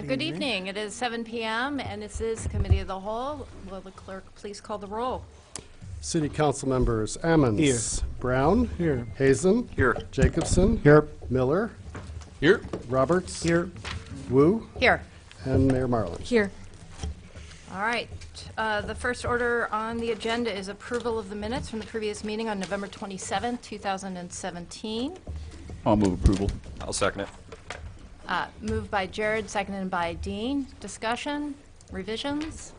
Good evening. It is 7 p.m. and this is Committee of the Whole. Will the clerk please call the roll? City Council members Ammons. Here. Brown. Here. Hazen. Here. Jacobson. Here. Miller. Here. Roberts. Here. Wu. Here. And Mayor Marlin. Here. All right. The first order on the agenda is approval of the minutes from the previous meeting on November 27, 2017. I'll move approval. I'll second it. Moved by Jared, seconded by Dean. Discussion? Revisions?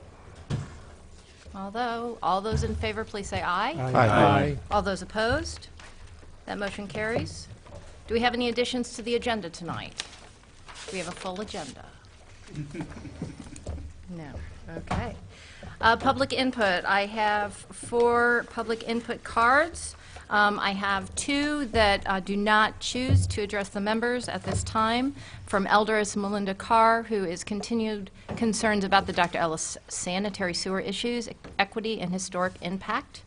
Although, all those in favor, please say aye. Aye. All those opposed? That motion carries. Do we have any additions to the agenda tonight? We have a full agenda. No. Okay. Public input. I have 4 public input cards. I have 2 that do not choose to address the members at this time. From Elder's Melinda Carr, who is continued concerns about the Dr. Ellis sanitary sewer issues, equity, and historic impact.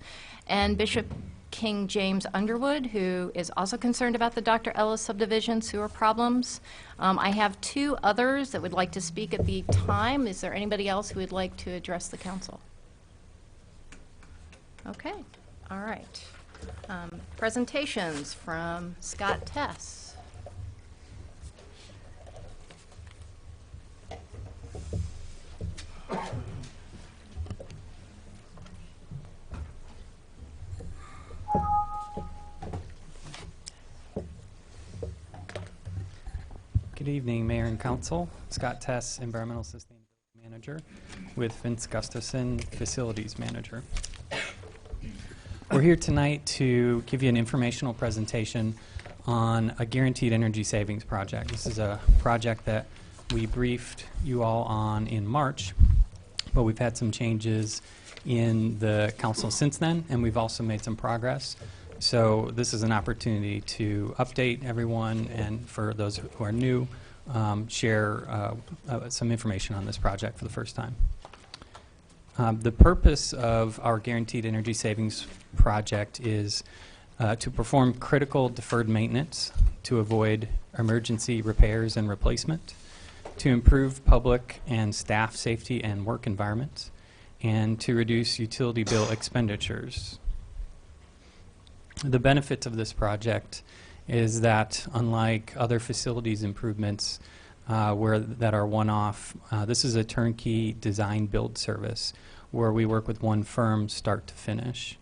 And Bishop King James Underwood, who is also concerned about the Dr. Ellis subdivision sewer problems. I have 2 others that would like to speak at the time. Is there anybody else who would like to address the council? Okay. All right. Presentations from Scott Tess. Good evening, Mayor and Council. Scott Tess, Environmental Sustainability Manager, with Vince Gustafson, Facilities Manager. We're here tonight to give you an informational presentation on a guaranteed energy savings project. This is a project that we briefed you all on in March, but we've had some changes in the council since then, and we've also made some progress. So this is an opportunity to update everyone, and for those who are new, share some information on this project for the first time. The purpose of our Guaranteed Energy Savings Project is to perform critical deferred maintenance to avoid emergency repairs and replacement, to improve public and staff safety and work environments, and to reduce utility bill expenditures. The benefits of this project is that, unlike other facilities improvements that are one-off, this is a turnkey design build service where we work with one firm start to finish.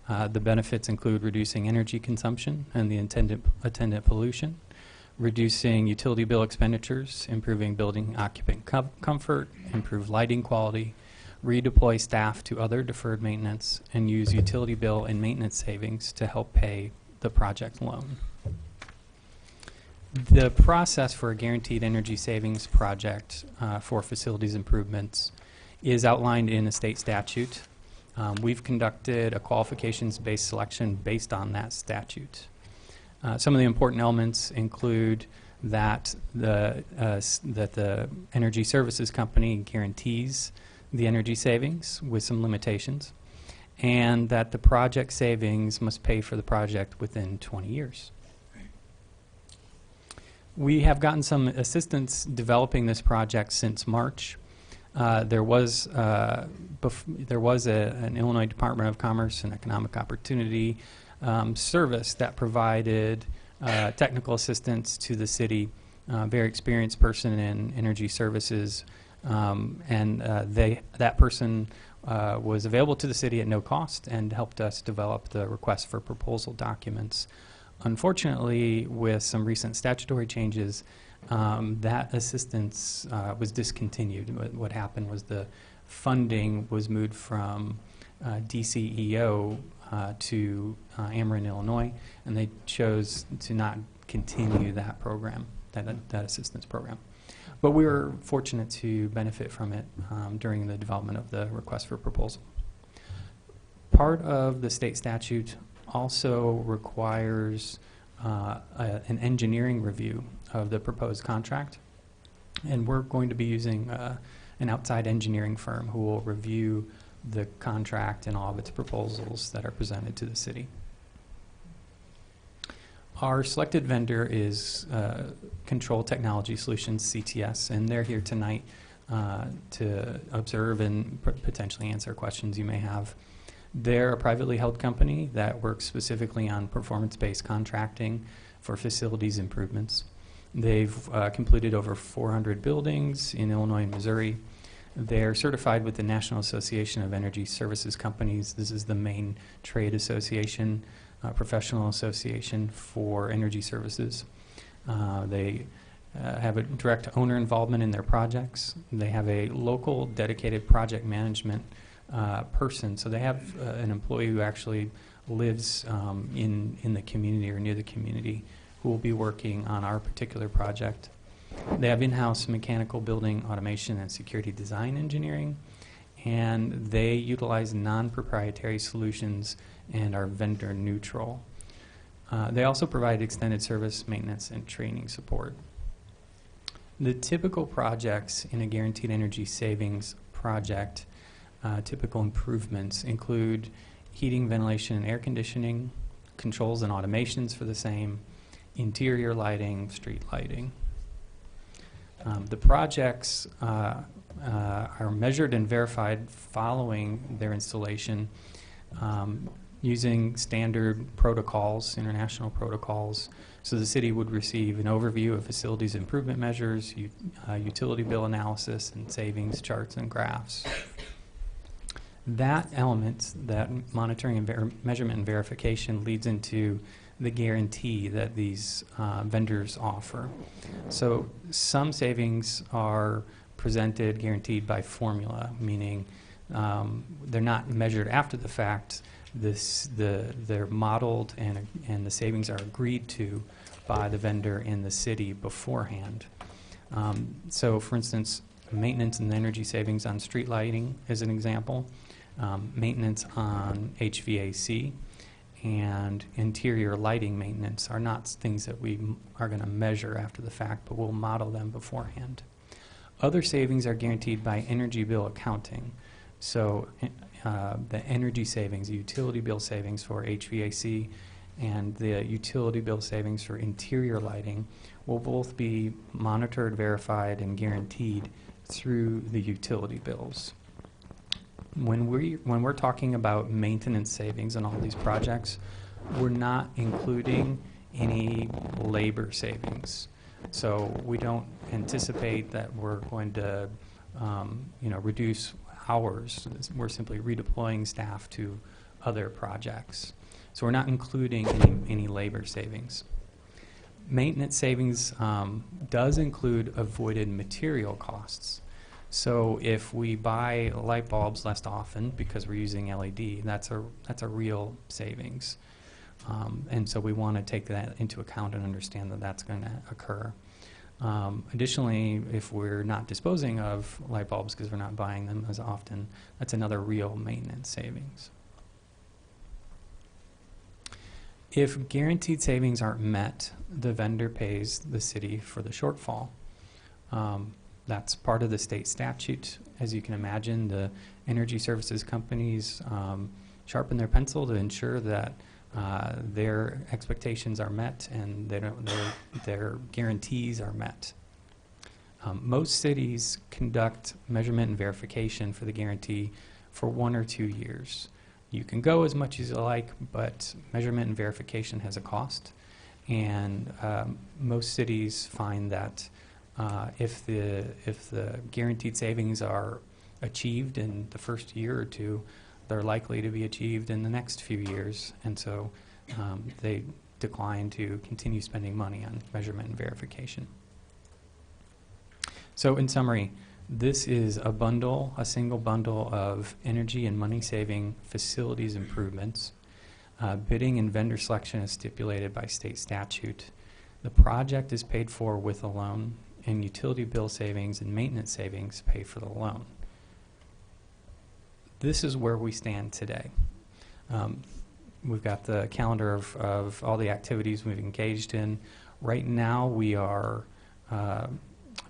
The benefits include reducing energy consumption and the attendant pollution, reducing utility bill expenditures, improving building occupant comfort, improve lighting quality, redeploy staff to other deferred maintenance, and use utility bill and maintenance savings to help pay the project loan. The process for a guaranteed energy savings project for facilities improvements is outlined in a state statute. We've conducted a qualifications-based selection based on that statute. Some of the important elements include that the energy services company guarantees the energy savings with some limitations, and that the project savings must pay for the project within 20 years. We have gotten some assistance developing this project since March. There was an Illinois Department of Commerce and Economic Opportunity service that provided technical assistance to the city, very experienced person in energy services, and that person was available to the city at no cost and helped us develop the request for proposal documents. Unfortunately, with some recent statutory changes, that assistance was discontinued. What happened was the funding was moved from DCEO to Ameren, Illinois, and they chose to not continue that program, that assistance program. But we were fortunate to benefit from it during the development of the request for proposal. Part of the state statute also requires an engineering review of the proposed contract, and we're going to be using an outside engineering firm who will review the contract and all of its proposals that are presented to the city. Our selected vendor is Control Technology Solutions, CTS, and they're here tonight to observe and potentially answer questions you may have. They're a privately held company that works specifically on performance-based contracting for facilities improvements. They've completed over 400 buildings in Illinois and Missouri. They're certified with the National Association of Energy Services Companies. This is the main trade association, professional association for energy services. They have a direct owner involvement in their projects. They have a local dedicated project management person. So they have an employee who actually lives in the community or near the community who will be working on our particular project. They have in-house mechanical building automation and security design engineering, and they utilize non-proprietary solutions and are vendor neutral. They also provide extended service, maintenance, and training support. The typical projects in a guaranteed energy savings project, typical improvements include heating, ventilation, and air conditioning, controls and automations for the same, interior lighting, street lighting. The projects are measured and verified following their installation using standard protocols, international protocols. So the city would receive an overview of facilities improvement measures, utility bill analysis, and savings charts and graphs. That element, that monitoring and measurement and verification, leads into the guarantee that these vendors offer. So some savings are presented guaranteed by formula, meaning they're not measured after the fact. They're modeled and the savings are agreed to by the vendor in the city beforehand. So for instance, maintenance and energy savings on street lighting is an example. Maintenance on HVAC and interior lighting maintenance are not things that we are going to measure after the fact, but we'll model them beforehand. Other savings are guaranteed by energy bill accounting. So the energy savings, the utility bill savings for HVAC and the utility bill savings for interior lighting will both be monitored, verified, and guaranteed through the utility bills. When we're talking about maintenance savings on all these projects, we're not including any labor savings. So we don't anticipate that we're going to reduce hours. We're simply redeploying staff to other projects. So we're not including any labor savings. Maintenance savings does include avoided material costs. So if we buy light bulbs less often because we're using LED, that's a real savings. And so we want to take that into account and understand that that's going to occur. Additionally, if we're not disposing of light bulbs because we're not buying them as often, that's another real maintenance savings. If guaranteed savings aren't met, the vendor pays the city for the shortfall. That's part of the state statute. As you can imagine, the energy services companies sharpen their pencil to ensure that their expectations are met and their guarantees are met. Most cities conduct measurement and verification for the guarantee for 1 or 2 years. You can go as much as you like, but measurement and verification has a cost. And most cities find that if the guaranteed savings are achieved in the first year or two, they're likely to be achieved in the next few years, and so they decline to continue spending money on measurement and verification. So in summary, this is a single bundle of energy and money-saving facilities improvements. Bidding and vendor selection is stipulated by state statute. The project is paid for with a loan, and utility bill savings and maintenance savings pay for the loan. This is where we stand today. We've got the calendar of all the activities we've engaged in. Right now we are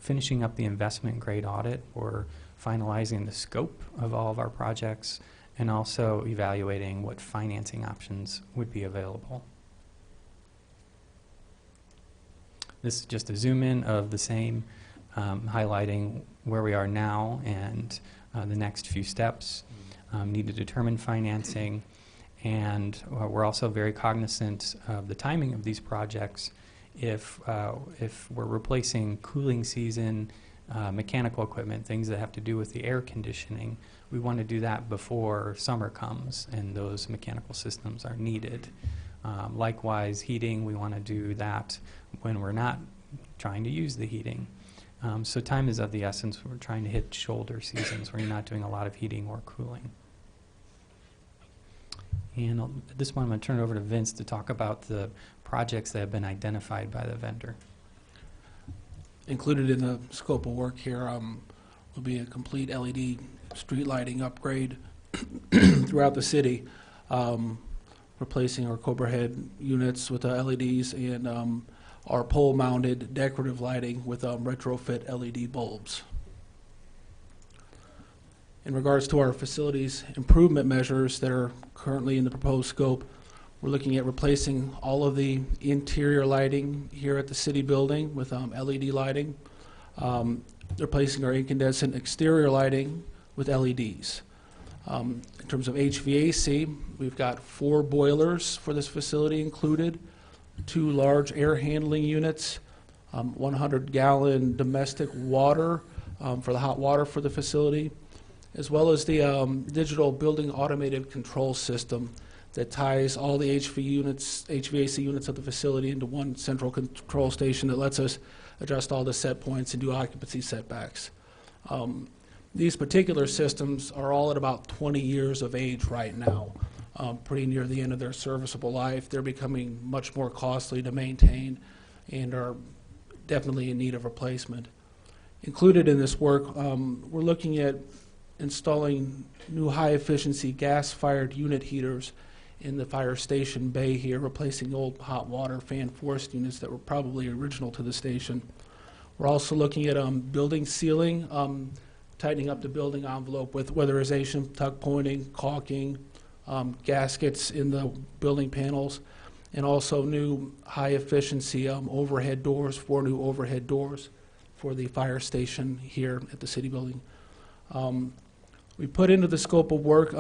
finishing up the investment grade audit. We're finalizing the scope of all of our projects and also evaluating what financing options would be available. This is just a zoom in of the same, highlighting where we are now and the next few steps. Need to determine financing, and we're also very cognizant of the timing of these projects. If we're replacing cooling season mechanical equipment, things that have to do with the air conditioning, we want to do that before summer comes and those mechanical systems are needed. Likewise, heating, we want to do that when we're not trying to use the heating. So time is of the essence. We're trying to hit shoulder seasons where you're not doing a lot of heating or cooling. And at this point, I'm going to turn it over to Vince to talk about the projects that have been identified by the vendor. Included in the scope of work here will be a complete LED street lighting upgrade throughout the city, replacing our Cobra head units with LEDs and our pole-mounted decorative lighting with retrofit LED bulbs. In regards to our facilities improvement measures that are currently in the proposed scope, we're looking at replacing all of the interior lighting here at the city building with LED lighting, replacing our incandescent exterior lighting with LEDs. In terms of HVAC, we've got 4 boilers for this facility included, 2 large air handling units, 100-gallon domestic water for the hot water for the facility, as well as the digital building automated control system that ties all the HVAC units of the facility into one central control station that lets us adjust all the set points and do occupancy setbacks. These particular systems are all at about 20 years of age right now, pretty near the end of their serviceable life. They're becoming much more costly to maintain and are definitely in need of replacement. Included in this work, we're looking at installing new high-efficiency gas-fired unit heaters in the fire station bay here, replacing old hot water fan forced units that were probably original to the station. We're also looking at building sealing, tightening up the building envelope with weatherization, tuck pointing, caulking, gaskets in the building panels, and also new high-efficiency overhead doors, 4 new overhead doors for the fire station here at the city building. We put into the scope of work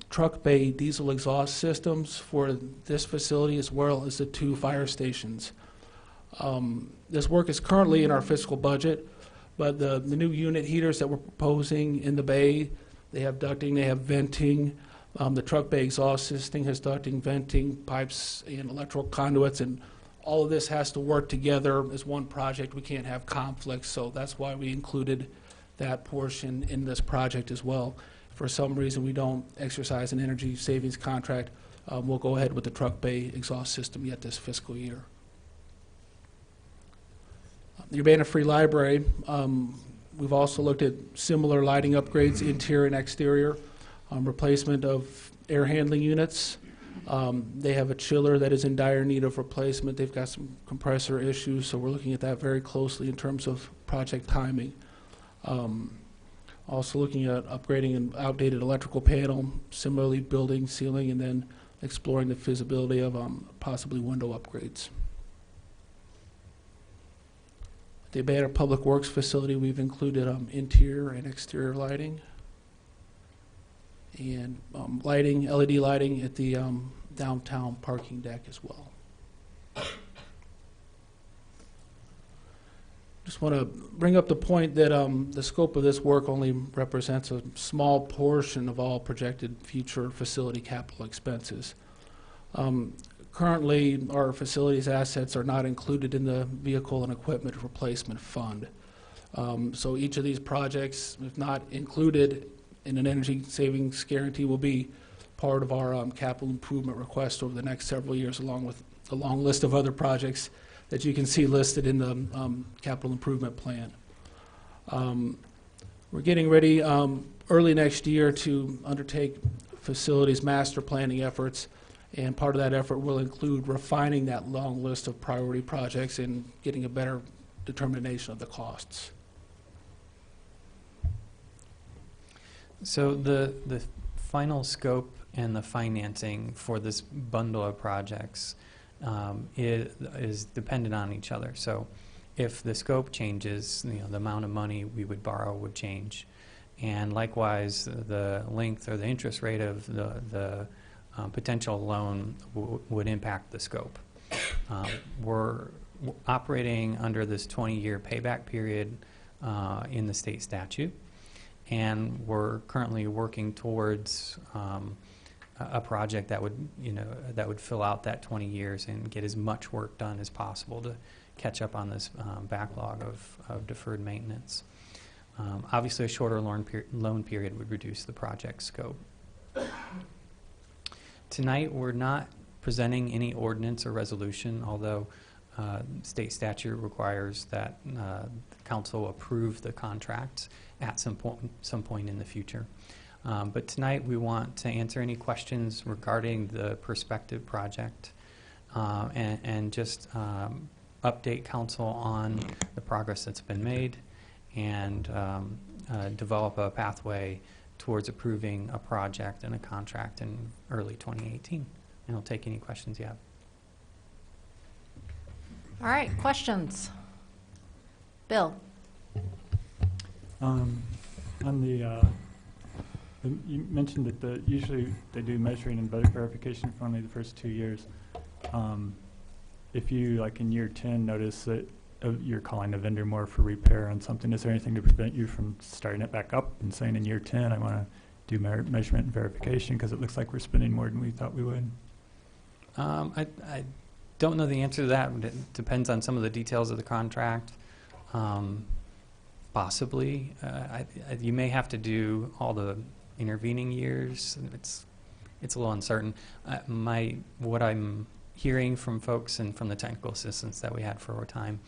truck bay diesel exhaust systems for this facility as well as the 2 fire stations. This work is currently in our fiscal budget, but the new unit heaters that we're proposing in the bay, they have ducting, they have venting. The truck bay exhaust system has ducting, venting, pipes, and electrical conduits, and all of this has to work together as one project. We can't have conflicts, so that's why we included that portion in this project as well. If for some reason we don't exercise an energy savings contract, we'll go ahead with the truck bay exhaust system yet this fiscal year. The Urbana Free Library, we've also looked at similar lighting upgrades, interior and exterior, replacement of air handling units. They have a chiller that is in dire need of replacement. They've got some compressor issues, so we're looking at that very closely in terms of project timing. Also looking at upgrading an outdated electrical panel, similarly building, ceiling, and then exploring the feasibility of possibly window upgrades. At the Urbana Public Works facility, we've included interior and exterior lighting and lighting, LED lighting at the downtown parking deck as well. Just want to bring up the point that the scope of this work only represents a small portion of all projected future facility capital expenses. Currently, our facilities assets are not included in the vehicle and equipment replacement fund. So each of these projects, if not included in an energy savings guarantee, will be part of our capital improvement request over the next several years, along with a long list of other projects that you can see listed in the capital improvement plan. We're getting ready early next year to undertake facilities master planning efforts, and part of that effort will include refining that long list of priority projects and getting a better determination of the costs. So the final scope and the financing for this bundle of projects is dependent on each other. So if the scope changes, the amount of money we would borrow would change. And likewise, the length or the interest rate of the potential loan would impact the scope. We're operating under this 20-year payback period in the state statute, and we're currently working towards a project that would fill out that 20 years and get as much work done as possible to catch up on this backlog of deferred maintenance. Obviously, a shorter loan period would reduce the project scope. Tonight, we're not presenting any ordinance or resolution, although state statute requires that the council approve the contract at some point in the future. But tonight, we want to answer any questions regarding the prospective project and just update council on the progress that's been made and develop a pathway towards approving a project and a contract in early 2018. And I'll take any questions you have. All right, questions? Bill? On the, you mentioned that usually they do measuring and verification for only the first 2 years. If you, like in year 10, notice that you're calling a vendor more for repair on something, is there anything to prevent you from starting it back up and saying in year 10, I want to do measurement and verification because it looks like we're spending more than we thought we would? I don't know the answer to that. It depends on some of the details of the contract. Possibly. You may have to do all the intervening years. It's a little uncertain. What I'm hearing from folks and from the technical assistants that we had for our time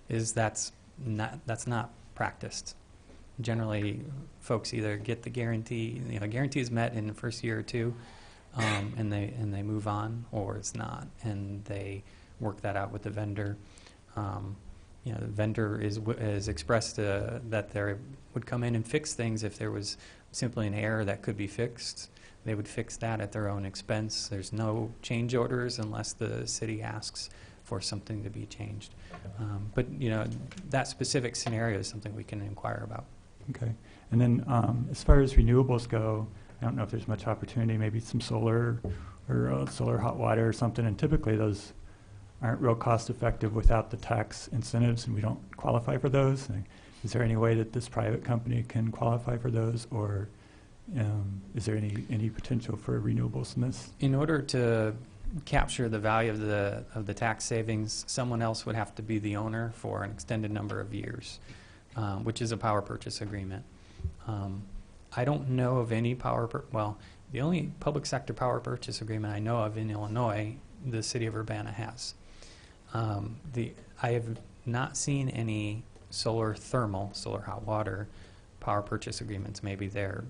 is that's not practiced. Generally, folks either get the guarantee, guarantee is met in the first year or two, and they move on, or it's not, and they work that out with the vendor. The vendor is expressed that they would come in and fix things if there was simply an error that could be fixed. They would fix that at their own expense. There's no change orders unless the city asks for something to be changed. But that specific scenario is something we can inquire about. Okay. And then as far as renewables go, I don't know if there's much opportunity, maybe some solar or solar hot water or something. And typically those aren't real cost effective without the tax incentives, and we don't qualify for those. Is there any way that this private company can qualify for those, or is there any potential for renewables in this? In order to capture the value of the tax savings, someone else would have to be the owner for an extended number of years, which is a power purchase agreement. I don't know of any the only public sector power purchase agreement I know of in Illinois, the city of Urbana has. I have not seen any solar hot water power purchase agreements. Maybe they're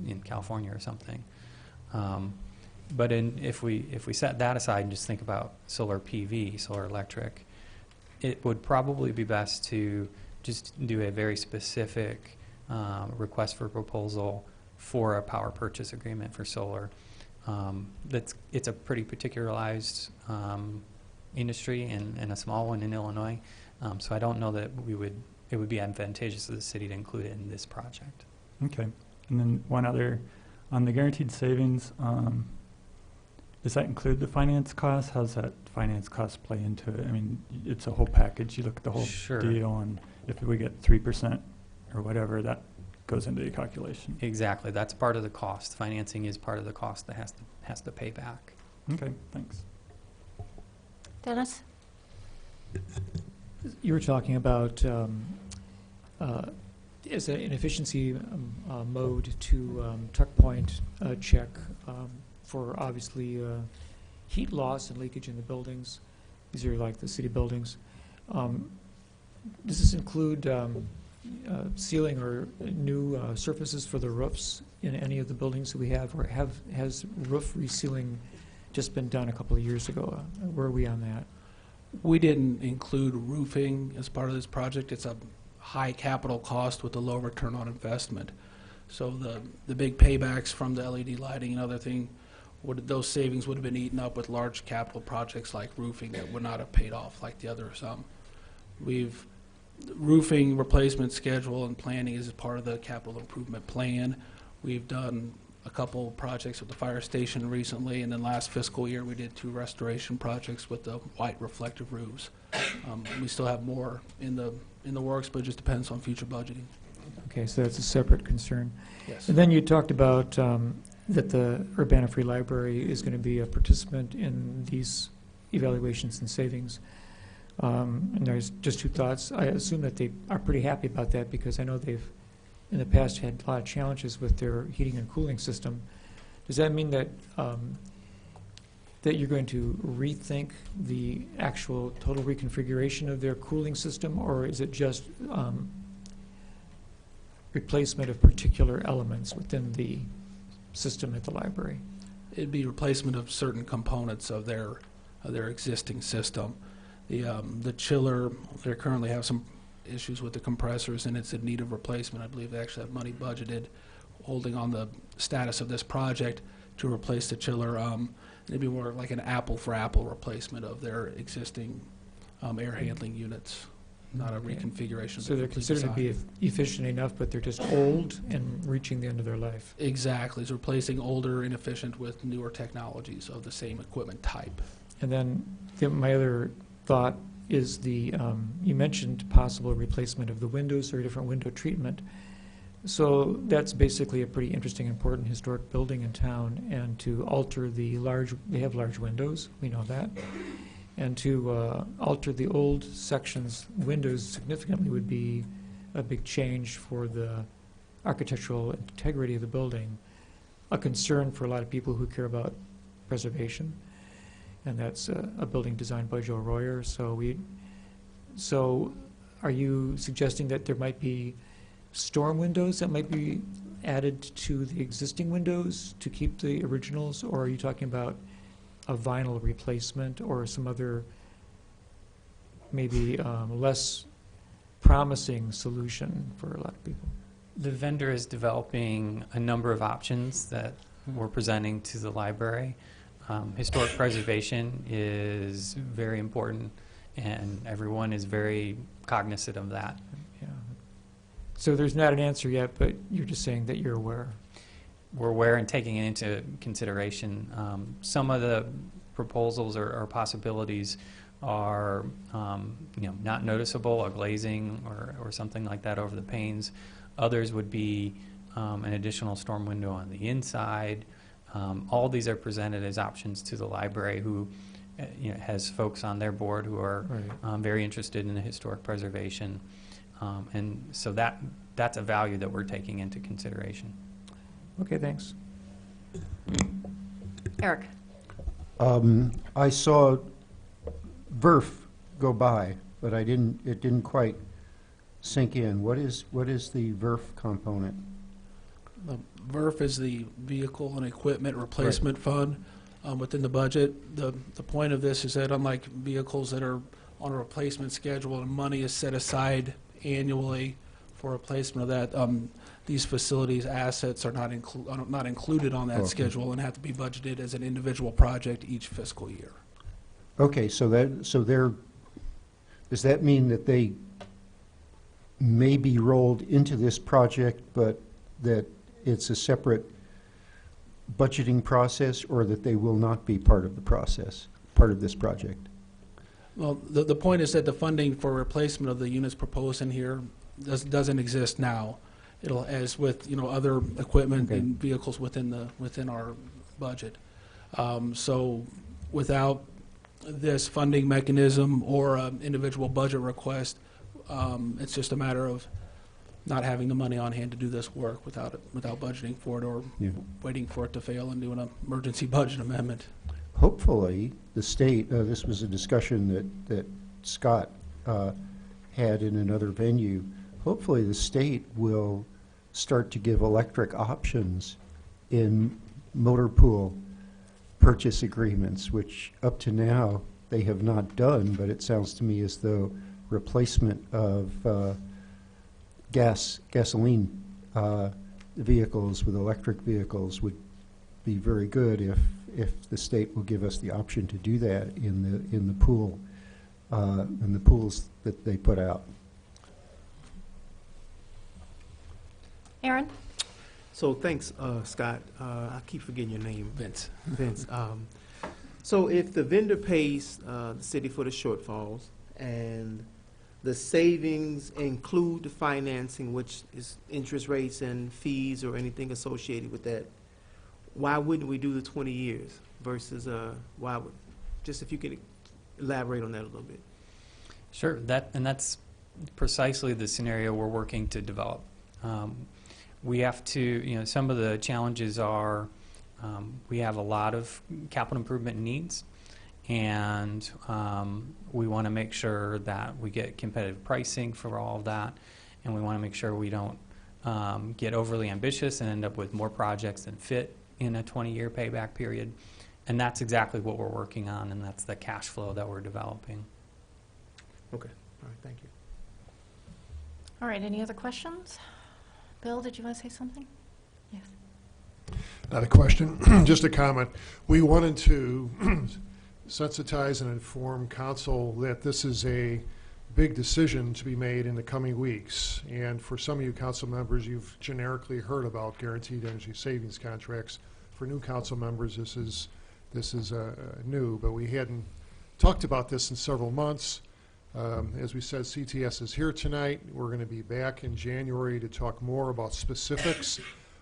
in California or something. But if we set that aside and just think about solar PV, solar electric, it would probably be best to just do a very specific request for proposal for a power purchase agreement for solar. It's a pretty particularized industry and a small one in Illinois. So I don't know that it would be advantageous to the city to include it in this project. Okay. And then one other, on the guaranteed savings, does that include the finance cost? How does that finance cost play into it? I mean, it's a whole package. You look at the whole Sure. deal, and if we get 3% or whatever, that goes into the calculation. Exactly. That's part of the cost. Financing is part of the cost that has to pay back. Okay, thanks. Dennis? You were talking about as an efficiency mode to tuck point check for obviously heat loss and leakage in the buildings. These are like the city buildings. Does this include sealing or new surfaces for the roofs in any of the buildings that we have, or has roof resealing just been done a couple of years ago? Where are we on that? We didn't include roofing as part of this project. It's a high capital cost with a low return on investment. So the big paybacks from the LED lighting and other thing those savings would have been eaten up with large capital projects like roofing that would not have paid off like the other some. Roofing replacement schedule and planning is part of the capital improvement plan. We've done a couple projects with the fire station recently, and then last fiscal year we did 2 restoration projects with the white reflective roofs. We still have more in the works, but it just depends on future budgeting. Okay, so that's a separate concern. Yes. And then you talked about that the Urbana Free Library is going to be a participant in these evaluations and savings. And there's just 2 thoughts. I assume that they are pretty happy about that because I know they've in the past had a lot of challenges with their heating and cooling system. Does that mean that that you're going to rethink the actual total reconfiguration of their cooling system, or is it just replacement of particular elements within the system at the library? It'd be replacement of certain components of their existing system. The chiller, they currently have some issues with the compressors, and it's in need of replacement. I believe they actually have money budgeted, holding on the status of this project to replace the chiller. It'd be more like an apple-for-apple replacement of their existing air handling units, not a Okay. reconfiguration. of So the they're complete considered to design. be efficient enough, but they're just old and reaching the end of their life. Exactly. It's replacing older, inefficient with newer technologies of the same equipment type. And then my other thought is you mentioned possible replacement of the windows or a different window treatment. So that's basically a pretty interesting, important historic building in town, and to alter they have large windows, we know that, and to alter the old section's windows significantly would be a big change for the architectural integrity of the building, a concern for a lot of people who care about preservation. And that's a building designed by Joe Royer. So are you suggesting that there might be storm windows that might be added to the existing windows to keep the originals, or are you talking about a vinyl replacement or some other maybe less promising solution for a lot of people? The vendor is developing a number of options that we're presenting to the library. Historic preservation is very important, and everyone is very cognizant of that. Yeah. So there's not an answer yet, but you're just saying that you're aware. We're aware and taking it into consideration. Some of the proposals or possibilities are not noticeable, a glazing or something like that over the panes. Others would be an additional storm window on the inside. All these are presented as options to the library, who has folks on their board who are Right. very interested in the historic preservation. And so that's a value that we're taking into consideration. Okay, thanks. Eric? I saw VERF go by, but it didn't quite sink in. What is the VERF component? The VERF is the Vehicle and Equipment Replacement Fund within the budget. The point of this is that unlike vehicles that are on a replacement schedule and money is set aside annually for replacement of that, these facilities' assets are not included on that Okay. schedule and have to be budgeted as an individual project each fiscal year. Okay, so does that mean that they may be rolled into this project, but that it's a separate budgeting process, or that they will not be part of the process, part of this project? Well, the point is that the funding for replacement of the units proposed in here doesn't exist now. It'll, as with other equipment Okay. and vehicles within our budget. So without this funding mechanism or individual budget request, it's just a matter of not having the money on hand to do this work without budgeting for it, or Yeah. waiting for it to fail and doing an emergency budget amendment. Hopefully, the state, this was a discussion that Scott had in another venue, hopefully the state will start to give electric options in motor pool purchase agreements, which up to now they have not done, but it sounds to me as though replacement of gasoline vehicles with electric vehicles would be very good if the state will give us the option to do that in the pool, in the pools that they put out. Aaron? So thanks, Scott. I keep forgetting your name. Vince. Vince. So if the vendor pays the city for the shortfalls and the savings include the financing, which is interest rates and fees or anything associated with that, why wouldn't we do the 20 years versus why would, just if you can elaborate on that a little bit. Sure, that's precisely the scenario we're working to develop. We have to, some of the challenges are we have a lot of capital improvement needs, and we want to make sure that we get competitive pricing for all of that, and we want to make sure we don't get overly ambitious and end up with more projects than fit in a 20-year payback period. And that's exactly what we're working on, and that's the cash flow that we're developing. Okay. All right. Thank you. All right, any other questions? Bill, did you want to say something? Yes. Not a question, just a comment. We wanted to sensitize and inform council that this is a big decision to be made in the coming weeks. And for some of you council members, you've generically heard about guaranteed energy savings contracts. For new council members, this is new, but we hadn't talked about this in several months. As we said, CTS is here tonight. We're going to be back in January to talk more about specifics.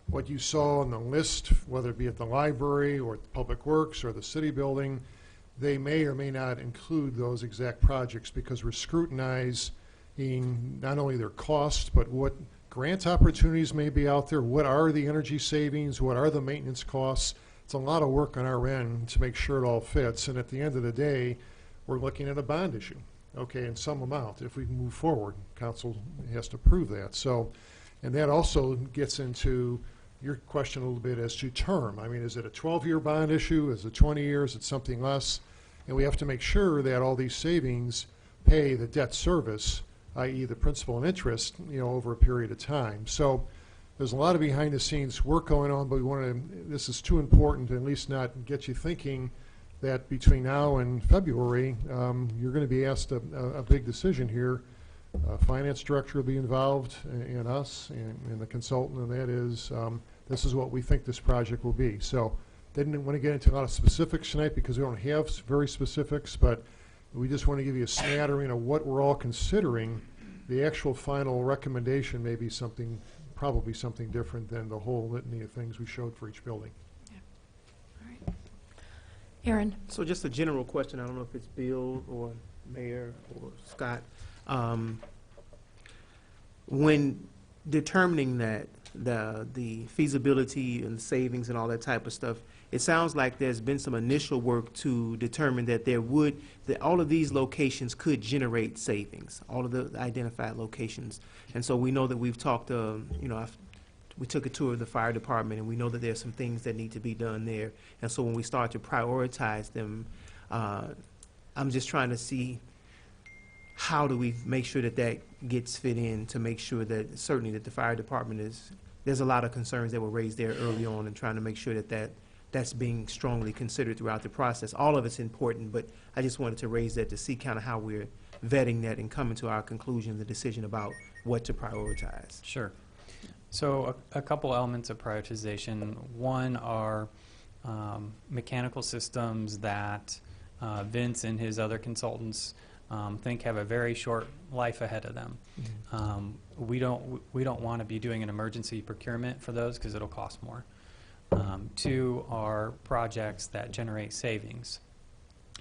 What you saw on the list, whether it be at the library or at the Public Works or the city building, they may or may not include those exact projects because we're scrutinizing not only their costs, but what grant opportunities may be out there, what are the energy savings, what are the maintenance costs. It's a lot of work on our end to make sure it all fits, and at the end of the day, we're looking at a bond issue, okay, in some amount. If we move forward, council has to approve that. So, and that also gets into your question a little bit as to term. I mean, is it a 12-year bond issue? Is it 20 years? Is it something less? And we have to make sure that all these savings pay the debt service, i.e. the principal and interest, over a period of time. So there's a lot of behind-the-scenes work going on, but we want to, this is too important to at least not get you thinking that between now and February, you're going to be asked a big decision here. Finance director will be involved, and us, and the consultant, and that is, this is what we think this project will be. So didn't want to get into a lot of specifics tonight because we don't have very specifics, but we just want to give you a smattering of what we're all considering. The actual final recommendation may be something, probably something different than the whole litany of things we showed for each building. Yeah. All right. Aaron? So just a general question. I don't know if it's Bill or Mayor or Scott. When determining that the feasibility and savings and all that type of stuff, it sounds like there's been some initial work to determine that all of these locations could generate savings, all of the identified locations. And so we know that we've talked, we took a tour of the fire department, and we know that there's some things that need to be done there. And so when we start to prioritize them, I'm just trying to see how do we make sure that that gets fit in to make sure that certainly that the fire department there's a lot of concerns that were raised there early on, and trying to make sure that that's being strongly considered throughout the process. All of it's important, but I just wanted to raise that to see kind of how we're vetting that and coming to our conclusion, the decision about what to prioritize. Sure. So a couple elements of prioritization. One are mechanical systems that Vince and his other consultants think have a very short life ahead of them. Mm-hmm. We don't want to be doing an emergency procurement for those because it'll cost more. Two are projects that generate savings,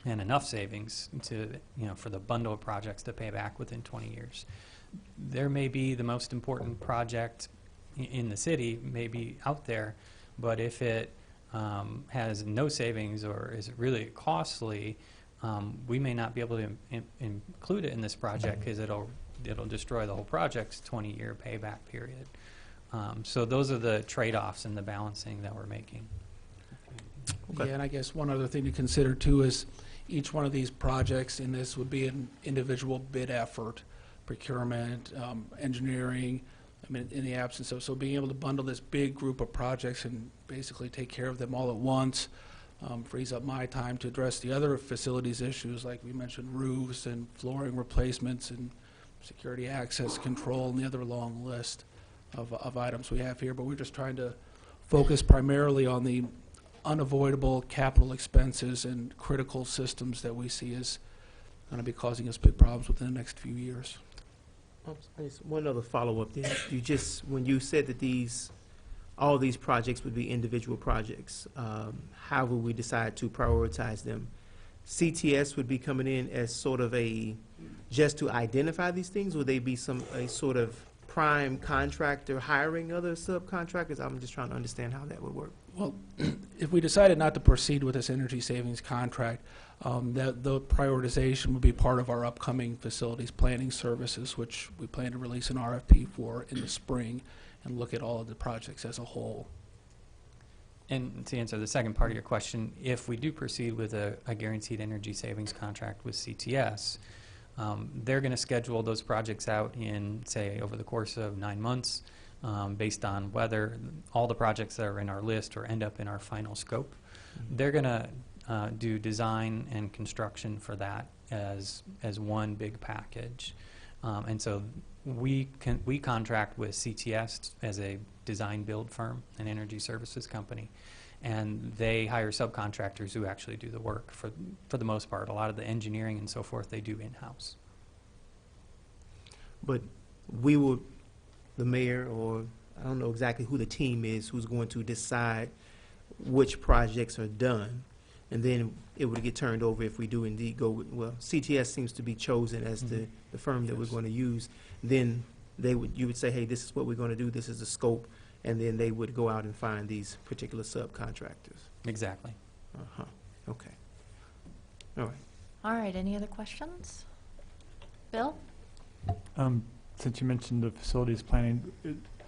and enough savings to for the bundle of projects to pay back within 20 years. There may be the most important project in the city, maybe out there, but if it has no savings or is really costly, we may not be able to include it in this project because it'll destroy the whole project's 20-year payback period. So those are the trade-offs and the balancing that we're making. Okay. Yeah, and I guess one other thing to consider too is each one of these projects in this would be an individual bid effort, procurement, engineering. I mean, in the absence of, so being able to bundle this big group of projects and basically take care of them all at once frees up my time to address the other facilities issues, like we mentioned, roofs and flooring replacements and security access control and the other long list of items we have here. But we're just trying to focus primarily on the unavoidable capital expenses and critical systems that we see as going to be causing us big problems within the next few years. One other follow-up then. You just, when you said that all these projects would be individual projects, how would we decide to prioritize them? CTS would be coming in as sort of just to identify these things? Would they be a sort of prime contractor hiring other subcontractors? I'm just trying to understand how that would work. Well, if we decided not to proceed with this energy savings contract, the prioritization would be part of our upcoming facilities planning services, which we plan to release an RFP for in the spring and look at all of the projects as a whole. And to answer the second part of your question, if we do proceed with a guaranteed energy savings contract with CTS, they're going to schedule those projects out in, say, over the course of 9 months, based on whether all the projects that are in our list or end up in our final scope. They're going to do design and construction for that as one big package. And so we contract with CTS as a design build firm, an energy services company, and they hire subcontractors who actually do the work for the most part. A lot of the engineering and so forth they do in-house. But the mayor, or I don't know exactly who the team is, who's going to decide which projects are done, and then it would get turned over if we do indeed go with, well, CTS seems to be chosen as the firm that we're going to use. Then you would say, hey, this is what we're going to do, this is the scope, and then they would go out and find these particular subcontractors. Exactly. Uh-huh. Okay. All right. All right, any other questions? Bill? Since you mentioned the facilities planning,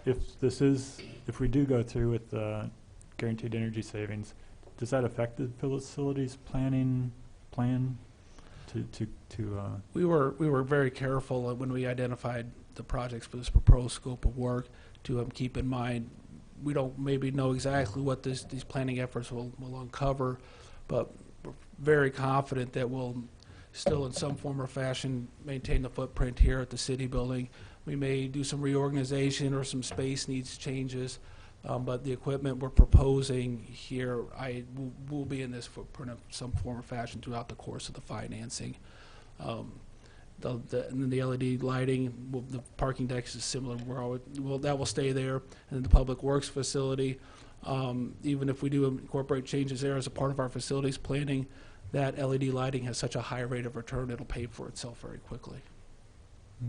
if we do go through with the guaranteed energy savings, does that affect the facilities planning plan? We were very careful when we identified the projects for this proposed scope of work to keep in mind we don't maybe know exactly what these planning efforts will uncover, but we're very confident that we'll still in some form or fashion maintain the footprint here at the city building. We may do some reorganization or some space needs changes, but the equipment we're proposing here will be in this footprint of some form or fashion throughout the course of the financing. And then the LED lighting, the parking decks is similar. That will stay there. And then the public works facility, even if we do incorporate changes there as a part of our facilities planning, that LED lighting has such a high rate of return, it'll pay for itself very quickly.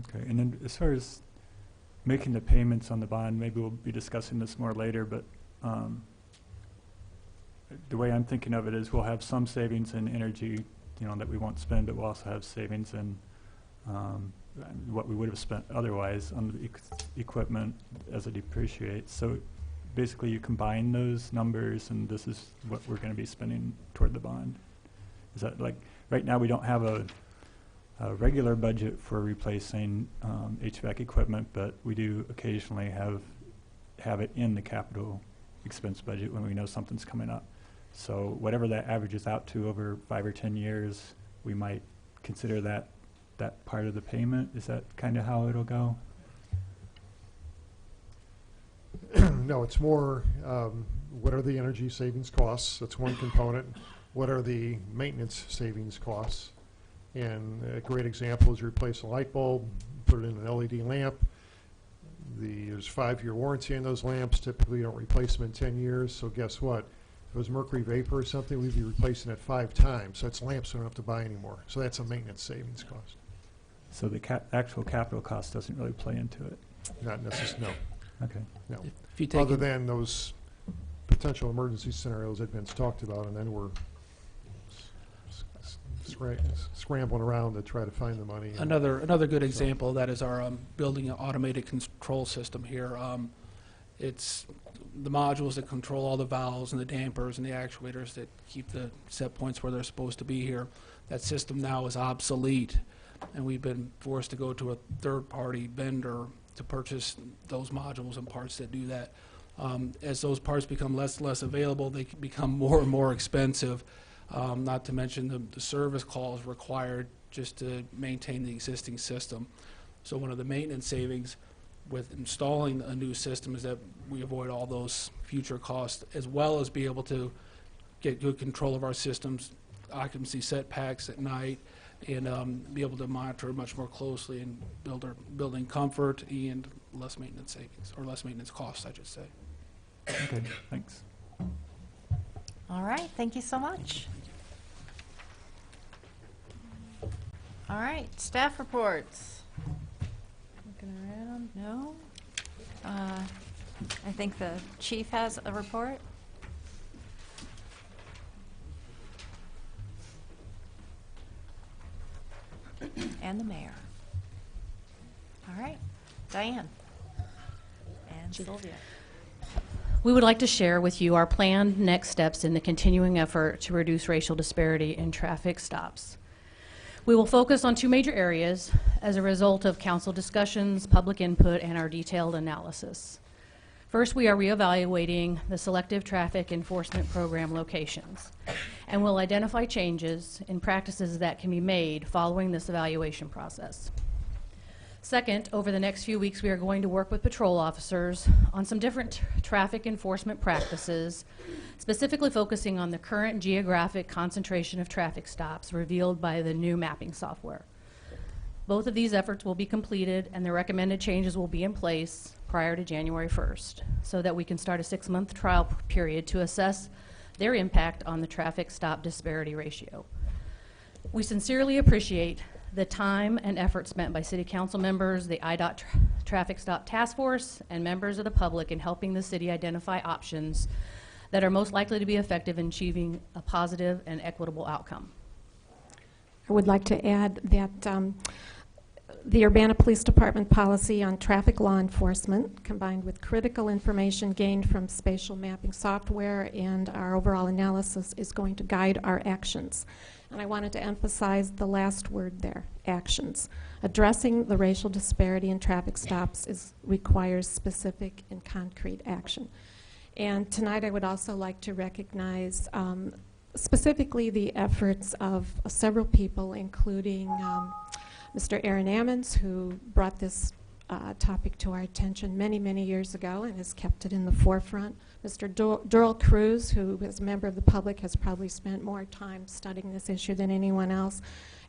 Okay, and then as far as making the payments on the bond, maybe we'll be discussing this more later, but the way I'm thinking of it is we'll have some savings in energy, that we won't spend, but we'll also have savings in what we would have spent otherwise on the equipment as it depreciates. So basically you combine those numbers and this is what we're going to be spending toward the bond. Is that like, right now we don't have a regular budget for replacing HVAC equipment, but we do occasionally have it in the capital expense budget when we know something's coming up. So whatever that averages out to over 5 or 10 years, we might consider that part of the payment. Is that kind of how it'll go? No, it's more, what are the energy savings costs? That's one component. What are the maintenance savings costs? And a great example is you replace a light bulb, put it in an LED lamp. There's 5-year warranty on those lamps. Typically, you don't replace them in 10 years. So guess what? If it was mercury vapor or something, we'd be replacing it 5 times. So that's lamps we don't have to buy anymore. So that's a maintenance savings cost. So the actual capital cost doesn't really play into it? Not necessarily, Okay. no. If you take Other than those potential emergency scenarios that Vince talked about, and then we're scrambling around to try to find the money. Another good example of that is our building an automated control system here. It's the modules that control all the valves and the dampers and the actuators that keep the set points where they're supposed to be here. That system now is obsolete, and we've been forced to go to a third-party vendor to purchase those modules and parts that do that. As those parts become less and less available, they can become more and more expensive, not to mention the service calls required just to maintain the existing system. So one of the maintenance savings with installing a new system is that we avoid all those future costs, as well as be able to get good control of our systems, occupancy setbacks at night, and be able to monitor much more closely and build our building comfort and less maintenance savings, or less maintenance costs, I should say. Okay, thanks. All right, thank you so much. All right, staff reports. Looking around, no? I think the chief has a report. And the mayor. All right, Diane. And Sylvia. We would like to share with you our planned next steps in the continuing effort to reduce racial disparity in traffic stops. We will focus on two major areas as a result of council discussions, public input, and our detailed analysis. First, we are reevaluating the selective traffic enforcement program locations, and will identify changes in practices that can be made following this evaluation process. Second, over the next few weeks, we are going to work with patrol officers on some different traffic enforcement practices, specifically focusing on the current geographic concentration of traffic stops revealed by the new mapping software. Both of these efforts will be completed, and the recommended changes will be in place prior to January 1st, so that we can start a 6-month trial period to assess their impact on the traffic stop disparity ratio. We sincerely appreciate the time and effort spent by City Council members, the IDOT Traffic Stop Task Force, and members of the public in helping the city identify options that are most likely to be effective in achieving a positive and equitable outcome. I would like to add that the Urbana Police Department policy on traffic law enforcement, combined with critical information gained from spatial mapping software and our overall analysis, is going to guide our actions. And I wanted to emphasize the last word there, actions. Addressing the racial disparity in traffic stops requires specific and concrete action. And tonight I would also like to recognize specifically the efforts of several people, including Mr. Aaron Ammons, who brought this topic to our attention many, many years ago and has kept it in the forefront. Mr. Durrell Cruz, who is a member of the public, has probably spent more time studying this issue than anyone else.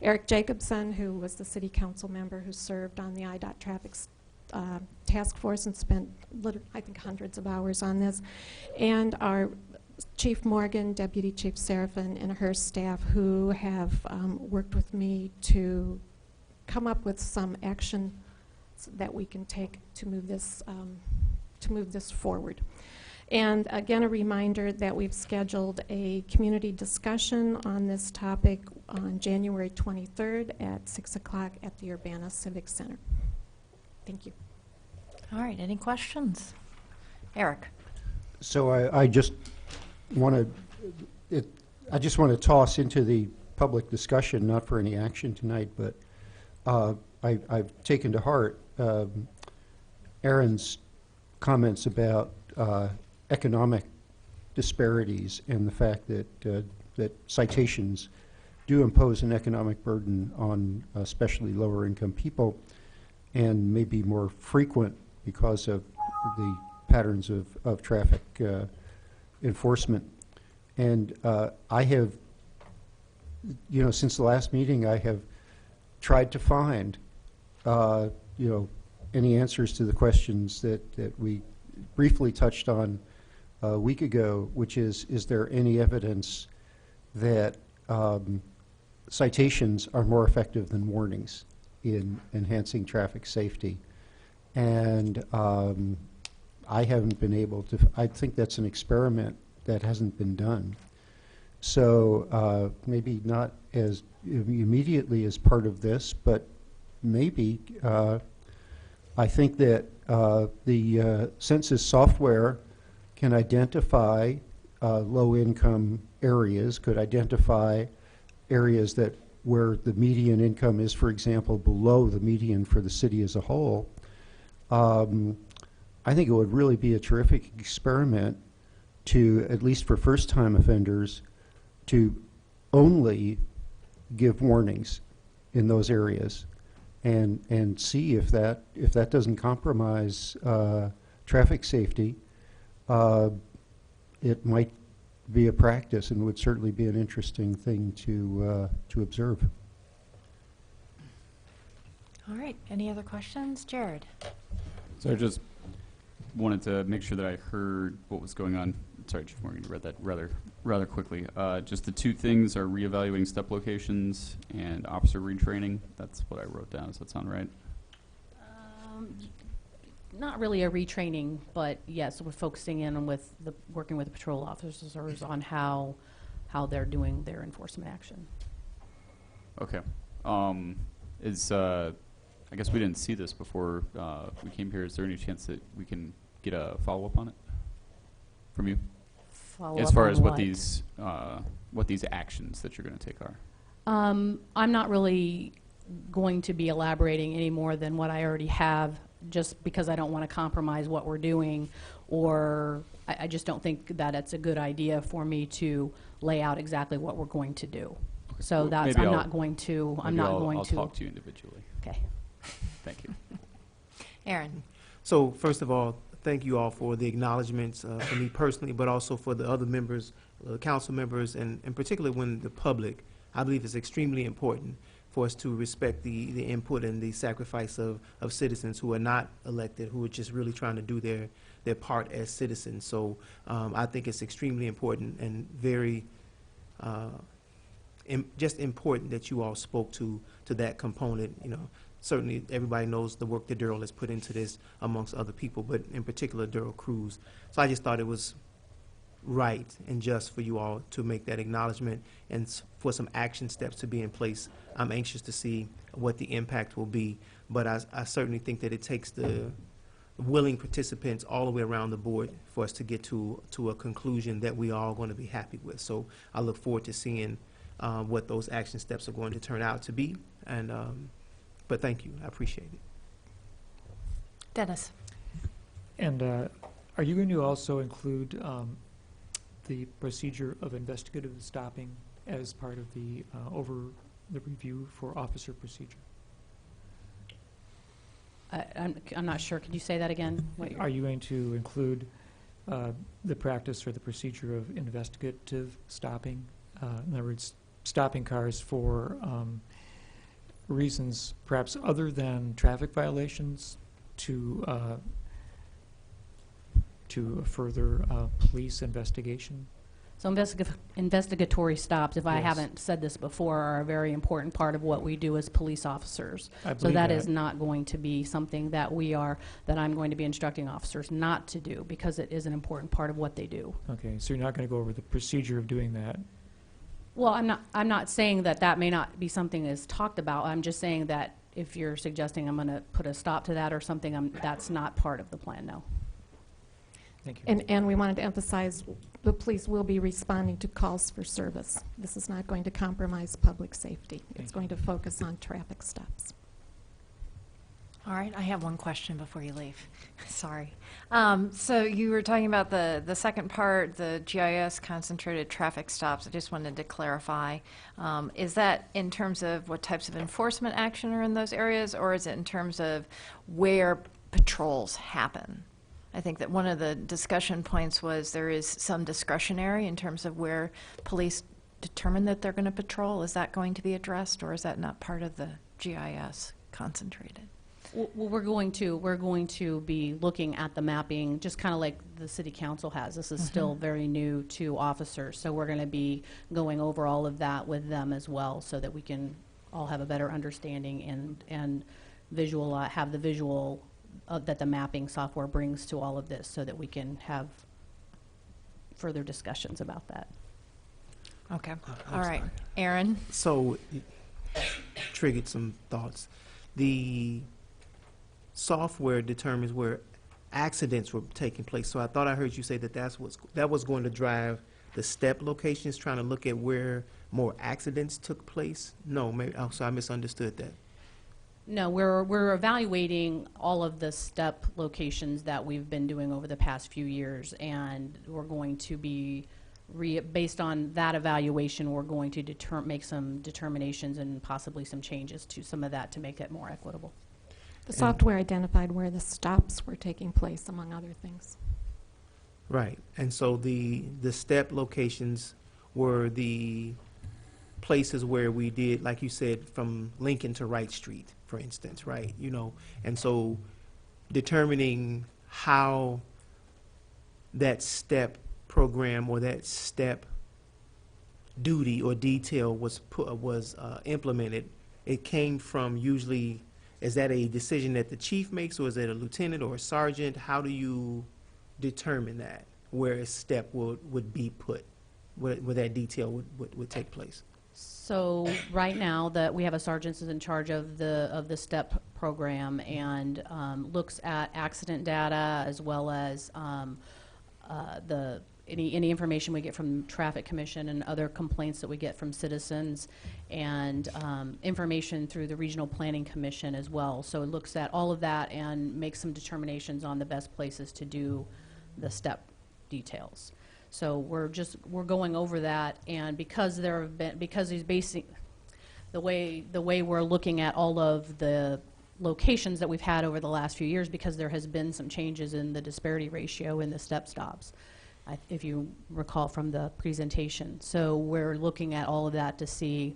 Eric Jacobson, who was the city council member who served on the IDOT Traffic Task Force and spent, I think, hundreds of hours on this. And our Chief Morgan, Deputy Chief Serafin, and her staff, who have worked with me to come up with some action that we can take to move this forward. And again, a reminder that we've scheduled a community discussion on this topic on January 23rd at 6 o'clock at the Urbana Civic Center. Thank you. All right, any questions? Eric. So I just want to toss into the public discussion, not for any action tonight, but I've taken to heart Aaron's comments about economic disparities and the fact that that citations do impose an economic burden on especially lower income people, and may be more frequent because of the patterns of traffic enforcement. And I have, since the last meeting, I have tried to find, any answers to the questions that we briefly touched on a week ago, which is there any evidence that citations are more effective than warnings in enhancing traffic safety? And I haven't been able to, I think that's an experiment that hasn't been done. So maybe not as immediately as part of this, but maybe I think that the census software can identify low-income areas, could identify areas that where the median income is, for example, below the median for the city as a whole. I think it would really be a terrific experiment to, at least for first-time offenders, to only give warnings in those areas and see if that doesn't compromise traffic safety. It might be a practice and would certainly be an interesting thing to observe. All right, any other questions? Jared? So I just wanted to make sure that I heard what was going on. Sorry, Chief Morgan, you read that rather quickly. Just the two things are reevaluating step locations and officer retraining. That's what I wrote down. Does that sound right? Not really a retraining, but yes, we're focusing in on working with the patrol officers on how they're doing their enforcement action. Okay. I guess we didn't see this before we came here. Is there any chance that we can get a follow-up on it from you? As far as what these actions that you're going to take are? I'm not really going to be elaborating any more than what I already have, just because I don't want to compromise what we're doing, or I just don't think that it's a good idea for me to lay out exactly what we're going to do. Okay. So Well, I'm not going to. I'll talk to you individually. Okay. Thank you. Aaron? So first of all, thank you all for the acknowledgments for me personally, but also for the other members, council members, and particularly when the public. I believe it's extremely important for us to respect the input and the sacrifice of citizens who are not elected, who are just really trying to do their part as citizens. So I think it's extremely important and very just important that you all spoke to that component. You know, certainly everybody knows the work that Daryl has put into this amongst other people, but in particular Daryl Cruz. So I just thought it was right and just for you all to make that acknowledgement and for some action steps to be in place. I'm anxious to see what the impact will be, but I certainly think that it takes the willing participants all the way around the board for us to get to a conclusion that we are all going to be happy with. So I look forward to seeing what those action steps are going to turn out to be. And but thank you, I appreciate it. Dennis? And are you going to also include the procedure of investigative stopping as part of the over the review for officer procedure? I'm not sure. Could you say that again? Are you going to include the practice or the procedure of investigative stopping? In other words, stopping cars for reasons perhaps other than traffic violations to further police investigation? So investigatory stops, if I Yes. haven't said this before, are a very important part of what we do as police officers. I So believe that that. is not going to be something that I'm going to be instructing officers not to do, because it is an important part of what they do. Okay, so you're not going to go over the procedure of doing that. Well, I'm not saying that may not be something that's talked about. I'm just saying that if you're suggesting I'm going to put a stop to that or something, that's not part of the plan, no. Thank you. And we wanted to emphasize, the police will be responding to calls for service. This is not going to compromise public safety. It's going to focus on traffic stops. All right, I have one question before you leave. Sorry. So you were talking about the second part, the GIS concentrated traffic stops. I just wanted to clarify. Is that in terms of what types of enforcement action are in those areas, or is it in terms of where patrols happen? I think that one of the discussion points was there is some discretionary in terms of where police determine that they're going to patrol. Is that going to be addressed, or is that not part of the GIS concentrated? Well, we're going to be looking at the mapping, just kind of like the city council has. This is still very new to officers, so we're going to be going over all of that with them as well, so that we can all have a better understanding and have the visual that the mapping software brings to all of this, so that we can have further discussions about that. Okay. All right. Aaron? So, it triggered some thoughts. The software determines where accidents were taking place. So I thought I heard you say that that was going to drive the step locations, trying to look at where more accidents took place. No, maybe. Oh, so I misunderstood that. No, we're evaluating all of the step locations that we've been doing over the past few years, and we're going to be, based on that evaluation, we're going to make some determinations and possibly some changes to some of that to make it more equitable. The software identified where the stops were taking place, among other things. Right, and so the step locations were the places where we did, like you said, from Lincoln to Wright Street, for instance, right? You know, and so determining how that step program or that step duty or detail was implemented, it came from usually, is that a decision that the chief makes, or is it a lieutenant or a sergeant? How do you determine that, where a step would be put, where that detail would take place? So right now that we have a sergeant who's in charge of the STEP program and looks at accident data as well as any information we get from Traffic Commission and other complaints that we get from citizens, and information through the Regional Planning Commission as well. So it looks at all of that and makes some determinations on the best places to do the STEP details. So we're going over that, and because he's basing the way we're looking at all of the locations that we've had over the last few years, because there has been some changes in the disparity ratio in the step stops, if you recall from the presentation. So we're looking at all of that to see,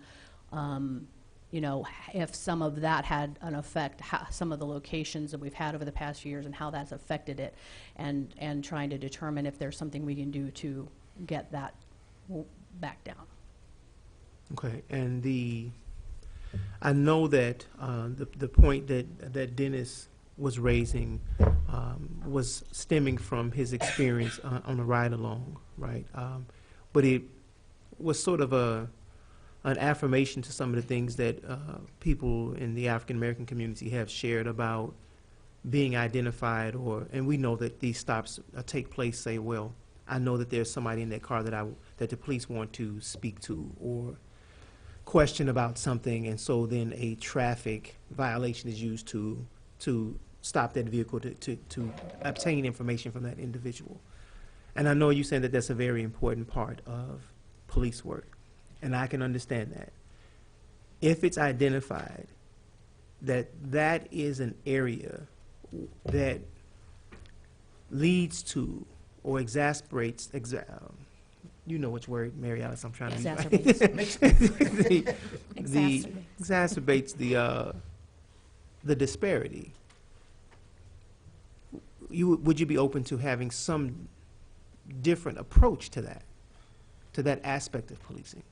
you know, if some of that had an effect, some of the locations that we've had over the past few years and how that's affected it, and trying to determine if there's something we can do to get that back down. Okay, and I know that the point that Dennis was raising was stemming from his experience on the ride along, right? But it was sort of an affirmation to some of the things that people in the African American community have shared about being identified, and we know that these stops take place. Say, well, I know that there's somebody in that car that the police want to speak to or question about something, and so then a traffic violation is used to stop that vehicle to obtain information from that individual. And I know you're saying that that's a very important part of police work, and I can understand that. If it's identified that that is an area that leads to or exasperates, you know which word, Mary Alice, I'm trying to use. Exacerbates the disparity. Would you be open to having some different approach to that aspect of policing?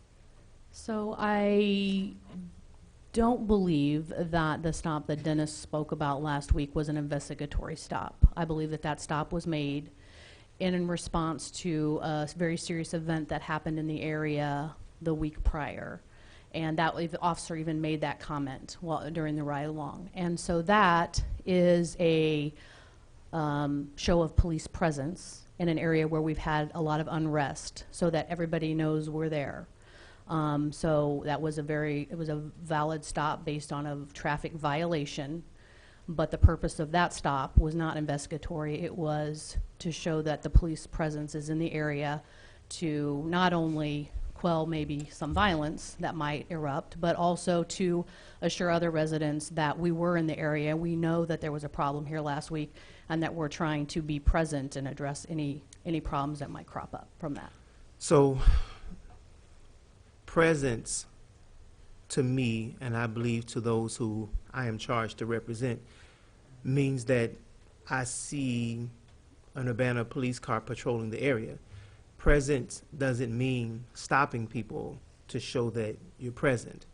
So I don't believe that the stop that Dennis spoke about last week was an investigatory stop. I believe that stop was made in response to a very serious event that happened in the area the week prior. And the officer even made that comment during the ride along. And so that is a show of police presence in an area where we've had a lot of unrest, so that everybody knows we're there. So that was it was a valid stop based on a traffic violation, but the purpose of that stop was not investigatory. It was to show that the police presence is in the area to not only quell maybe some violence that might erupt, but also to assure other residents that we were in the area. We know that there was a problem here last week, and that we're trying to be present and address any problems that might crop up from that. So presence, to me, and I believe to those who I am charged to represent, means that I see an Urbana police car patrolling the area. Presence doesn't mean stopping people to show that you're present.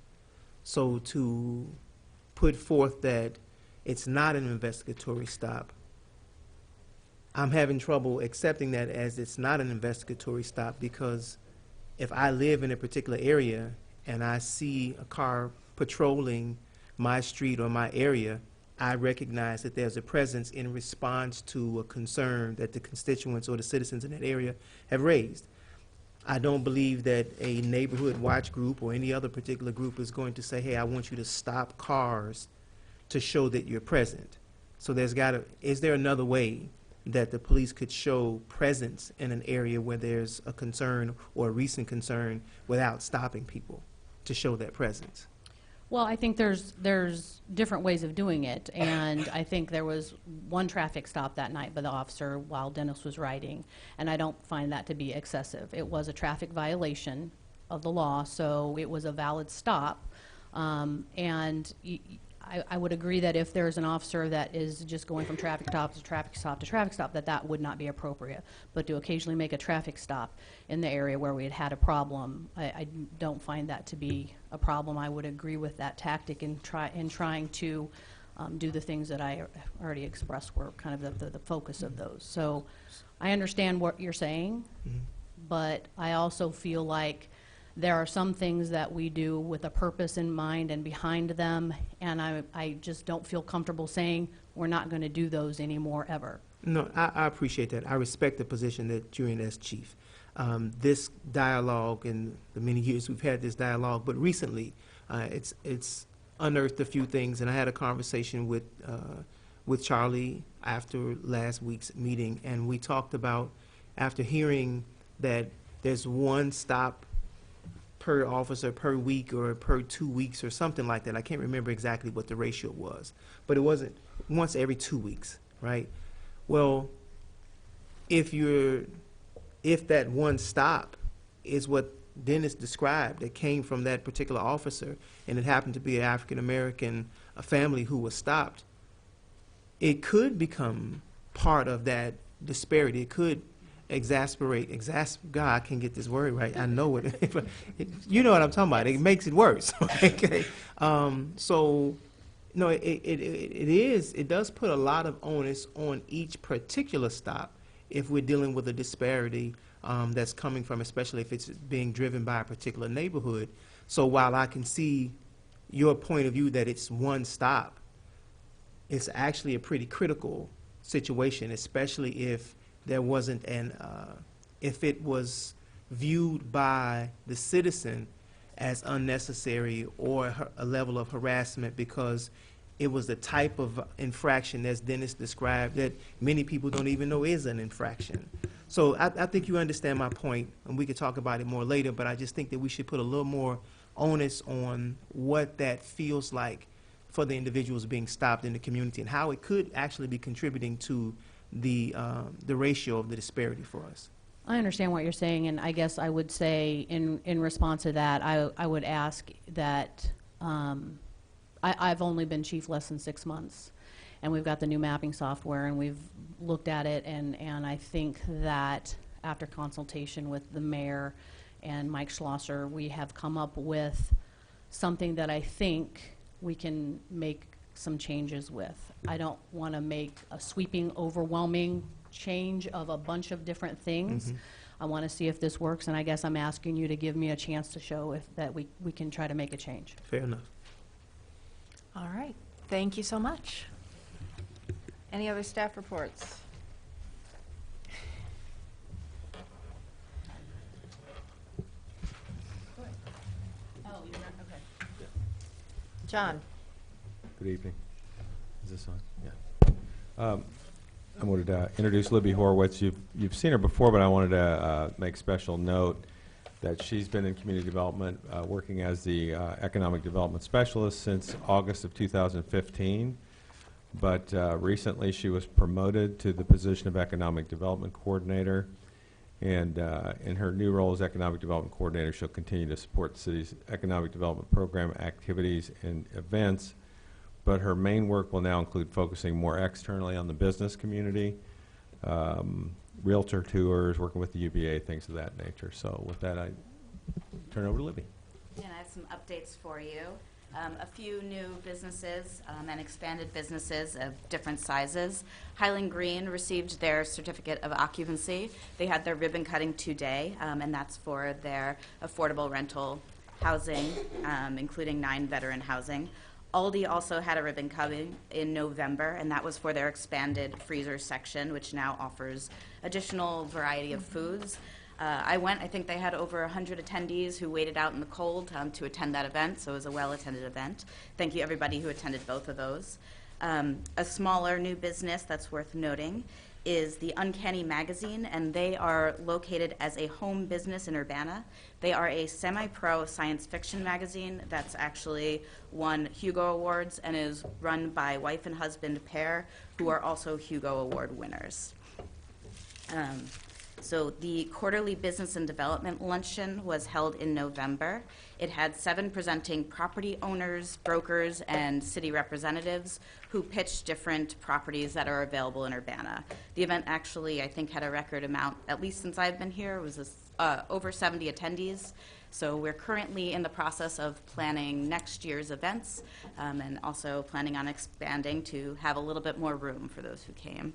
So to put forth that it's not an investigatory stop, I'm having trouble accepting that as it's not an investigatory stop, because if I live in a particular area and I see a car patrolling my street or my area, I recognize that there's a presence in response to a concern that the constituents or the citizens in that area have raised. I don't believe that a neighborhood watch group or any other particular group is going to say, hey, I want you to stop cars to show that you're present. So is there another way that the police could show presence in an area where there's a concern or a recent concern without stopping people to show that presence? Well, I think there's different ways of doing it, and I think there was one traffic stop that night by the officer while Dennis was riding, and I don't find that to be excessive. It was a traffic violation of the law, so it was a valid stop, and I would agree that if there's an officer that is just going from traffic stop to traffic stop to traffic stop, that would not be appropriate. But to occasionally make a traffic stop in the area where we had a problem, I don't find that to be a problem. I would agree with that tactic in trying to do the things that I already expressed were kind of the focus of those. So I understand what you're saying, but I also feel like there are some things that we do with a purpose in mind and behind them, and I just don't feel comfortable saying we're not going to do those anymore ever. No, I appreciate that. I respect the position that you're in as chief. This dialogue and the many years we've had this dialogue, but recently it's unearthed a few things, and I had a conversation with Charlie after last week's meeting, and we talked about, after hearing that there's one stop per officer per week or per 2 weeks or something like that. I can't remember exactly what the ratio was, but it wasn't once every 2 weeks, right? Well, if that one stop is what Dennis described that came from that particular officer, and it happened to be an African-American family who was stopped, it could become part of that disparity. It could God, I can't get this word right. I know it. You know what I'm talking about. It makes it worse. Okay. So, no, it does put a lot of onus on each particular stop if we're dealing with a disparity that's coming from, especially if it's being driven by a particular neighborhood. So while I can see your point of view that it's one stop, it's actually a pretty critical situation, especially if there wasn't if it was viewed by the citizen as unnecessary or a level of harassment because it was the type of infraction, as Dennis described, that many people don't even know is an infraction. So I think you understand my point, and we could talk about it more later, but I just think that we should put a little more onus on what that feels like for the individuals being stopped in the community and how it could actually be contributing to the ratio of the disparity for us. I understand what you're saying, and I guess I would say in response to that, I would ask that I've only been chief less than 6 months, and we've got the new mapping software, and we've looked at it, and I think that after consultation with the mayor and Mike Schlosser, we have come up with something that I think we can make some changes with. I don't want to make a sweeping, overwhelming change of a bunch of different things. I want to see if this works, and I guess I'm asking you to give me a chance to show if that we can try to make a change. Fair enough. All right. Thank you so much. Any other staff reports? John. Good evening. Is this on? Yeah. I wanted to introduce Libby Horowitz. You've seen her before, but I wanted to make special note that she's been in community development working as the economic development specialist since August of 2015. But recently she was promoted to the position of economic development coordinator. And in her new role as economic development coordinator, she'll continue to support the city's economic development program activities and events. But her main work will now include focusing more externally on the business community, realtor tours, working with the UVA, things of that nature. So with that, I turn over to Libby. And I have some updates for you. A few new businesses and expanded businesses of different sizes. Highland Green received their certificate of occupancy. They had their ribbon cutting today, and that's for their affordable rental housing, including 9 veteran housing. Aldi also had a ribbon cutting in November, and that was for their expanded freezer section, which now offers additional variety of foods. I went, I think they had over 100 attendees who waited out in the cold to attend that event, so it was a well-attended event. Thank you, everybody who attended both of those. A smaller new business that's worth noting is the Uncanny Magazine, and they are located as a home business in Urbana. They are a semi-pro science fiction magazine that's actually won Hugo Awards and is run by wife and husband pair who are also Hugo Award winners. So the quarterly business and development luncheon was held in November. It had 7 presenting property owners, brokers, and city representatives who pitched different properties that are available in Urbana. The event actually, I think, had a record amount, at least since I've been here, it was over 70 attendees. So we're currently in the process of planning next year's events and also planning on expanding to have a little bit more room for those who came.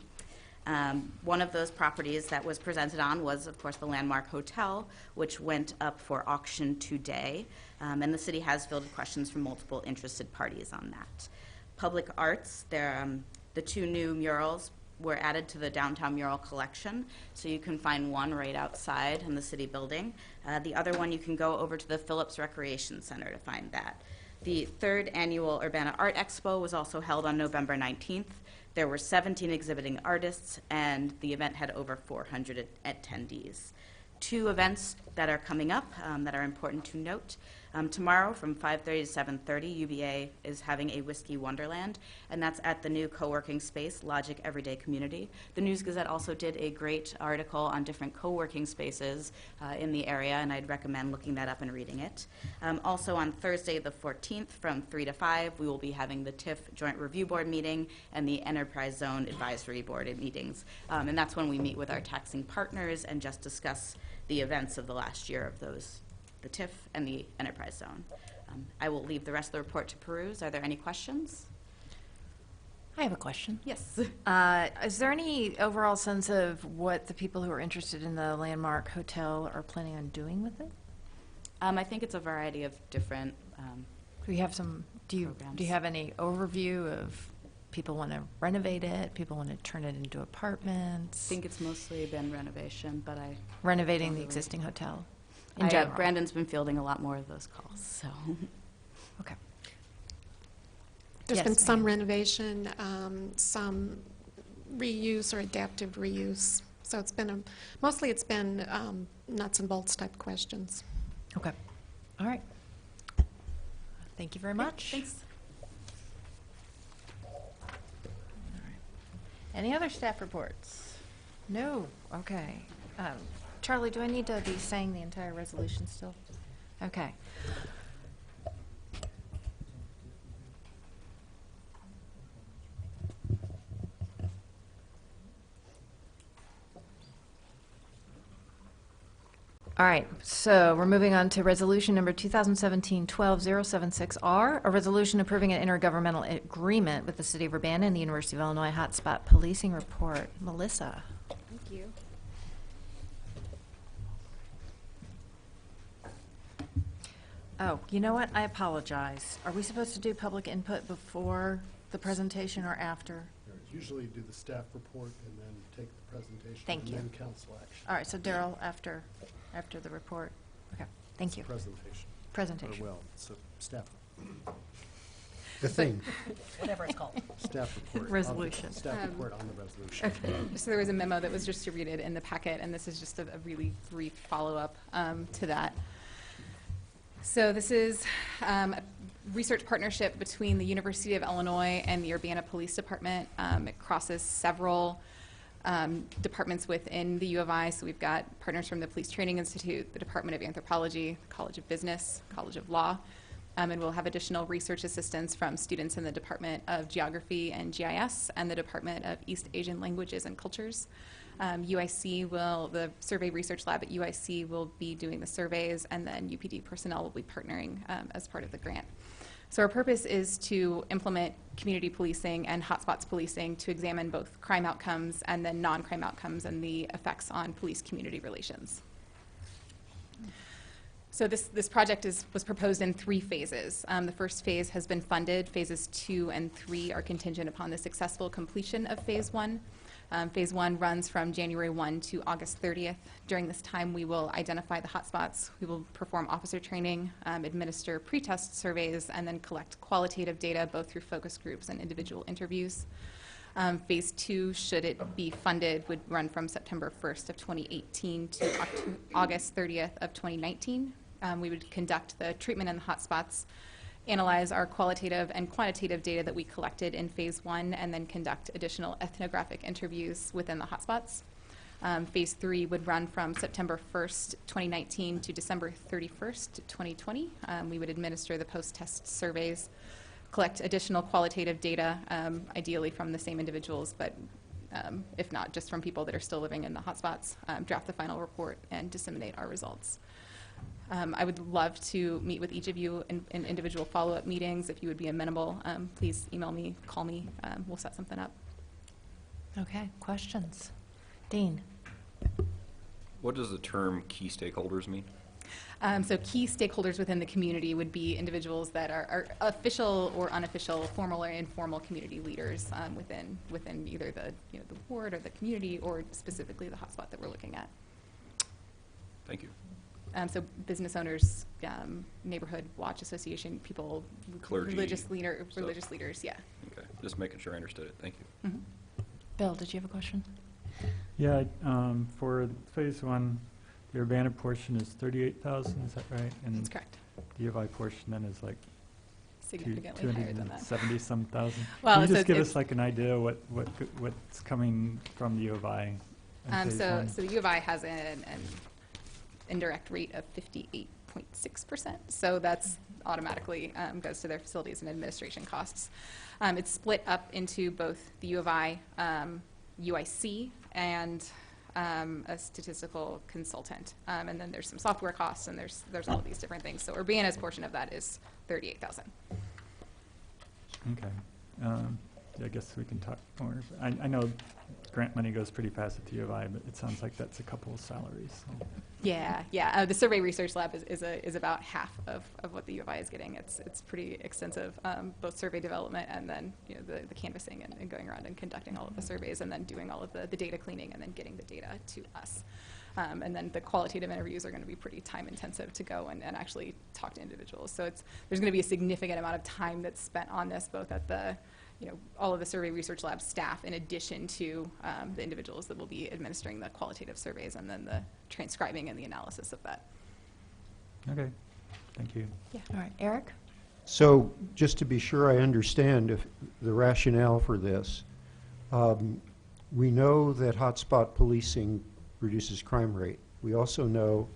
One of those properties that was presented on was, of course, the Landmark Hotel, which went up for auction today. And the city has fielded questions from multiple interested parties on that. Public arts, the 2 new murals were added to the downtown mural collection. So you can find one right outside in the city building. The other one, you can go over to the Phillips Recreation Center to find that. The 3rd annual Urbana Art Expo was also held on November 19th. There were 17 exhibiting artists, and the event had over 400 attendees. 2 events that are coming up that are important to note. Tomorrow from 5:30 to 7:30, UBA is having a Whiskey Wonderland, and that's at the new co-working space, Logic Everyday Community. The News Gazette also did a great article on different co-working spaces in the area, and I'd recommend looking that up and reading it. Also on Thursday the 14th from 3 to 5, we will be having the TIF Joint Review Board meeting and the Enterprise Zone Advisory Board meetings. And that's when we meet with our taxing partners and just discuss the events of the last year of those, the TIF and the Enterprise Zone. I will leave the rest of the report to peruse. Are there any questions? I have a question. Yes. Is there any overall sense of what the people who are interested in the Landmark Hotel are planning on doing with it? I think it's a variety of different Do you have some? Do you have any overview of people want to renovate it? People want to turn it into apartments? I think it's mostly been renovation, but I renovating the existing hotel. In I, general. Brandon's been fielding a lot more of those calls, so. Okay. There's Yes, been some ma'am. renovation, some reuse or adaptive reuse. So it's been mostly it's been nuts and bolts type questions. Okay. All right. Thank you very much. Thanks. Any other staff reports? No. Okay. Charlie, do I need to be saying the entire resolution still? Okay. All right, so we're moving on to resolution number 2017-12076R, a resolution approving an intergovernmental agreement with the City of Urbana and the University of Illinois Hotspot Policing Report. Melissa. Thank you. Oh, you know what? I apologize. Are we supposed to do public input before the presentation or after? Usually do the staff report and then take the presentation. Thank and you. then council action. All right, so Daryl, after the report. Okay, thank you. Presentation. Presentation. Or well, it's a staff. The thing. Whatever it's called. Staff report. Resolution. Staff report on the resolution. So there was a memo that was distributed in the packet, and this is just a really brief follow-up to that. So this is a research partnership between the University of Illinois and the Urbana Police Department. It crosses several departments within the U of I. So we've got partners from the Police Training Institute, the Department of Anthropology, College of Business, College of Law, and we'll have additional research assistance from students in the Department of Geography and GIS and the Department of East Asian Languages and Cultures. The survey research lab at UIC will be doing the surveys, and then UPD personnel will be partnering as part of the grant. So our purpose is to implement community policing and hotspots policing to examine both crime outcomes and then non-crime outcomes and the effects on police-community relations. So this project was proposed in 3 phases. The first phase has been funded. Phases 2 and 3 are contingent upon the successful completion of phase 1. Phase 1 runs from January 1 to August 30th. During this time, we will identify the hotspots. We will perform officer training, administer pretest surveys, and then collect qualitative data both through focus groups and individual interviews. Phase 2, should it be funded, would run from September 1st of 2018 to August 30th of 2019. We would conduct the treatment in the hotspots, analyze our qualitative and quantitative data that we collected in Phase 1, and then conduct additional ethnographic interviews within the hotspots. Phase 3 would run from September 1st, 2019 to December 31st, 2020. We would administer the post-test surveys, collect additional qualitative data, ideally from the same individuals, but if not, just from people that are still living in the hotspots, draft the final report, and disseminate our results. I would love to meet with each of you in individual follow-up meetings. If you would be amenable, please email me, call me. We'll set something up. Okay, questions? Dean? What does the term key stakeholders mean? So key stakeholders within the community would be individuals that are official or unofficial, formal or informal community leaders within either the the ward or the community, or specifically the hotspot that we're looking at. Thank you. So business owners, neighborhood watch association people, Clergy, religious stuff. leaders, yeah. Okay, just making sure I understood it. Thank you. Mhm. Bill, did you have a question? Yeah, for Phase 1, the Urbana portion is 38,000, is that right? And That's correct. the U of I portion then is like Significantly higher than that. 270-some thousand. Well, Can you so just give it's- us like an idea what's coming from the U of I in Phase 1? So the U of I has an indirect rate of 58.6%. So that's automatically goes to their facilities and administration costs. It's split up into both the U of I, UIC, and a statistical consultant. And then there's some software costs, and there's all of these different things. So Urbana's portion of that is 38,000. Okay. I guess we can talk more. I know grant money goes pretty fast at the U of I, but it sounds like that's a couple of salaries. So. Yeah. The Survey Research Lab is about half of what the U of I is getting. It's pretty extensive, both survey development and then the canvassing and going around and conducting all of the surveys and then doing all of the data cleaning and then getting the data to us. And then the qualitative interviews are going to be pretty time intensive to go and actually talk to individuals. So there's going to be a significant amount of time that's spent on this, both at the all of the Survey Research Lab staff, in addition to the individuals that will be administering the qualitative surveys and then the transcribing and the analysis of that. Okay, thank you. Yeah. All right, Eric? So just to be sure I understand if the rationale for this, we know that hotspot policing reduces crime rate. We also know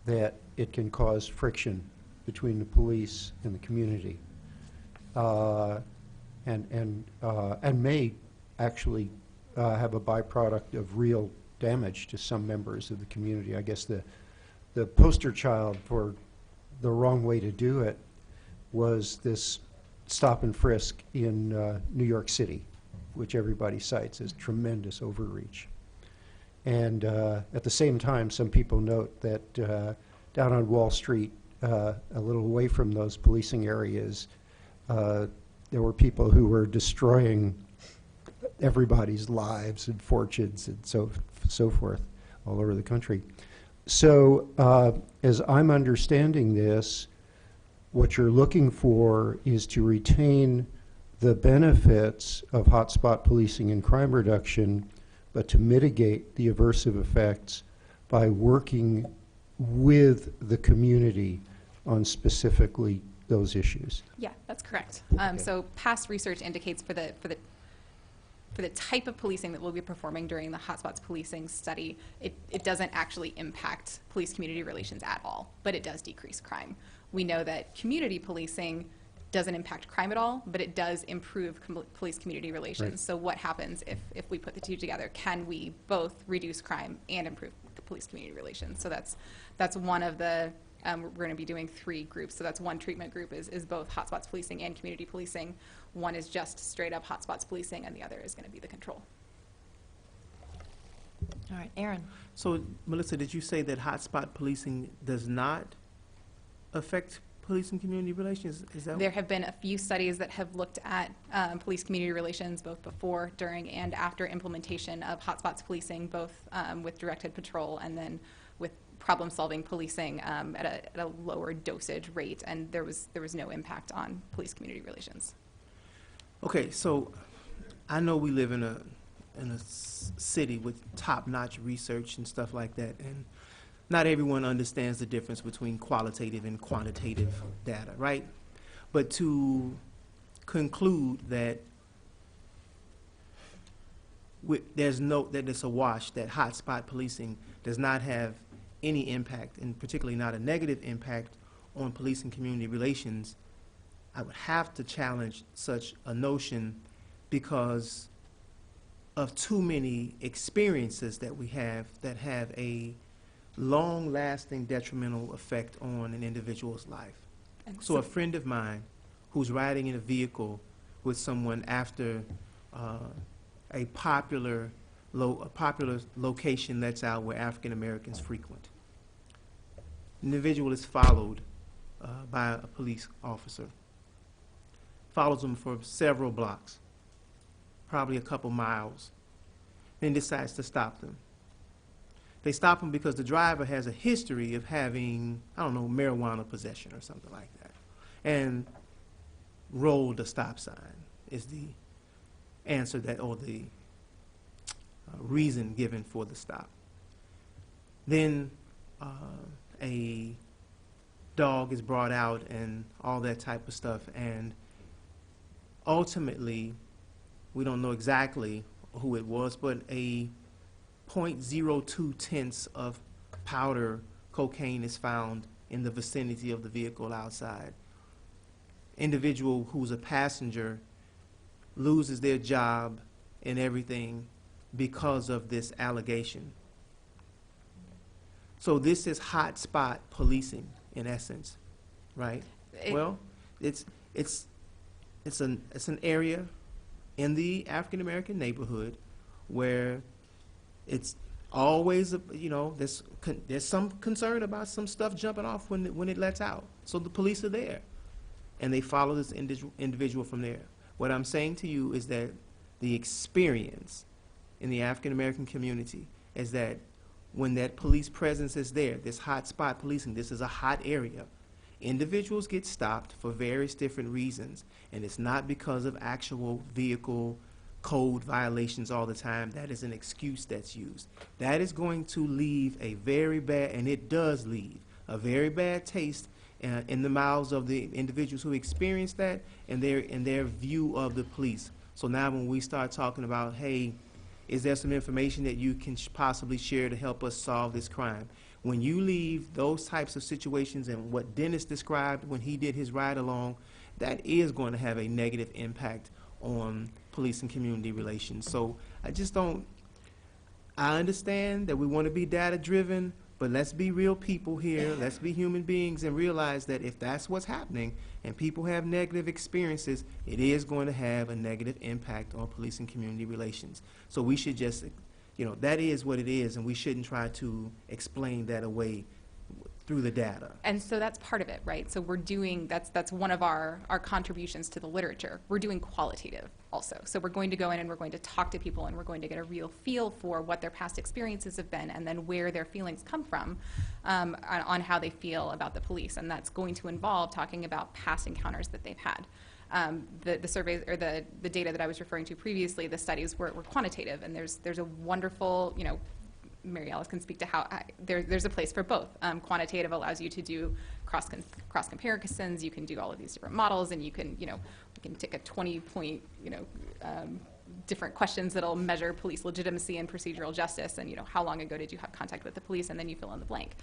that it can cause friction between the police and the community. And may actually have a byproduct of real damage to some members of the community. I guess the poster child for the wrong way to do it was this stop and frisk in New York City, which everybody cites as tremendous overreach. And at the same time, some people note that down on Wall Street, a little away from those policing areas, there were people who were destroying everybody's lives and fortunes and so forth all over the country. So as I'm understanding this, what you're looking for is to retain the benefits of hotspot policing and crime reduction, but to mitigate the aversive effects by working with the community on specifically those issues. Yeah, that's correct. So past research indicates for the type of policing that we'll be performing during the hotspots policing study, it doesn't actually impact police-community relations at all, but it does decrease crime. We know that community policing doesn't impact crime at all, but it does improve police-community relations. Right. So what happens if we put the two together? Can we both reduce crime and improve police-community relations? So that's one of the we're going to be doing 3 groups. So that's one treatment group is both hotspots policing and community policing. One is just straight up hotspots policing, and the other is going to be the control. All right, Aaron? So, Melissa, did you say that hotspot policing does not affect police and community relations? Is that There have been a few studies that have looked at police-community relations both before, during, and after implementation of hotspots policing, both with directed patrol and then with problem-solving policing at a lower dosage rate, and there was no impact on police-community relations. Okay, so I know we live in a city with top-notch research and stuff like that, and not everyone understands the difference between qualitative and quantitative data, right? But to conclude that that it's a wash, that hotspot policing does not have any impact, and particularly not a negative impact on police and community relations, I would have to challenge such a notion because of too many experiences that we have that have a long-lasting detrimental effect on an individual's life. So a friend of mine who's riding in a vehicle with someone after a popular location lets out where African Americans frequent. An individual is followed by a police officer. Follows them for several blocks, probably a couple miles, then decides to stop them. They stop him because the driver has a history of having, I don't know, marijuana possession or something like that, and rolled the stop sign is the answer that, or the reason given for the stop. Then a dog is brought out and all that type of stuff, and ultimately, we don't know exactly who it was, but a 0.02 tenths of powder cocaine is found in the vicinity of the vehicle outside. Individual who's a passenger loses their job and everything because of this allegation. So this is hotspot policing in essence, right? Well, it's an area in the African American neighborhood where it's always, there's some concern about some stuff jumping off when it lets out. So the police are there, and they follow this individual from there. What I'm saying to you is that the experience in the African American community is that when that police presence is there, this hot spot policing, this is a hot area, individuals get stopped for various different reasons, and it's not because of actual vehicle code violations all the time. That is an excuse that's used. That is going to leave a very bad, and it does leave, a very bad taste in the mouths of the individuals who experience that and their view of the police. So now when we start talking about, hey, is there some information that you can possibly share to help us solve this crime? When you leave those types of situations and what Dennis described when he did his ride along, that is going to have a negative impact on police and community relations. So I understand that we want to be data driven, but let's be real people here. Let's be human beings and realize that if that's what's happening and people have negative experiences, it is going to have a negative impact on police and community relations. So we should just, that is what it is, and we shouldn't try to explain that away through the data. And so that's part of it, right? So we're doing, that's one of our contributions to the literature. We're doing qualitative also. So we're going to go in and we're going to talk to people and we're going to get a real feel for what their past experiences have been and then where their feelings come from on how they feel about the police. And that's going to involve talking about past encounters that they've had. The surveys or the data that I was referring to previously, the studies were quantitative, and there's a wonderful, Mary Alice can speak to how there's a place for both. Quantitative allows you to do cross comparisons. You can do all of these different models, and you can take a 20-point different questions that'll measure police legitimacy and procedural justice, and how long ago did you have contact with the police, and then you fill in the blank.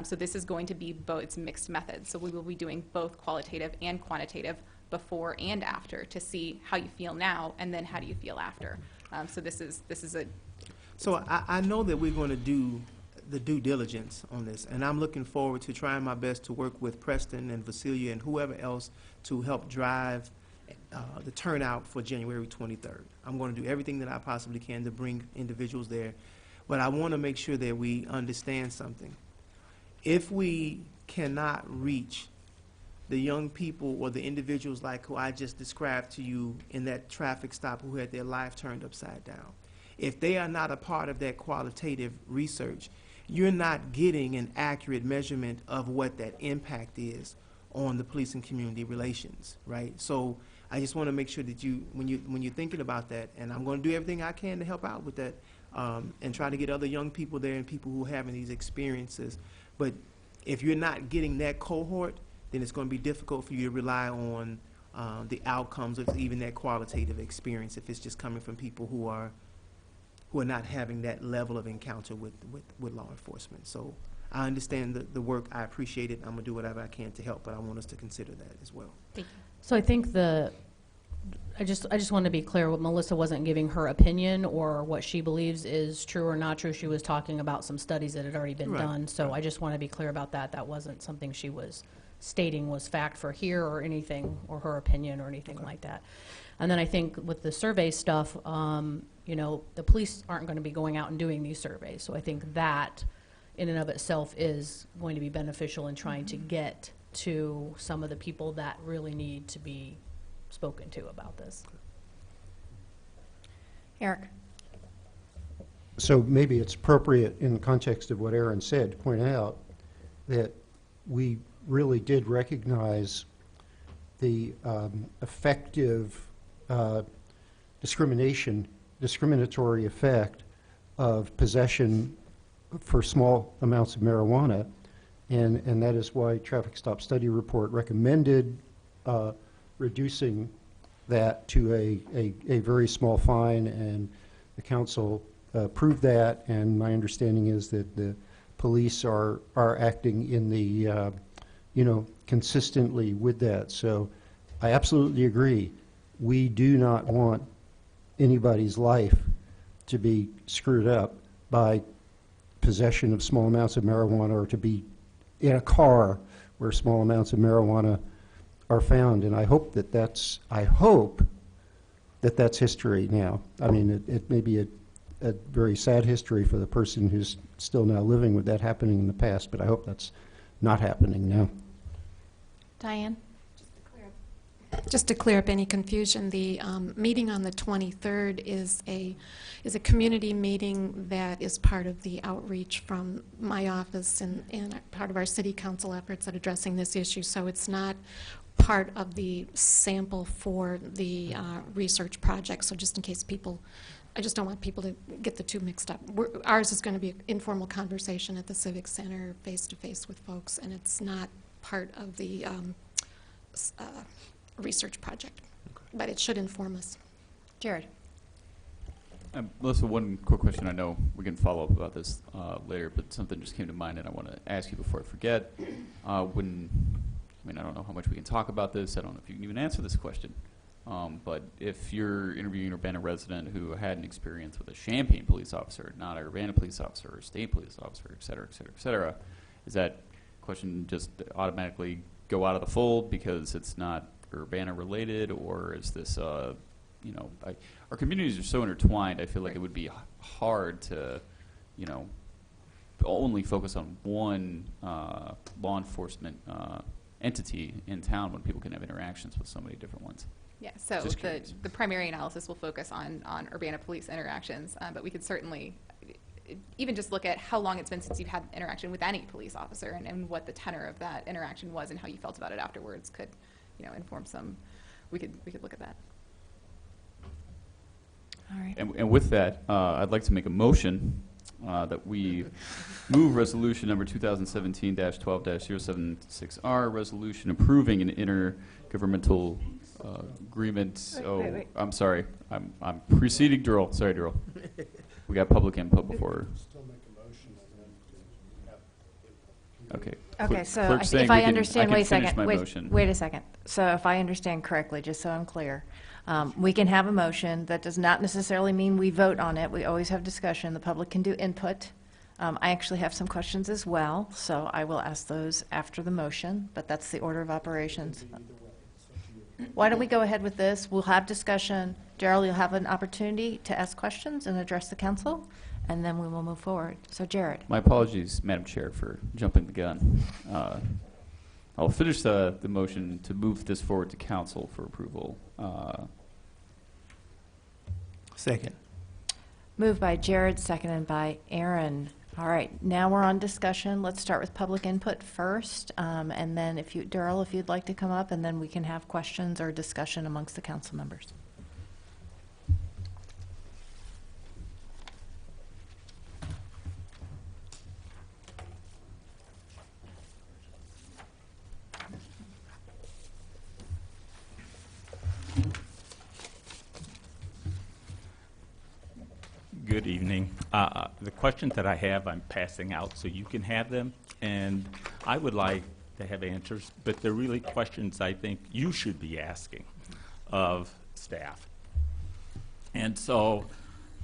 So this is going to be both. It's mixed methods. So we will be doing both qualitative and quantitative before and after to see how you feel now, and then how do you feel after. So this is a. So I know that we're going to do the due diligence on this, and I'm looking forward to trying my best to work with Preston and Vasilia and whoever else to help drive the turnout for January 23rd. I'm going to do everything that I possibly can to bring individuals there, but I want to make sure that we understand something. If we cannot reach the young people or the individuals like who I just described to you in that traffic stop who had their life turned upside down. If they are not a part of that qualitative research, you're not getting an accurate measurement of what that impact is on the police and community relations, right? So I just want to make sure that when you're thinking about that, and I'm going to do everything I can to help out with that, and try to get other young people there and people who are having these experiences. But if you're not getting that cohort, then it's going to be difficult for you to rely on the outcomes of even that qualitative experience if it's just coming from people who are not having that level of encounter with law enforcement. So I understand the work. I appreciate it. I'm going to do whatever I can to help, but I want us to consider that as well. Thank you. So I think I just want to be clear, what Melissa wasn't giving her opinion or what she believes is true or not true. She was talking about some studies that had already been done. So I just want to be clear about that. That wasn't something she was stating was fact for here or anything, or her opinion or anything like that. And then I think with the survey stuff, you know, the police aren't going to be going out and doing these surveys. So I think that in and of itself is going to be beneficial in trying to get to some of the people that really need to be spoken to about this. Eric? So maybe it's appropriate in the context of what Aaron said to point out that we really did recognize the effective discriminatory effect of possession for small amounts of marijuana, and that is why Traffic Stop Study Report recommended reducing that to a very small fine, and the council approved that, and my understanding is that the police are acting in the consistently with that. So I absolutely agree. We do not want anybody's life to be screwed up by possession of small amounts of marijuana, or to be in a car where small amounts of marijuana are found. And I hope that that's history now. I mean, it may be a very sad history for the person who's still now living with that happening in the past, but I hope that's not happening now. Diane? Just to clear up any confusion, the meeting on the 23rd is a community meeting that is part of the outreach from my office and part of our city council efforts at addressing this issue. So it's not part of the sample for the research project. So just in case people, I just don't want people to get the two mixed up. Ours is going to be an informal conversation at the Civic Center, face-to-face with folks, and it's not part of the research project, but it should inform us. Jared? Melissa, one quick question. I know we can follow up about this later, but something just came to mind, and I want to ask you before I forget. I don't know how much we can talk about this. I don't know if you can even answer this question. But if you're interviewing an Urbana resident who had an experience with a Champaign police officer, not a Urbana police officer or state police officer, et cetera, et cetera, et cetera, is that question just automatically go out of the fold because it's not Urbana related, or is this, our communities are so intertwined, I feel like it would be hard to, only focus on one law enforcement entity in town when people can have interactions with so many different ones. Yeah, so Just curious. the primary analysis will focus on Urbana police interactions, but we could certainly even just look at how long it's been since you've had interaction with any police officer, and what the tenor of that interaction was and how you felt about it afterwards could, inform some. We could look at that. All right. And with that, I'd like to make a motion that we move resolution number 2017-12-076R, resolution approving an intergovernmental agreement. Wait. I'm sorry. I'm preceding Durrell. Sorry, Durrell. We got public input before. Still make a motion and then Okay. Okay, so Clerk's saying if I we can- understand, I wait a can finish second, my motion. wait a second. So if I understand correctly, just so I'm clear, we can have a motion. That does not necessarily mean we vote on it. We always have discussion. The public can do input. I actually have some questions as well, so I will ask those after the motion, but that's the order of operations. Why don't we go ahead with this? We'll have discussion. Gerald, you'll have an opportunity to ask questions and address the council, and then we will move forward. So Jared. My apologies, Madam Chair, for jumping the gun. I'll finish the motion to move this forward to council for approval. Second. Moved by Jared, seconded by Aaron. All right, now we're on discussion. Let's start with public input first, and then if you, Darrell, if you'd like to come up, and then we can have questions or discussion amongst the council members. Good evening. The questions that I have, I'm passing out so you can have them, and I would like to have answers, but they're really questions I think you should be asking of staff. And so,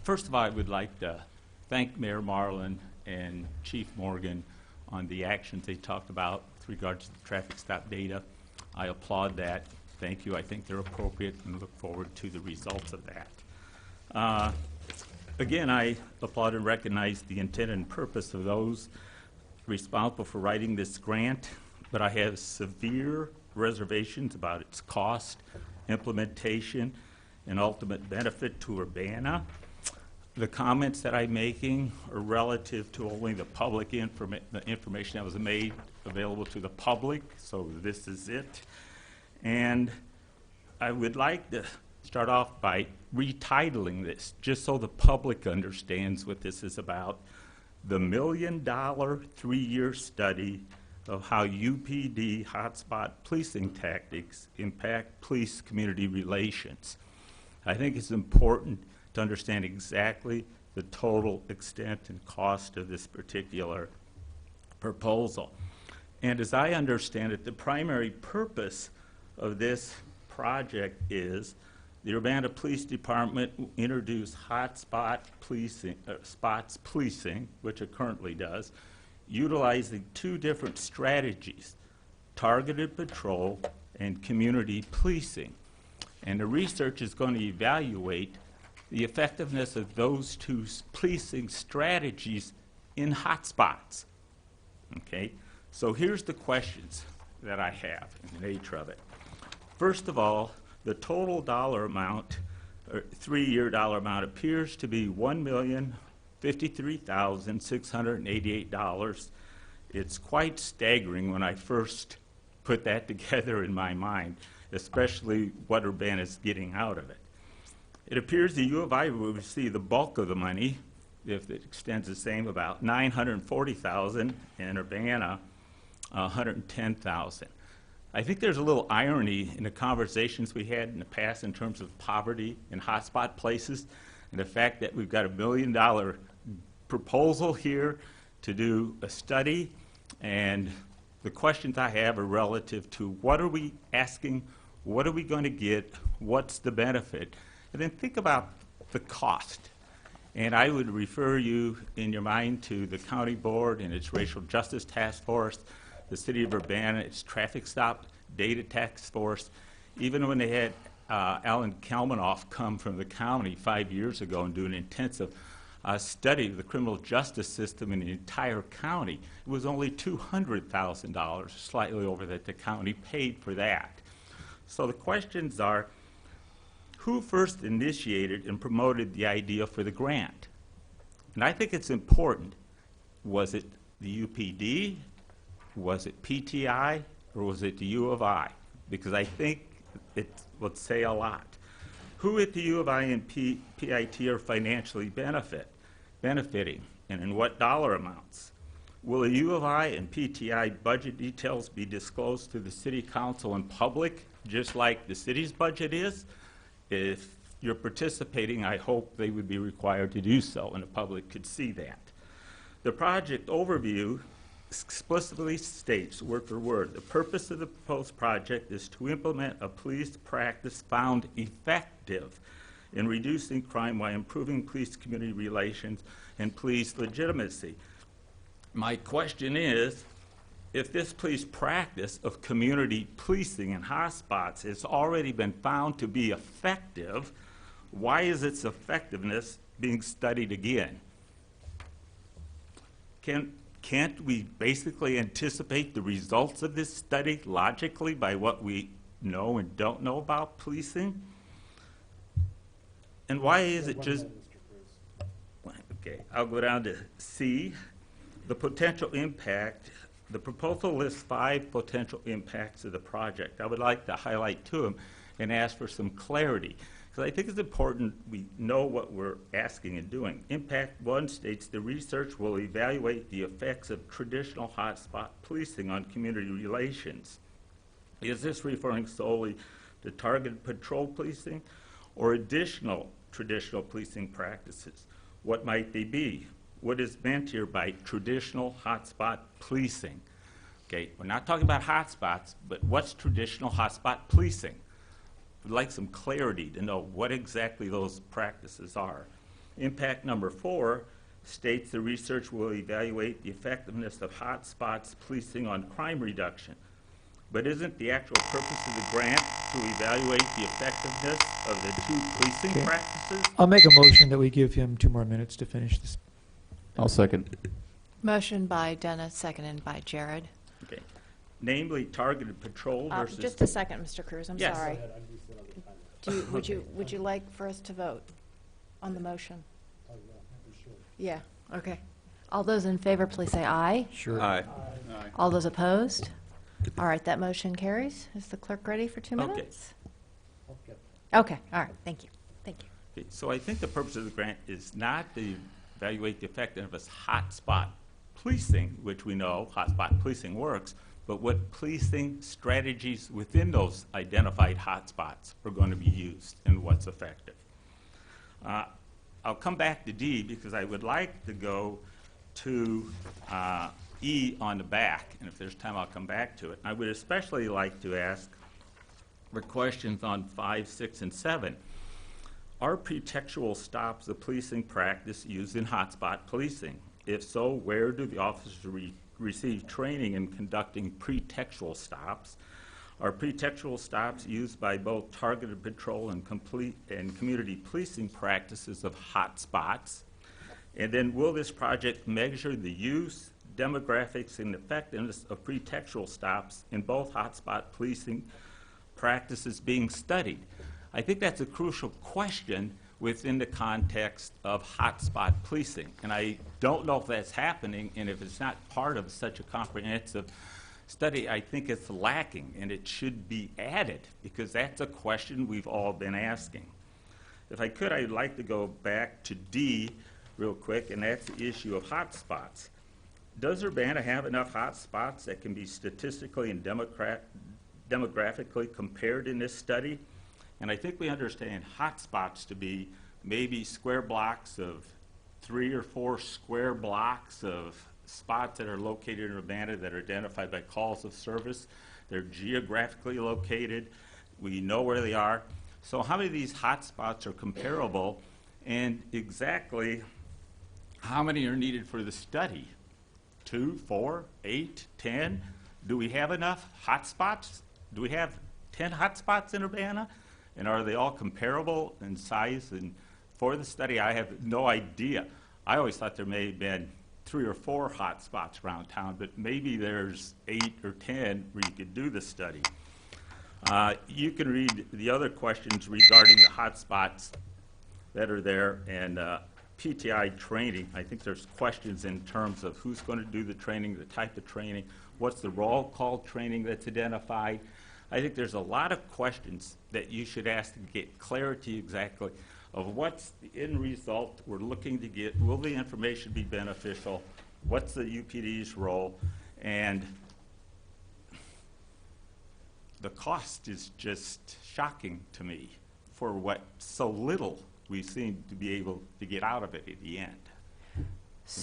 first of all, I would like to thank Mayor Marlin and Chief Morgan on the actions they talked about with regards to the traffic stop data. I applaud that. Thank you. I think they're appropriate and look forward to the results of that. Again, I applaud and recognize the intent and purpose of those responsible for writing this grant, but I have severe reservations about its cost, implementation, and ultimate benefit to Urbana. The comments that I'm making are relative to only the public the information that was made available to the public, so this is it. And I would like to start off by retitling this, just so the public understands what this is about. The $1 million 3-year study of how UPD hotspot policing tactics impact police-community relations. I think it's important to understand exactly the total extent and cost of this particular proposal. And as I understand it, the primary purpose of this project is the Urbana Police Department introduced hotspot policing, spots policing, which it currently does, utilizing 2 different strategies, targeted patrol and community policing. And the research is going to evaluate the effectiveness of those 2 policing strategies in hotspots. Okay, so here's the questions that I have in the nature of it. First of all, the total dollar amount, or 3-year dollar amount, appears to be $1,053,688. It's quite staggering when I first put that together in my mind, especially what Urbana is getting out of it. It appears the U of I will receive the bulk of the money, if it extends the same, about $940,000, and Urbana $110,000. I think there's a little irony in the conversations we had in the past in terms of poverty in hotspot places, and the fact that we've got $1 million proposal here to do a study, and the questions I have are relative to what are we asking, what are we going to get, what's the benefit, and then think about the cost. And I would refer you in your mind to the county board and its racial justice task force, the city of Urbana, its traffic stop data task force. Even when they had Alan Kalmanoff come from the county 5 years ago and do an intensive study of the criminal justice system in the entire county, it was only $200,000, slightly over that the county paid for that. So the questions are, who first initiated and promoted the idea for the grant? And I think it's important. Was it the UPD? Was it PTI, or was it the U of I? Because I think it would say a lot. Who at the U of I and PIT are financially benefiting, and in what dollar amounts? Will the U of I and PTI budget details be disclosed to the City Council in public, just like the city's budget is? If you're participating, I hope they would be required to do so, and the public could see that. The project overview explicitly states, word for word, the purpose of the proposed project is to implement a police practice found effective in reducing crime while improving police-community relations and police legitimacy. My question is, if this police practice of community policing in hotspots has already been found to be effective, why is its effectiveness being studied again? Can can't we basically anticipate the results of this study logically by what we know and don't know about policing? And why is it just... Okay, I'll go down to C, the potential impact. The proposal lists 5 potential impacts of the project. I would like to highlight 2 of them and ask for some clarity, because I think it's important we know what we're asking and doing. Impact 1 states the research will evaluate the effects of traditional hotspot policing on community relations. Is this referring solely to targeted patrol policing or additional traditional policing practices? What might they be? What is meant here by traditional hotspot policing? Okay, we're not talking about hotspots, but what's traditional hotspot policing? We'd like some clarity to know what exactly those practices are. Impact number 4 states the research will evaluate the effectiveness of hotspots policing on crime reduction. But isn't the actual purpose of the grant to evaluate the effectiveness of the 2 policing Okay. practices? I'll make a motion that we give him 2 more minutes to finish this. I'll second. Motion by Dennis, seconded by Jared. Okay. Namely, targeted patrol versus... Just a second, Mr. Cruz, I'm Yes. sorry. Would you like for us to vote on the motion? Yeah, okay. All those in favor, please say aye. Sure. Aye. All those opposed? All right, that motion carries. Is the clerk ready for 2 Okay. minutes? Okay, all right, thank you, thank you. Okay, so I think the purpose of the grant is not to evaluate the effectiveness of hotspot policing, which we know hotspot policing works, but what policing strategies within those identified hotspots are going to be used and what's effective. I'll come back to D because I would like to go to E on the back, and if there's time I'll come back to it. I would especially like to ask for questions on 5, 6, and 7. Are pretextual stops a policing practice used in hotspot policing? If so, where do the officers receive training in conducting pretextual stops? Are pretextual stops used by both targeted patrol and community policing practices of hotspots? And then will this project measure the use, demographics, and effectiveness of pretextual stops in both hotspot policing practices being studied? I think that's a crucial question within the context of hotspot policing. And I don't know if that's happening, and if it's not part of such a comprehensive study, I think it's lacking, and it should be added, because that's a question we've all been asking. If I could, I'd like to go back to D real quick, and that's the issue of hotspots. Does Urbana have enough hotspots that can be statistically and demographically compared in this study? And I think we understand hotspots to be maybe square blocks of 3 or 4 square blocks of spots that are located in Urbana that are identified by calls of service. They're geographically located. We know where they are. So how many of these hotspots are comparable, and exactly how many are needed for the study? 2, 4, 8, 10? Do we have enough hotspots? Do we have 10 hotspots in Urbana? And are they all comparable in size? And for the study, I have no idea. I always thought there may have been 3 or 4 hotspots around town, but maybe there's 8 or 10 where you could do the study. You can read the other questions regarding the hotspots that are there and PTI training. I think there's questions in terms of who's going to do the training, the type of training, what's the roll call training that's identified. I think there's a lot of questions that you should ask to get clarity exactly of what's the end result we're looking to get. Will the information be beneficial? What's the UPD's role? And the cost is just shocking to me for what so little we seem to be able to get out of it at the end.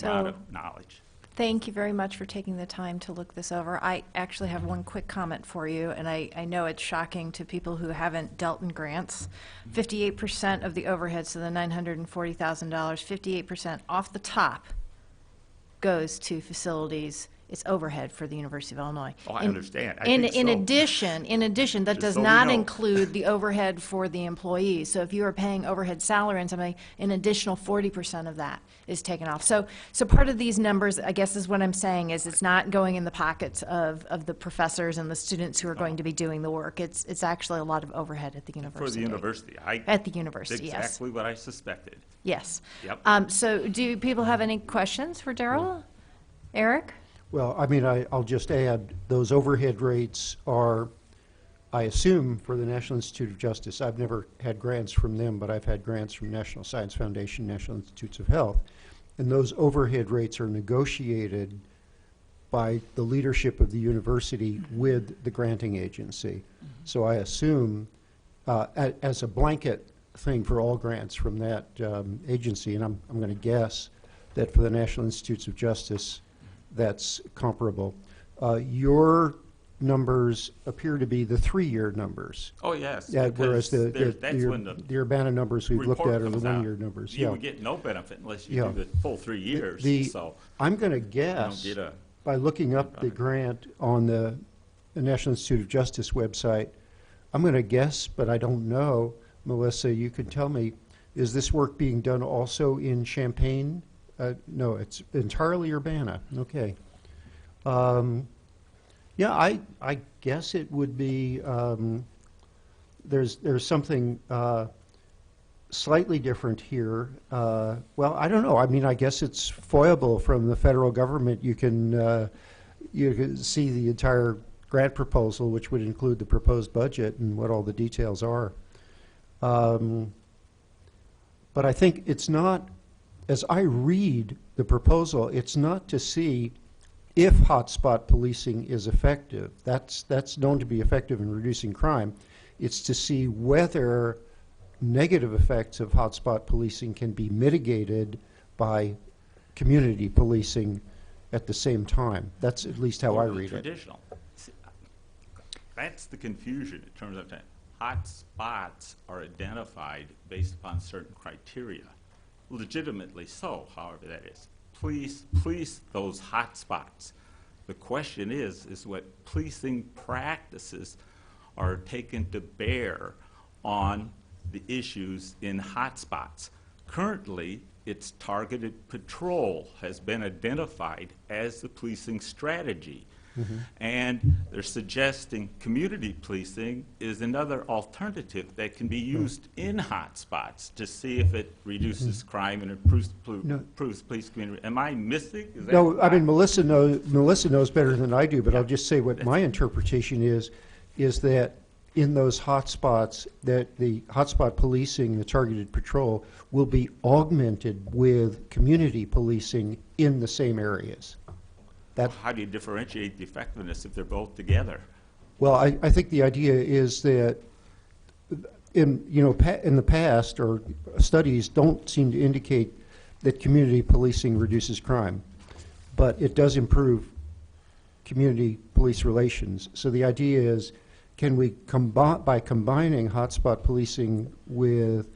A lot of knowledge. Thank you very much for taking the time to look this over. I actually have one quick comment for you, and I know it's shocking to people who haven't dealt in grants. 58% of the overhead, so the $940,000, 58% off the top goes to facilities. It's overhead for the University of Illinois. Oh, I In- understand. I In, think in so. addition, that Just does so we not know. include the overhead for the employees. So if you are paying overhead salary and something, an additional 40% of that is taken off. So part of these numbers, I guess is what I'm saying, is it's not going in the pockets of the professors and the students who are going to be doing the work. It's actually a lot of overhead at the university. For the university. At the university, yes. Exactly what I suspected. Yes. Yep. So do people have any questions for Daryl? Eric? Well, I mean, I'll just add, those overhead rates are, I assume, for the National Institute of Justice. I've never had grants from them, but I've had grants from National Science Foundation, National Institutes of Health. And those overhead rates are negotiated by the leadership of the university with the granting agency. So I assume, as a blanket thing for all grants from that agency, and I'm going to guess that for the National Institutes of Justice, that's comparable. Your numbers appear to be the 3-year numbers. Oh, yes. Whereas because that's when the Urbana numbers we've looked report at are the comes out. 1-year numbers. You Yeah. would get no benefit unless you Yeah. do the full 3 years. So I'm going to you don't guess, get a by looking up the grant on the National Institute of Justice website, I'm going to guess, but I don't know. Melissa, you can tell me, is this work being done also in Champaign? No, it's entirely Urbana. Okay. Yeah, I guess it would be, there's something slightly different here. Well, I don't know. I mean, I guess it's foiable from the federal government. You can see the entire grant proposal, which would include the proposed budget and what all the details are. But I think it's not, as I read the proposal, it's not to see if hotspot policing is effective. That's known to be effective in reducing crime. It's to see whether negative effects of hotspot policing can be mitigated by community policing at the same time. That's at least how I totally read it. traditional. See, that's the confusion in terms of that. Hot spots are identified based upon certain criteria, legitimately so, however that is. Police those hot spots. The question is what policing practices are taken to bear on the issues in hot spots. Currently, it's targeted patrol has been identified as the policing strategy. And they're suggesting community policing is another alternative that can be used in hot spots to see if it reduces crime and improves police community. Am I missing? Is that No, I right? mean, Melissa knows better than I do, but I'll just say what my interpretation is that in those hot spots, that the hotspot policing, the targeted patrol, will be augmented with community policing in the same areas. How do you differentiate the effectiveness if they're both together? Well, I think the idea is that in the past, or studies don't seem to indicate that community policing reduces crime, but it does improve community police relations. So the idea is, can we by combining hotspot policing with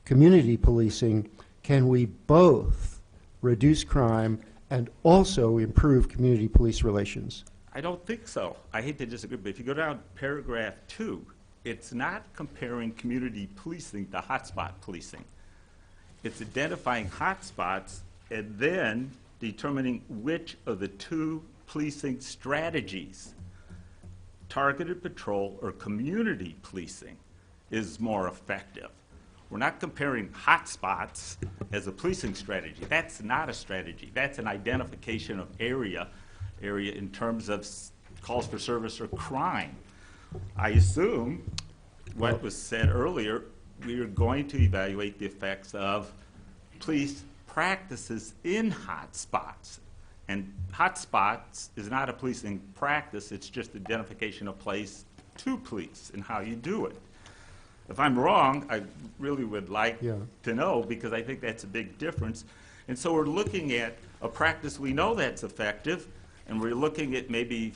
community policing, can we both reduce crime and also improve community police relations? I don't think so. I hate to disagree, but if you go down to paragraph 2, it's not comparing community policing to hotspot policing. It's identifying hotspots and then determining which of the two policing strategies, targeted patrol or community policing, is more effective. We're not comparing hotspots as a policing strategy. That's not a strategy. That's an identification of area in terms of calls for service or crime. I assume what was said earlier, we are going to evaluate the effects of police practices in hotspots. And hotspots is not a policing practice, it's just identification of place to police and how you do it. If I'm wrong, I really would like to know, because I think that's a big difference. And so we're looking at a practice we know that's effective, and we're looking at maybe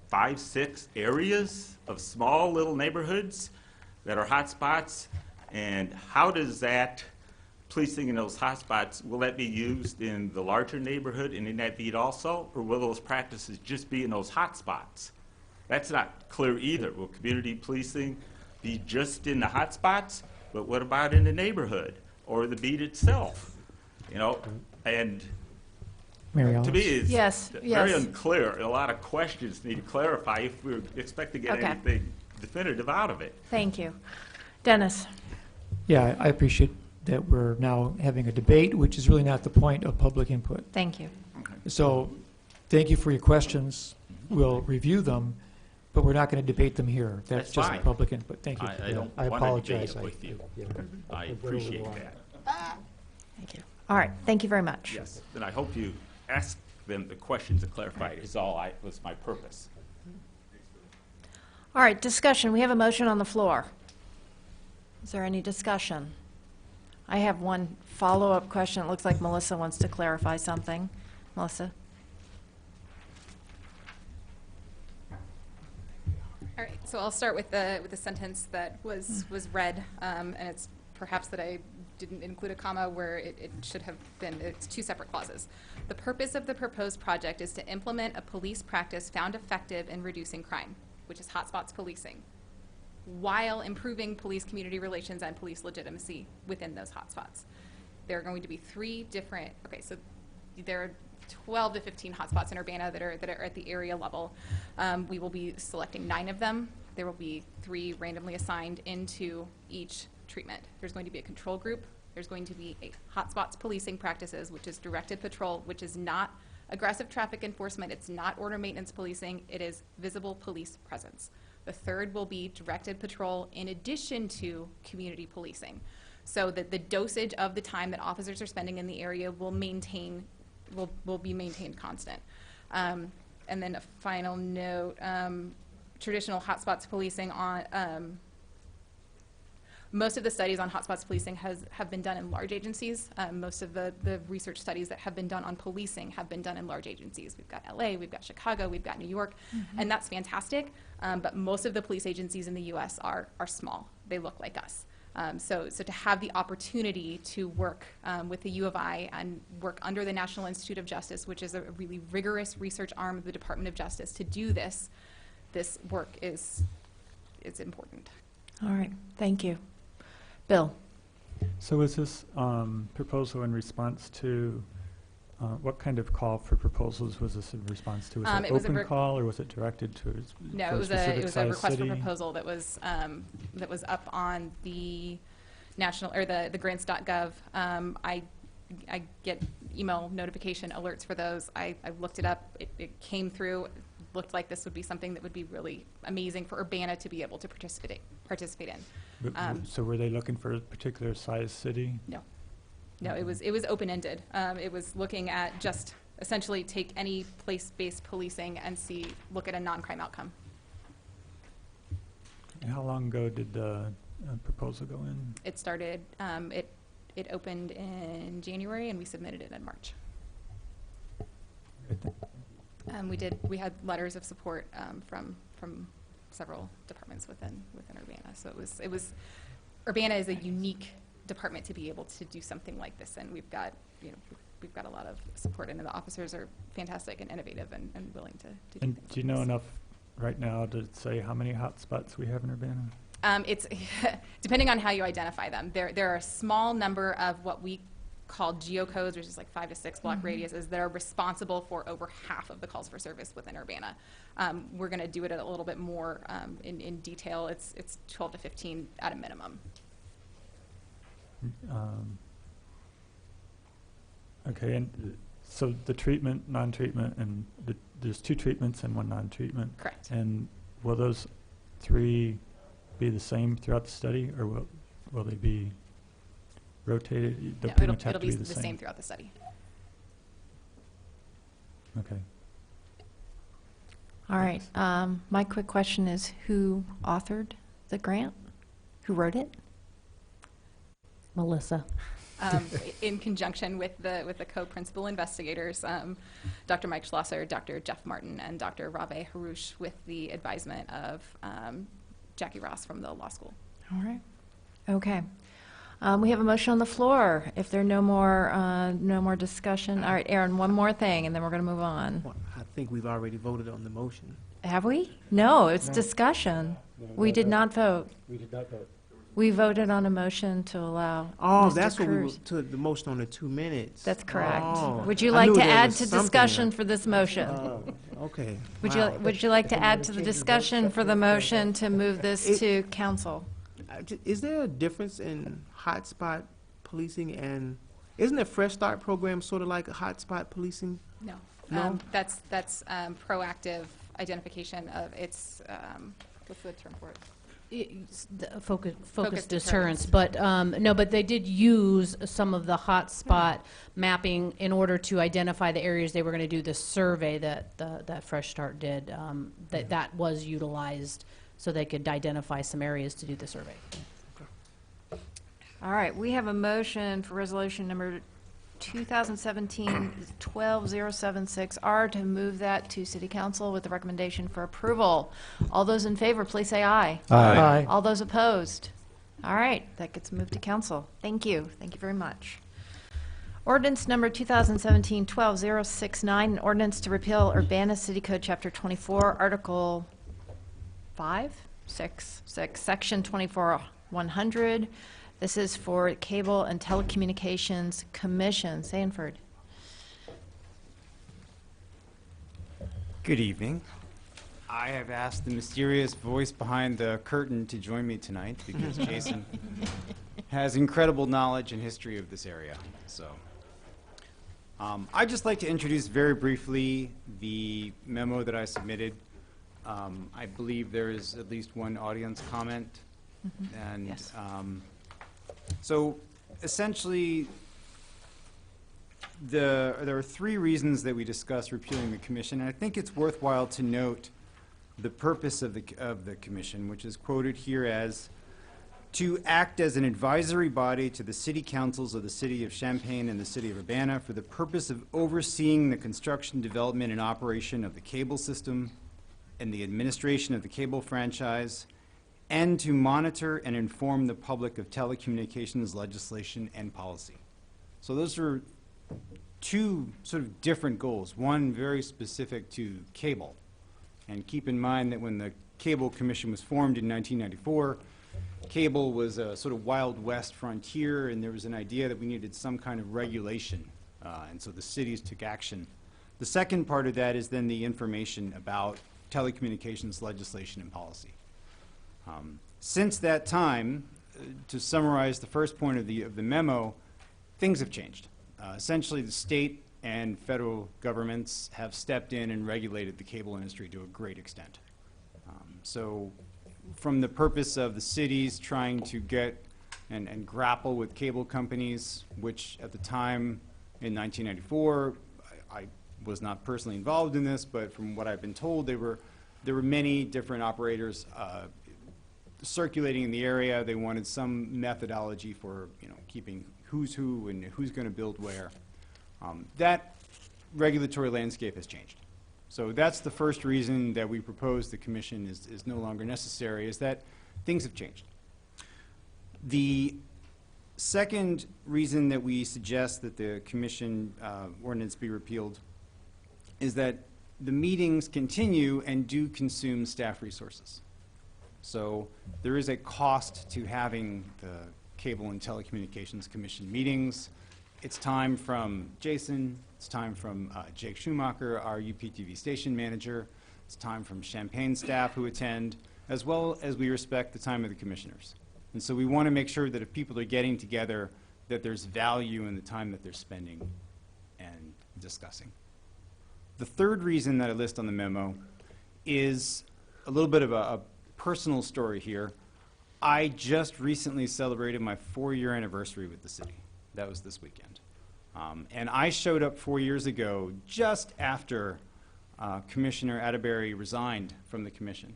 5, 6 areas of small little neighborhoods that are hot spots, and how does that policing in those hotspots, will that be used in the larger neighborhood and in that beat also, or will those practices just be in those hotspots? That's not clear either. Will community policing be just in the hotspots, but what about in the neighborhood or the beat itself? You know, and Mary to me, Alice? it's Yes, very yes. unclear. A lot of questions need to clarify if we expect to get Okay. anything definitive out of it. Thank you. Dennis? Yeah, I appreciate that we're now having a debate, which is really not the point of public input. Thank you. So, thank you for your questions. We'll review them, but we're not going to debate them here. That's That's just fine. public input. Thank you. I don't I want to apologize. debate it with you. I I've read it appreciate a lot. that. Thank you. All right, thank you very much. Yes, and I hope you ask them the questions to clarify is all was my purpose. All right, discussion. We have a motion on the floor. Is there any discussion? I have one follow-up question. It looks like Melissa wants to clarify something. Melissa? All right, so I'll start with the sentence that was read, and it's perhaps that I didn't include a comma where it should have been. It's two separate clauses. The purpose of the proposed project is to implement a police practice found effective in reducing crime, which is hotspots policing, while improving police-community relations and police legitimacy within those hotspots. There are going to be three different, so there are 12 to 15 hotspots in Urbana that are at the area level. We will be selecting 9 of them. There will be 3 randomly assigned into each treatment. There's going to be a control group. There's going to be a hotspots policing practices, which is directed patrol, which is not aggressive traffic enforcement. It's not order maintenance policing. It is visible police presence. The third will be directed patrol in addition to community policing. So that the dosage of the time that officers are spending in the area will be maintained constant. And then a final note, traditional hotspots policing on, most of the studies on hotspots policing have been done in large agencies. Most of the research studies that have been done on policing have been done in large agencies. We've got LA, we've got Chicago, we've got New York, and that's fantastic. But most of the police agencies in the US are small. They look like us. So to have the opportunity to work with the U of I and work under the National Institute of Justice, which is a really rigorous research arm of the Department of Justice, to do this work is important. All right, thank you. Bill? So is this proposal in response to, what kind of call for proposals was this in response to? Was it It was a open call, or was it directed to No, for it was specific a size request city? for proposal that was up on the national, or the grants.gov. I get email notification alerts for those. I looked it up. It came through. It looked like this would be something that would be really amazing for Urbana to be able to participate in. But so were they looking for a particular size city? No, it was open-ended. It was looking at just essentially take any place-based policing and look at a non-crime outcome. And how long ago did the proposal go in? It started, it opened in January and we submitted it in March. We had letters of support from several departments within Urbana. So it was Urbana is a unique department to be able to do something like this, and we've got a lot of support, and the officers are fantastic and innovative and willing to do And things do you like know this. enough right now to say how many hotspots we have in Urbana? It's depending on how you identify them. There are a small number of what we call geocodes, which is like 5 to 6 block radiuses, that are responsible for over half of the calls for service within Urbana. We're going to do it a little bit more in detail. It's 12 to 15 at a minimum. Okay, and so the treatment, non-treatment, and there's 2 treatments and 1 non-treatment. Correct. And will those 3 be the same throughout the study, or will they be rotated? They'll No, pretty much have it'll to be be the same throughout the study. Okay. All right, my quick question is, who authored the grant? Who wrote it? Melissa. In conjunction with the co-principal investigators, Dr. Mike Schlosser, Dr. Jeff Martin, and Dr. Rave Harouche, with the advisement of Jackie Ross from the law school. All right. Okay. We have a motion on the floor. If there are no more discussion, all right, Aaron, one more thing, and then we're going to move on. Well, I think we've already voted on the motion. Have we? No, it's discussion. We did not vote. We did not vote. We voted on a motion to allow Oh, Mr. that's what we, Cruz. to the motion on the 2 minutes. That's correct. Oh. Would you I like knew to there add was to something discussion there. for this motion? Okay. Would Wow. you like to add to the discussion for the motion to move this to council? Is there a difference in hotspot policing and, isn't a Fresh Start program sort of like a hotspot policing? No. No? That's proactive identification of its, what's the term for it? Focus Focused deterrence, deterrence. but no, but they did use some of the hotspot mapping in order to identify the areas they were going to do the survey that Fresh Start did. That was utilized so they could identify some areas to do the survey. All right, we have a motion for resolution number 2017-12076R to move that to city council with the recommendation for approval. All those in favor, please say aye. Aye. All those opposed? All right, that gets moved to council. Thank you. Thank you very much. Ordinance number 2017-12069, an ordinance to repeal Urbana City Code Chapter 24, Article 6, Section 24-100. This is for Cable and Telecommunications Commission. Sanford. Good evening. I have asked the mysterious voice behind the curtain to join me tonight because Jason has incredible knowledge and history of this area. So I'd just like to introduce very briefly the memo that I submitted. I believe there is at least one audience comment. And Yes. So essentially, there are 3 reasons that we discussed repealing the commission, and I think it's worthwhile to note the purpose of the commission, which is quoted here as to act as an advisory body to the city councils of the city of Champaign and the city of Urbana for the purpose of overseeing the construction, development, and operation of the cable system and the administration of the cable franchise, and to monitor and inform the public of telecommunications legislation and policy. So those are 2 sort of different goals, one very specific to cable. And keep in mind that when the Cable Commission was formed in 1994, cable was a sort of Wild West frontier, and there was an idea that we needed some kind of regulation, and so the cities took action. The second part of that is then the information about telecommunications legislation and policy. Since that time, to summarize the first point of the memo, things have changed. Essentially, the state and federal governments have stepped in and regulated the cable industry to a great extent. So from the purpose of the cities trying to get and grapple with cable companies, which at the time in 1994, I was not personally involved in this, but from what I've been told, there were many different operators circulating in the area. They wanted some methodology for keeping who's who and who's going to build where. That regulatory landscape has changed. So that's the first reason that we propose the commission is no longer necessary, is that things have changed. The second reason that we suggest that the commission ordinance be repealed is that the meetings continue and do consume staff resources. So there is a cost to having the Cable and Telecommunications Commission meetings. It's time from Jason, it's time from Jake Schumacher, our UPTV station manager, it's time from Champaign staff who attend, as well as we respect the time of the commissioners. And so we want to make sure that if people are getting together, that there's value in the time that they're spending and discussing. The third reason that I list on the memo is a little bit of a personal story here. I just recently celebrated my 4-year anniversary with the city. That was this weekend. And I showed up 4 years ago just after Commissioner Atterbury resigned from the commission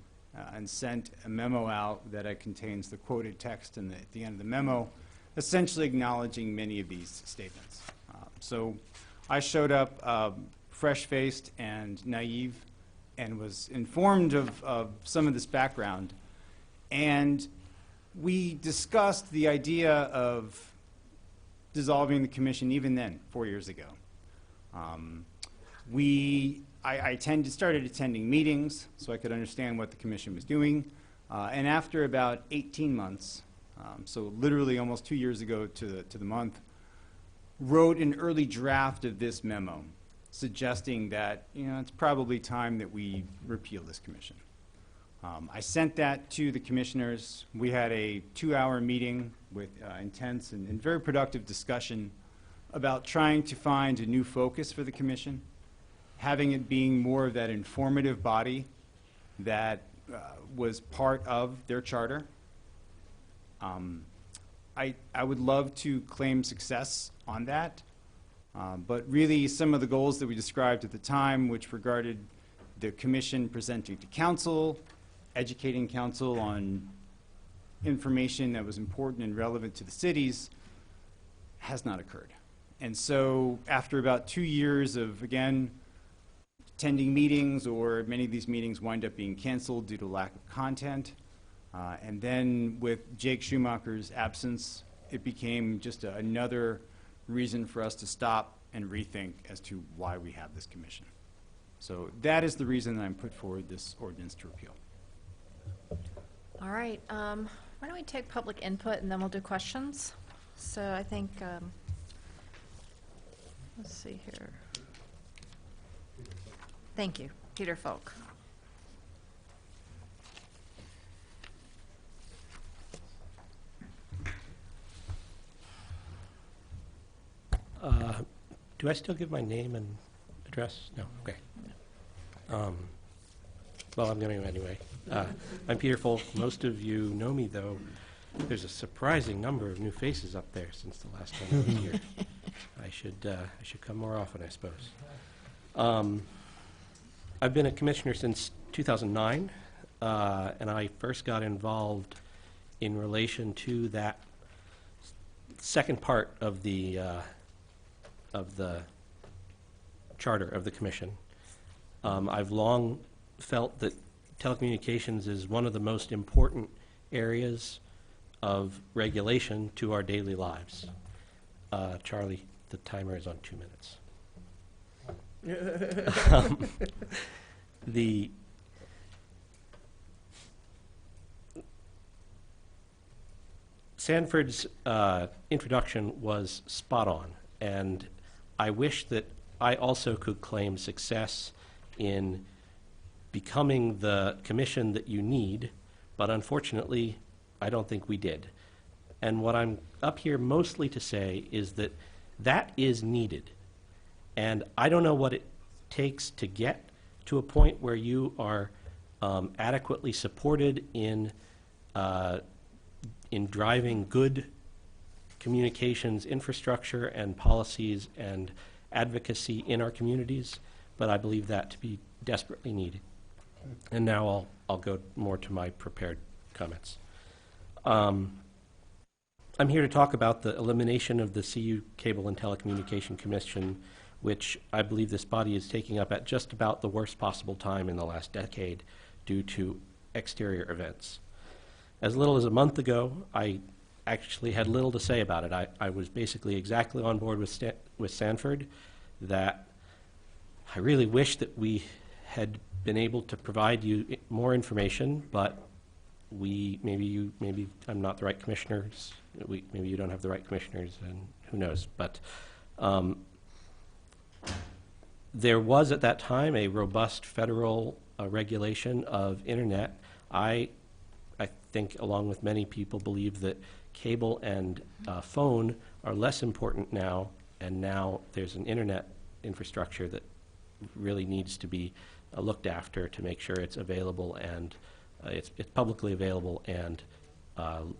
and sent a memo out that contains the quoted text at the end of the memo, essentially acknowledging many of these statements. So I showed up fresh-faced and naive and was informed of some of this background. And we discussed the idea of dissolving the commission even then, 4 years ago. I started attending meetings so I could understand what the commission was doing. And after about 18 months, so literally almost 2 years ago to the month, wrote an early draft of this memo suggesting that, it's probably time that we repeal this commission. I sent that to the commissioners. We had a 2-hour meeting with intense and very productive discussion about trying to find a new focus for the commission, having it being more of that informative body that was part of their charter. I would love to claim success on that, but really some of the goals that we described at the time, which regarded the commission presenting to council, educating council on information that was important and relevant to the cities, has not occurred. And so after about 2 years of, again, attending meetings, or many of these meetings wind up being canceled due to lack of content, and then with Jake Schumacher's absence, it became just another reason for us to stop and rethink as to why we have this commission. So that is the reason that I'm put forward this ordinance to repeal. All right, why don't we take public input and then we'll do questions? So I think, let's see here. Thank you, Peter Folk. Do I still give my name and address? No, okay. Well, I'm going to anyway. I'm Peter Folk. Most of you know me, though. There's a surprising number of new faces up there since the last time I was here. I should come more often, I suppose. I've been a commissioner since 2009, and I first got involved in relation to that second part of the charter of the commission. I've long felt that telecommunications is one of the most important areas of regulation to our daily lives. Charlie, the timer is on 2 minutes. The Sanford's introduction was spot on, and I wish that I also could claim success in becoming the commission that you need, but unfortunately, I don't think we did. And what I'm up here mostly to say is that that is needed. And I don't know what it takes to get to a point where you are adequately supported in driving good communications infrastructure and policies and advocacy in our communities, but I believe that to be desperately needed. And now I'll go more to my prepared comments. I'm here to talk about the elimination of the CU Cable and Telecommunication Commission, which I believe this body is taking up at just about the worst possible time in the last decade due to exterior events. As little as a month ago, I actually had little to say about it. I was basically exactly on board with Sanford, that I really wish that we had been able to provide you more information, but maybe I'm not the right commissioners. Maybe you don't have the right commissioners, and who knows. But there was at that time a robust federal regulation of internet. I think, along with many people, believe that cable and phone are less important now, and now there's an internet infrastructure that really needs to be looked after to make sure it's available and it's publicly available and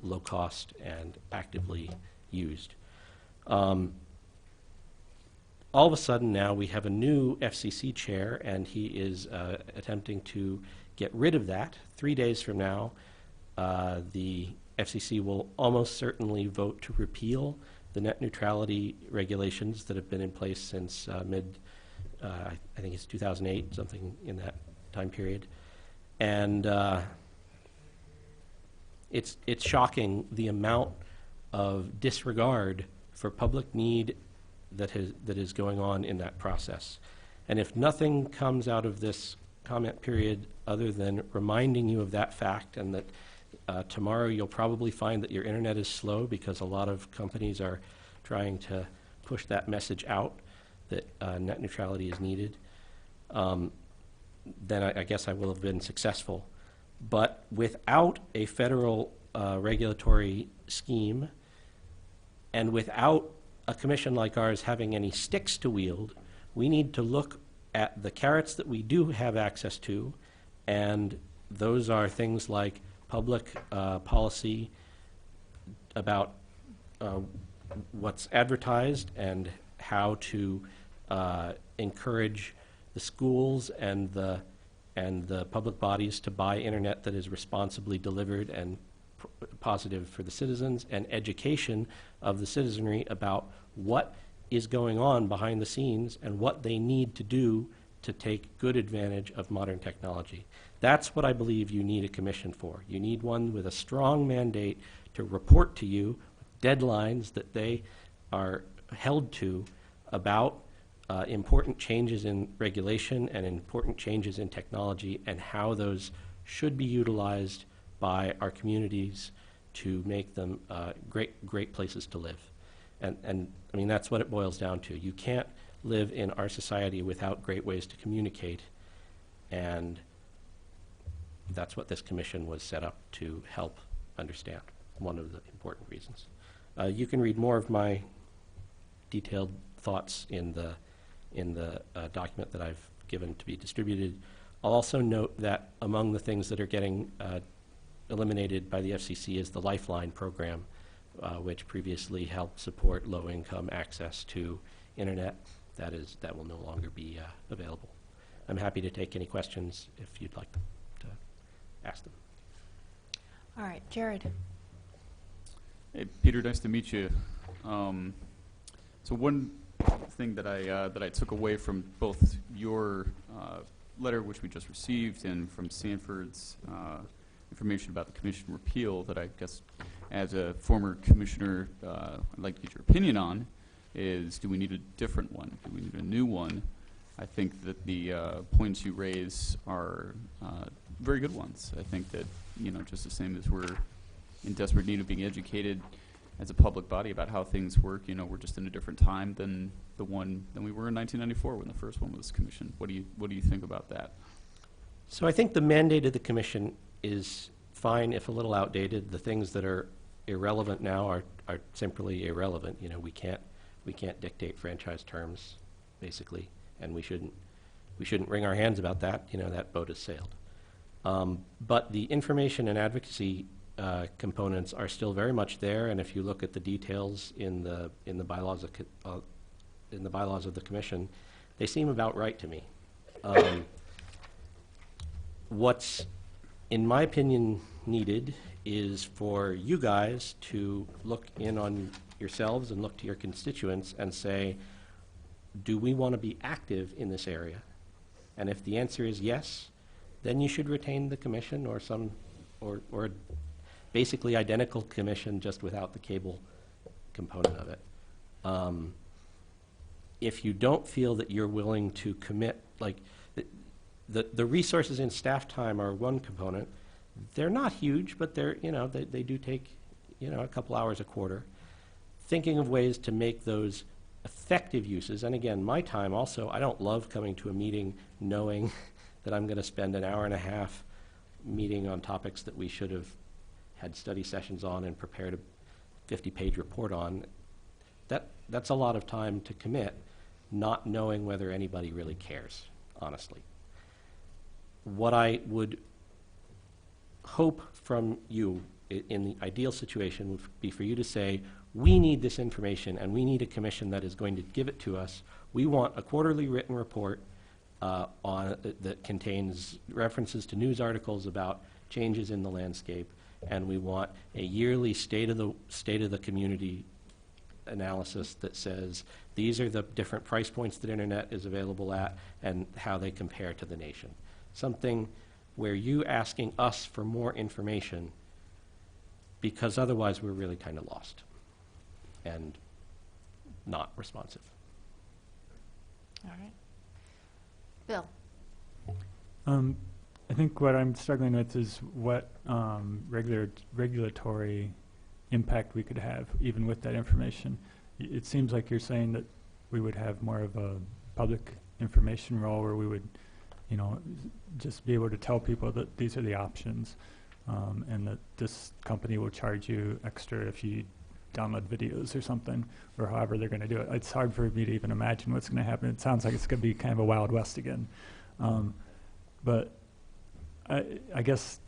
low cost and actively used. All of a sudden now we have a new FCC chair, and he is attempting to get rid of that. 3 days from now, the FCC will almost certainly vote to repeal the net neutrality regulations that have been in place since I think it's 2008, something in that time period. And it's shocking the amount of disregard for public need that is going on in that process. And if nothing comes out of this comment period other than reminding you of that fact, and that tomorrow you'll probably find that your internet is slow because a lot of companies are trying to push that message out that net neutrality is needed, then I guess I will have been successful. But without a federal regulatory scheme, and without a commission like ours having any sticks to wield, we need to look at the carrots that we do have access to, and those are things like public policy about what's advertised and how to encourage the schools and the public bodies to buy internet that is responsibly delivered and positive for the citizens, and education of the citizenry about what is going on behind the scenes and what they need to do to take good advantage of modern technology. That's what I believe you need a commission for. You need one with a strong mandate to report to you deadlines that they are held to about important changes in regulation and important changes in technology, and how those should be utilized by our communities to make them great places to live. And I mean, that's what it boils down to. You can't live in our society without great ways to communicate, and that's what this commission was set up to help understand, one of the important reasons. You can read more of my detailed thoughts in the document that I've given to be distributed. I'll also note that among the things that are getting eliminated by the FCC is the Lifeline program, which previously helped support low-income access to internet. That will no longer be available. I'm happy to take any questions if you'd like to ask them. All right, Jared. Hey, Peter, nice to meet you. So one thing that I took away from both your letter, which we just received, and from Sanford's information about the commission repeal, that I guess as a former commissioner I'd like to get your opinion on, is do we need a different one? Do we need a new one? I think that the points you raise are very good ones. I think that, just the same as we're in desperate need of being educated as a public body about how things work, we're just in a different time than we were in 1994 when the first one was commissioned. What do you think about that? So I think the mandate of the commission is fine, if a little outdated. The things that are irrelevant now are simply irrelevant. We can't dictate franchise terms, basically, and we shouldn't wring our hands about that. That boat has sailed. But the information and advocacy components are still very much there, and if you look at the details in the bylaws of the commission, they seem about right to me. What's, in my opinion, needed is for you guys to look in on yourselves and look to your constituents and say, do we want to be active in this area? And if the answer is yes, then you should retain the commission or basically identical commission, just without the cable component of it. If you don't feel that you're willing to commit, like the resources in staff time are one component. They're not huge, but they do take a couple hours a quarter. Thinking of ways to make those effective uses, and again, my time also, I don't love coming to a meeting knowing that I'm going to spend an hour and a half meeting on topics that we should have had study sessions on and prepared a 50-page report on. That's a lot of time to commit, not knowing whether anybody really cares, honestly. What I would hope from you in the ideal situation would be for you to say, we need this information and we need a commission that is going to give it to us. We want a quarterly written report that contains references to news articles about changes in the landscape, and we want a yearly state of the community analysis that says these are the different price points that internet is available at and how they compare to the nation. Something where you asking us for more information because otherwise we're really kind of lost and not responsive. All right. Bill? I think what I'm struggling with is what regulatory impact we could have, even with that information. It seems like you're saying that we would have more of a public information role where we would, you know, just be able to tell people that these are the options, and that this company will charge you extra if you download videos or something, or however they're going to do it. It's hard for me to even imagine what's going to happen. It sounds like it's going to be kind of a Wild West again. But I guess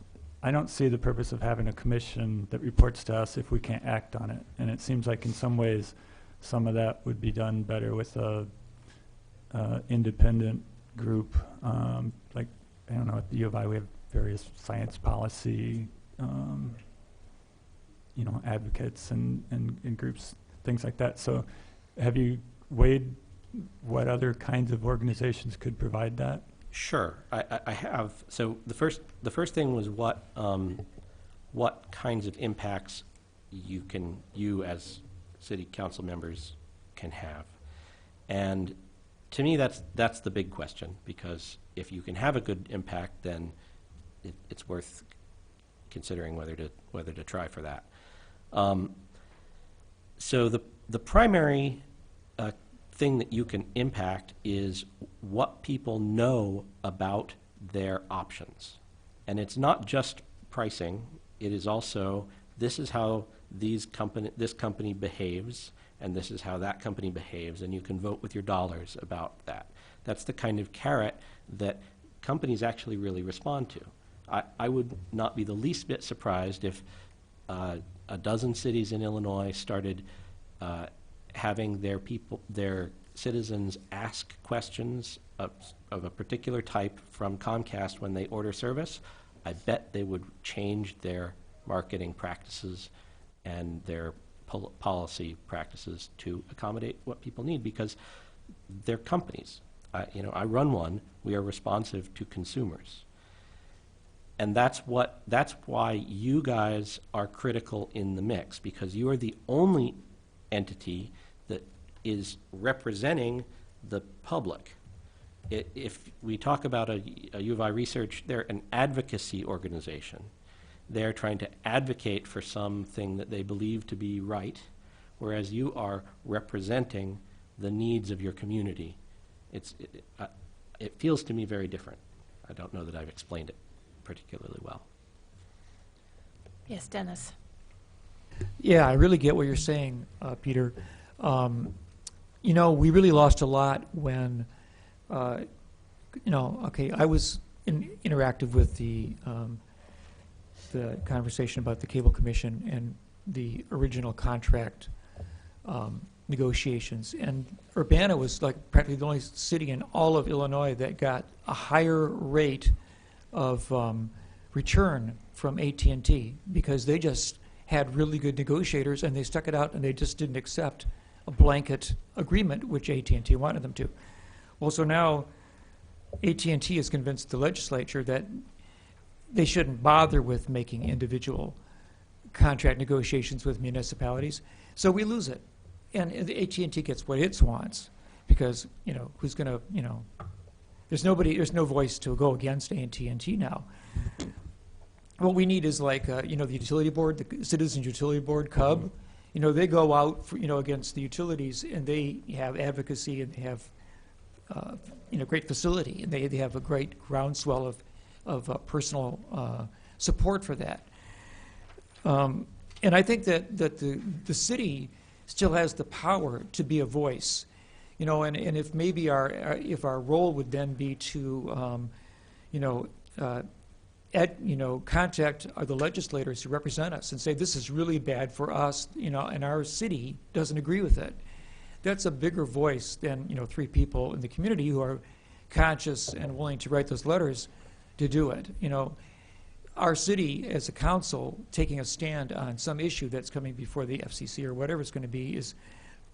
I don't see the purpose of having a commission that reports to us if we can't act on it. And it seems like in some ways, some of that would be done better with a independent group. Like, I don't know, at the U of I we have various science policy, you know, advocates and groups, things like that. So have you weighed what other kinds of organizations could provide that? Sure, I have. So the first thing was what kinds of impacts you as city council members can have, and to me that's the big question, because if you can have a good impact, then it's worth considering whether to try for that. So the primary thing that you can impact is what people know about their options. And it's not just pricing, it is also, this is how this company behaves, and this is how that company behaves, and you can vote with your dollars about that. That's the kind of carrot that companies actually really respond to. I would not be the least bit surprised if a dozen cities in Illinois started having their citizens ask questions of a particular type from Comcast when they order service. I bet they would change their marketing practices and their policy practices to accommodate what people need, because they're companies. I run one. We are responsive to consumers. And that's why you guys are critical in the mix, because you are the only entity that is representing the public. If we talk about a U of I research, they're an advocacy organization. They're trying to advocate for something that they believe to be right, whereas you are representing the needs of your community. It feels to me very different. I don't know that I've explained it particularly well. Yes, Dennis. Yeah, I really get what you're saying, Peter. You know, we really lost a lot when, you know, okay, I was interactive with the conversation about the Cable Commission and the original contract negotiations. And Urbana was like practically the only city in all of Illinois that got a higher rate of return from AT&T, because they just had really good negotiators and they stuck it out and they just didn't accept a blanket agreement, which AT&T wanted them to. Well, so now AT&T has convinced the legislature that they shouldn't bother with making individual contract negotiations with municipalities, so we lose it. And the AT&T gets what it wants, because, you know, who's going to, you know, there's no voice to go against AT&T now. What we need is like, you know, the utility board, the Citizens Utility Board, CUB, you know, they go out, for, you know, against the utilities, and they have advocacy, and they have, you know, great facility, and they have a great groundswell of personal support for that. And I think that the city still has the power to be a voice, you know, and if maybe if our role would then be to, you know, contact the legislators who represent us and say, this is really bad for us, you know, and our city doesn't agree with it. That's a bigger voice than, you know, 3 people in the community who are conscious and willing to write those letters to do it. You know, our city as a council taking a stand on some issue that's coming before the FCC or whatever it's going to be is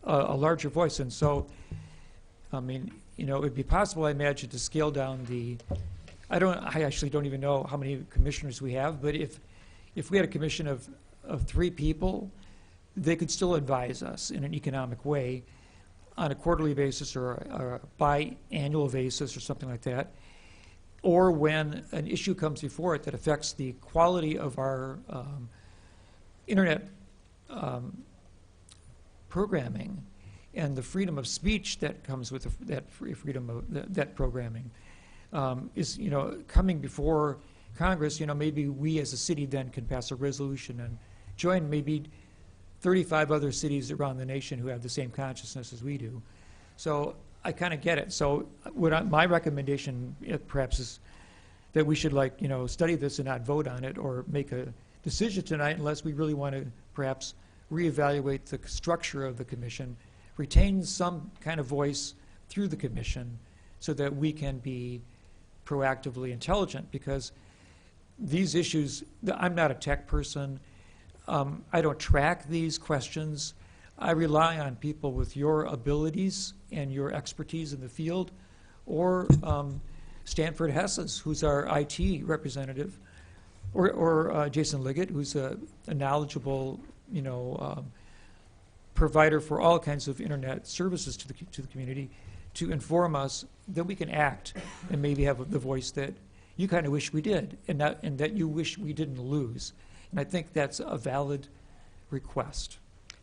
a larger voice. And so, I mean, you know, it would be possible, I imagine, to scale down the, I actually don't even know how many commissioners we have, but if we had a commission of of 3 people, they could still advise us in an economic way on a quarterly basis or a biannual basis or something like that, or when an issue comes before it that affects the quality of our internet programming and the freedom of speech that comes with that freedom of that programming is, coming before Congress. Maybe we as a city then can pass a resolution and join maybe 35 other cities around the nation who have the same consciousness as we do. So I kind of get it. So my recommendation perhaps is that we should study this and not vote on it or make a decision tonight unless we really want to perhaps reevaluate the structure of the commission, retain some kind of voice through the commission so that we can be proactively intelligent, because these issues, I'm not a tech person. I don't track these questions. I rely on people with your abilities and your expertise in the field, or Stanford Hess's, who's our IT representative, or Jason Liggett, who's a knowledgeable, provider for all kinds of internet services to the community, to inform us that we can act and maybe have the voice that you kind of wish we did, and that you wish we didn't lose. And I think that's a valid request.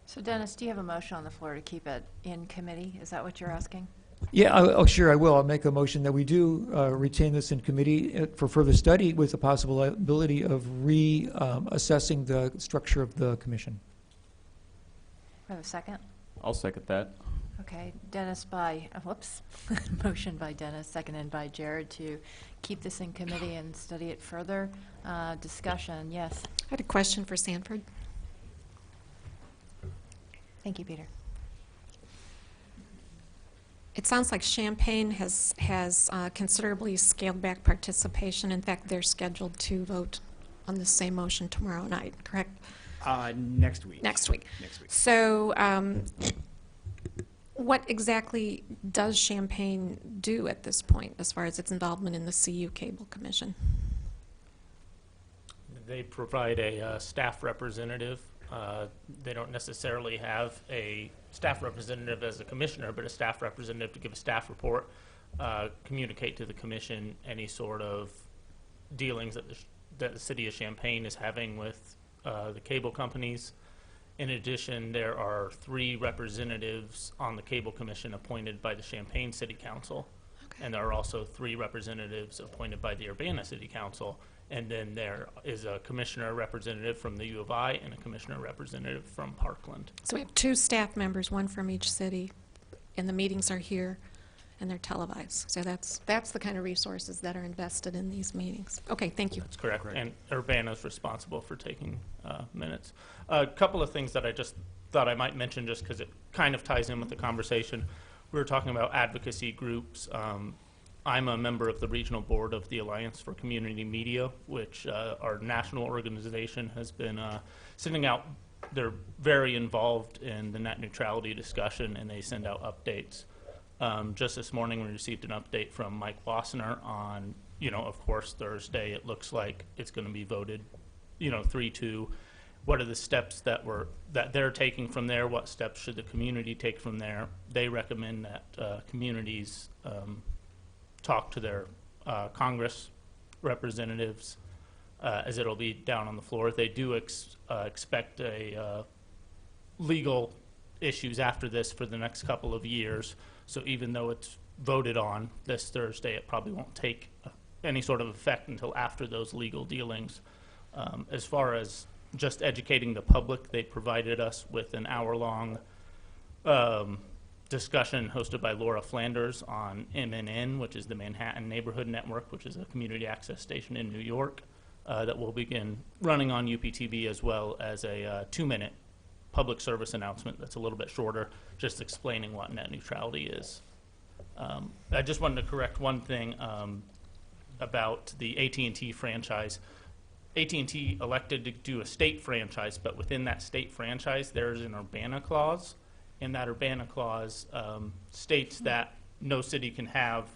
So Dennis, do you have a motion on the floor to keep it in committee? Is that what you're asking? Yeah, sure, I will. I'll make a motion that we do retain this in committee for further study with the possibility of reassessing the structure of the commission. We have a second? I'll second that. Okay, motion by Dennis, seconded by Jared to keep this in committee and study it further. Discussion, yes. I had a question for Sanford. Thank you, Peter. It sounds like Champaign has considerably scaled back participation. In fact, they're scheduled to vote on the same motion tomorrow night, correct? Next week. Next week. Next week. So what exactly does Champaign do at this point as far as its involvement in the CU Cable Commission? They provide a staff representative. They don't necessarily have a staff representative as a commissioner, but a staff representative to give a staff report, communicate to the commission any sort of dealings that the city of Champaign is having with the cable companies. In addition, there are 3 representatives on the Cable Commission appointed by the Champaign City Council. Okay. And there are also 3 representatives appointed by the Urbana City Council. And then there is a commissioner representative from the U of I and a commissioner representative from Parkland. So we have 2 staff members, one from each city, and the meetings are here and they're televised. So that's the kind of resources that are invested in these meetings. Okay, thank you. That's correct. And Urbana is responsible for taking minutes. A couple of things that I just thought I might mention just because it kind of ties in with the conversation. We were talking about advocacy groups. I'm a member of the regional board of the Alliance for Community Media, which our national organization has been sending out. They're very involved in the net neutrality discussion, and they send out updates. Just this morning, we received an update from Mike Wassner on, of course, Thursday, it looks like it's going to be voted, 3-2. What are the steps that they're taking from there? What steps should the community take from there? They recommend that communities talk to their Congress representatives, as it'll be down on the floor. They do expect legal issues after this for the next couple of years. So even though it's voted on this Thursday, it probably won't take any sort of effect until after those legal dealings. As far as just educating the public, they provided us with an hour-long discussion hosted by Laura Flanders on MNN, which is the Manhattan Neighborhood Network, which is a community access station in New York, that will begin running on UPTV, as well as a 2-minute public service announcement that's a little bit shorter, just explaining what net neutrality is. I just wanted to correct one thing about the AT&T franchise. AT&T elected to do a state franchise, but within that state franchise, there's an Urbana clause, and that Urbana clause states that no city can have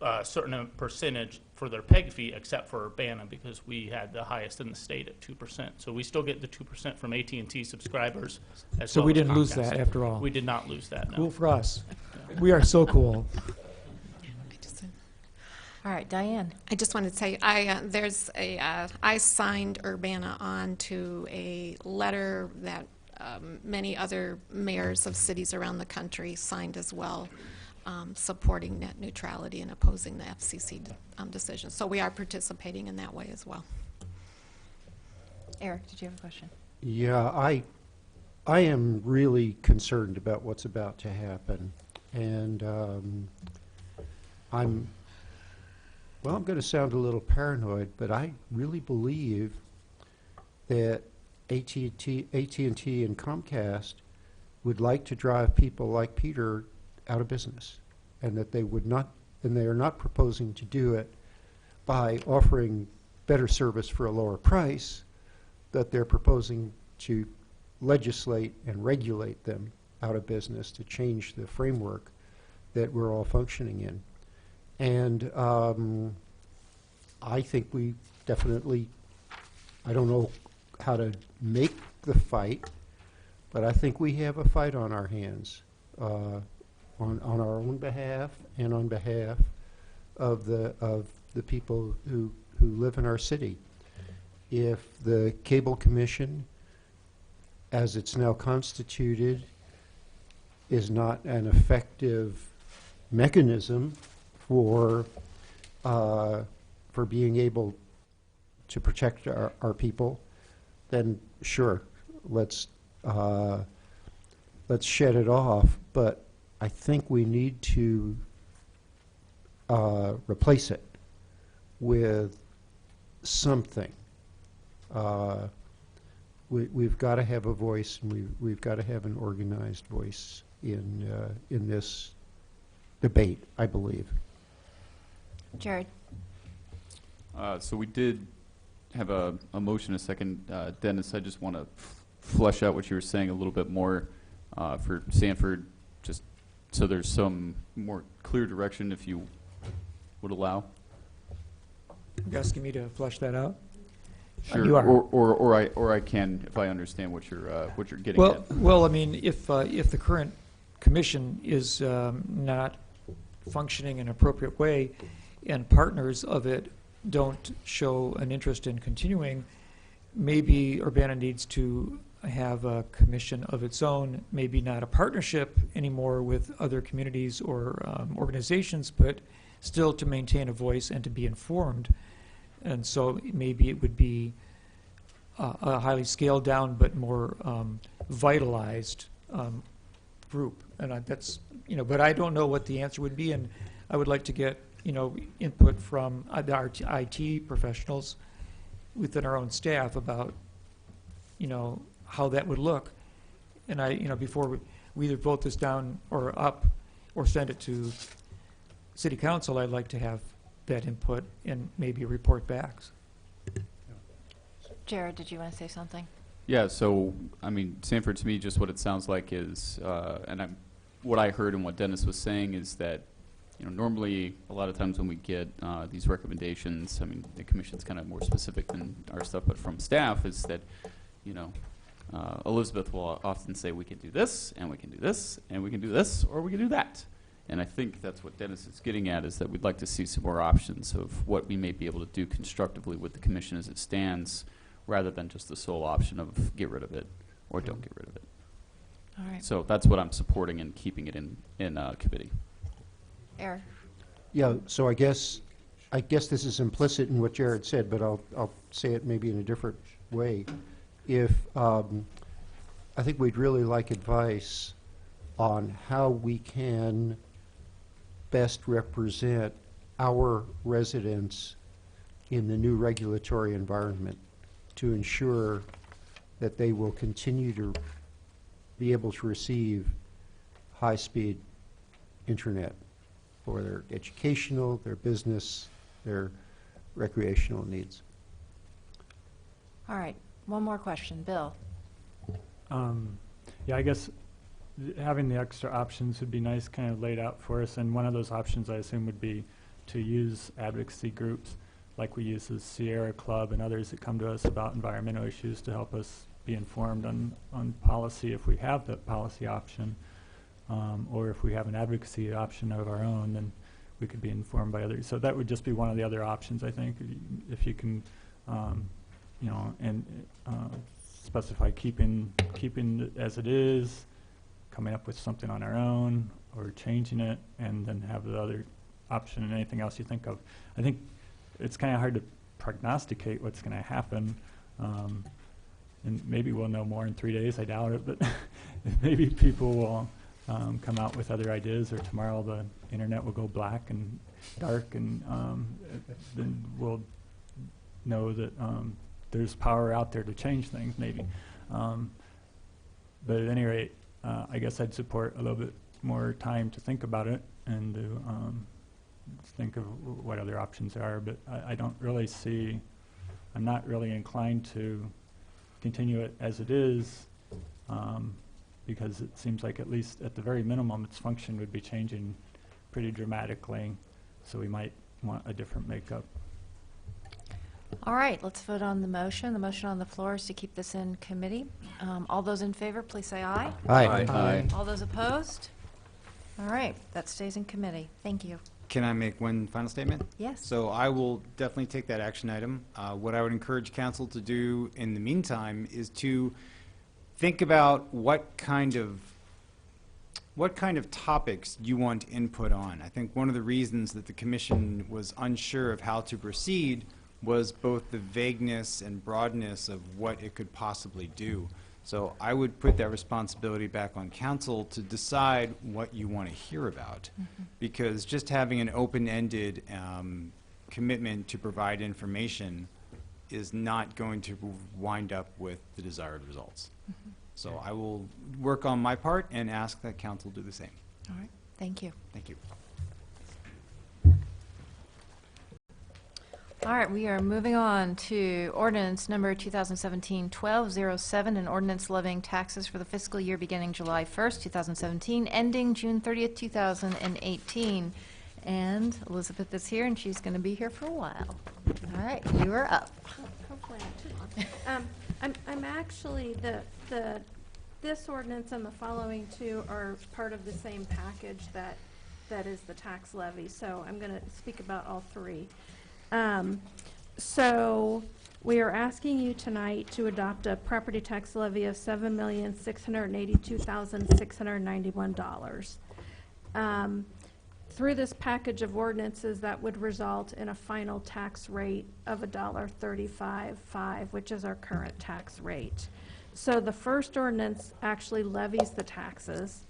a certain percentage for their PEG fee, except for Urbana, because we had the highest in the state at 2%. So we still get the 2% from AT&T subscribers. As So well we as didn't lose Comcast. that after all. We did not lose that, no. Cool for us. We are so cool. All right, Diane. I just wanted to tell you, I signed Urbana on to a letter that many other mayors of cities around the country signed as well, supporting net neutrality and opposing the FCC decision. So we are participating in that way as well. Eric, did you have a question? Yeah, I am really concerned about what's about to happen, and I'm going to sound a little paranoid, but I really believe that AT&T and Comcast would like to drive people like Peter out of business, and that they would not, and they are not proposing to do it by offering better service for a lower price, that they're proposing to legislate and regulate them out of business to change the framework that we're all functioning in. And I think we definitely, I don't know how to make the fight, but I think we have a fight on our hands, on our own behalf and on behalf of the people who live in our city. If the Cable Commission, as it's now constituted, is not an effective mechanism for being able to protect our people, then sure, let's shed it off. But I think we need to replace it with something. We've got to have a voice, and we've got to have an organized voice in this debate, I believe. Jared. So we did have a motion, a second. Dennis, I just want to flesh out what you were saying a little bit more for Sanford, just so there's some more clear direction, if you would allow. You're asking me to flesh that out? Sure. You are. Or I can, if I understand what you're getting at. Well, I mean, if the current commission is not functioning in an appropriate way, and partners of it don't show an interest in continuing, maybe Urbana needs to have a commission of its own, maybe not a partnership anymore with other communities or organizations, but still to maintain a voice and to be informed. And so maybe it would be a highly scaled down but more vitalized group. And that's, but I don't know what the answer would be, and I would like to get input from our IT professionals within our own staff about how that would look. And before we either vote this down or up or send it to City Council, I'd like to have that input and maybe a report back. Jared, did you want to say something? Yeah, so, I mean, Sanford, to me, just what it sounds like is, what I heard and what Dennis was saying is that, normally, a lot of times when we get these recommendations, I mean, the commission's kind of more specific than our stuff, but from staff is that, Elizabeth will often say, we can do this, and we can do this, and we can do this, or we can do that. And I think that's what Dennis is getting at, is that we'd like to see some more options of what we may be able to do constructively with the commission as it stands, rather than just the sole option of get rid of it or don't get rid of it. All right. So that's what I'm supporting and keeping it in committee. Eric. Yeah, so I guess this is implicit in what Jared said, but I'll say it maybe in a different way. If I think we'd really like advice on how we can best represent our residents in the new regulatory environment to ensure that they will continue to be able to receive high-speed internet for their educational, their business, their recreational needs. All right, one more question. Bill. Yeah, I guess having the extra options would be nice, kind of laid out for us, and one of those options I assume would be to use advocacy groups like we use the Sierra Club and others that come to us about environmental issues to help us be informed on policy if we have that policy option, or if we have an advocacy option of our own, then we could be informed by others. So that would just be one of the other options, I think, if you can, you know, and specify keeping it as it is, coming up with something on our own, or changing it, and then have the other option and anything else you think of. I think it's kind of hard to prognosticate what's going to happen, and maybe we'll know more in 3 days. I doubt it, but maybe people will come out with other ideas, or tomorrow the internet will go black and dark, and then we'll know that there's power out there to change things, maybe. But at any rate, I guess I'd support a little bit more time to think about it and to think of what other options are. But I don't really see, I'm not really inclined to continue it as it is, because it seems like, at least at the very minimum, its function would be changing pretty dramatically. So we might want a different makeup. All right, let's vote on the motion. The motion on the floor is to keep this in committee. All those in favor, please say aye. Aye. Aye. All those opposed? All right, that stays in committee. Thank you. Can I make one final statement? Yes. So I will definitely take that action item. What I would encourage council to do in the meantime is to think about what kind of topics you want input on. I think one of the reasons that the commission was unsure of how to proceed was both the vagueness and broadness of what it could possibly do. So I would put that responsibility back on council to decide what you want to hear about. Because just having an open-ended commitment to provide information is not going to wind up with the desired results. So I will work on my part and ask that council do the same. All right, thank you. Thank you. All right, we are moving on to ordinance number 2017-1207, an ordinance levying taxes for the fiscal year beginning July 1st, 2017, ending June 30th, 2018. And Elizabeth is here, and she's going to be here for a while. All right, you are up. Hopefully not too long. I'm actually, this ordinance and the following two are part of the same package that is the tax levy, so I'm going to speak about all three. So we are asking you tonight to adopt a property tax levy of $7,682,691. Through this package of ordinances, that would result in a final tax rate of $1.35.5, which is our current tax rate. So the first ordinance actually levies the taxes.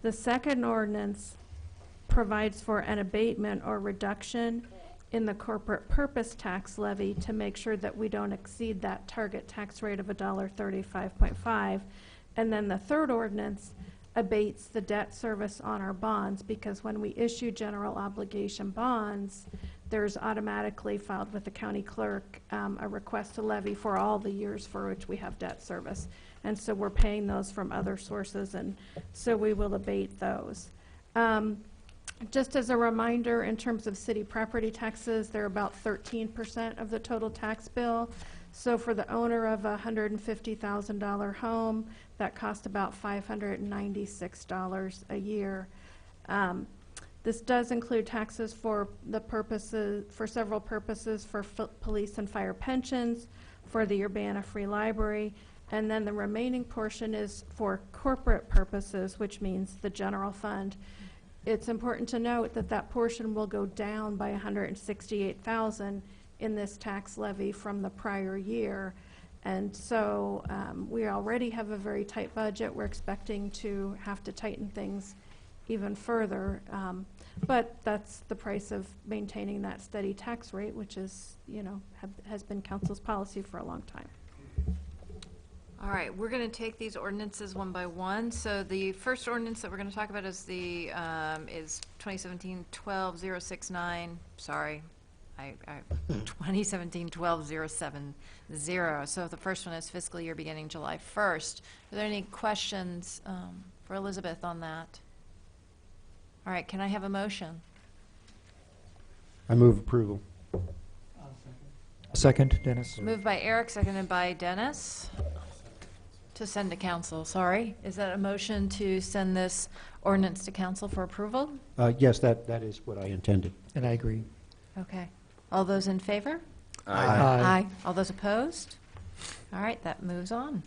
The second ordinance provides for an abatement or reduction in the corporate purpose tax levy to make sure that we don't exceed that target tax rate of $1.35.5. And then the third ordinance abates the debt service on our bonds, because when we issue general obligation bonds, there's automatically filed with the county clerk a request to levy for all the years for which we have debt service. And so we're paying those from other sources, and so we will abate those. Just as a reminder, in terms of city property taxes, they're about 13% of the total tax bill. So for the owner of a $150,000 home, that costs about $596 a year. This does include taxes for several purposes, for police and fire pensions, for the Urbana Free Library, and then the remaining portion is for corporate purposes, which means the general fund. It's important to note that that portion will go down by $168,000 in this tax levy from the prior year. And so we already have a very tight budget. We're expecting to have to tighten things even further. But that's the price of maintaining that steady tax rate, which is, has been council's policy for a long time. All right, we're going to take these ordinances one by one. So the first ordinance that we're going to talk about is the is 2017-12069. Sorry, 2017-12070. So the first one is fiscal year beginning July 1st. Are there any questions for Elizabeth on that? All right, can I have a motion? I move approval. Second, Dennis. Moved by Eric, seconded by Dennis. To send to council, sorry. Is that a motion to send this ordinance to council for approval? Yes, that is what I intended. And I agree. Okay. All those in favor? Aye. All those opposed? All right, that moves on.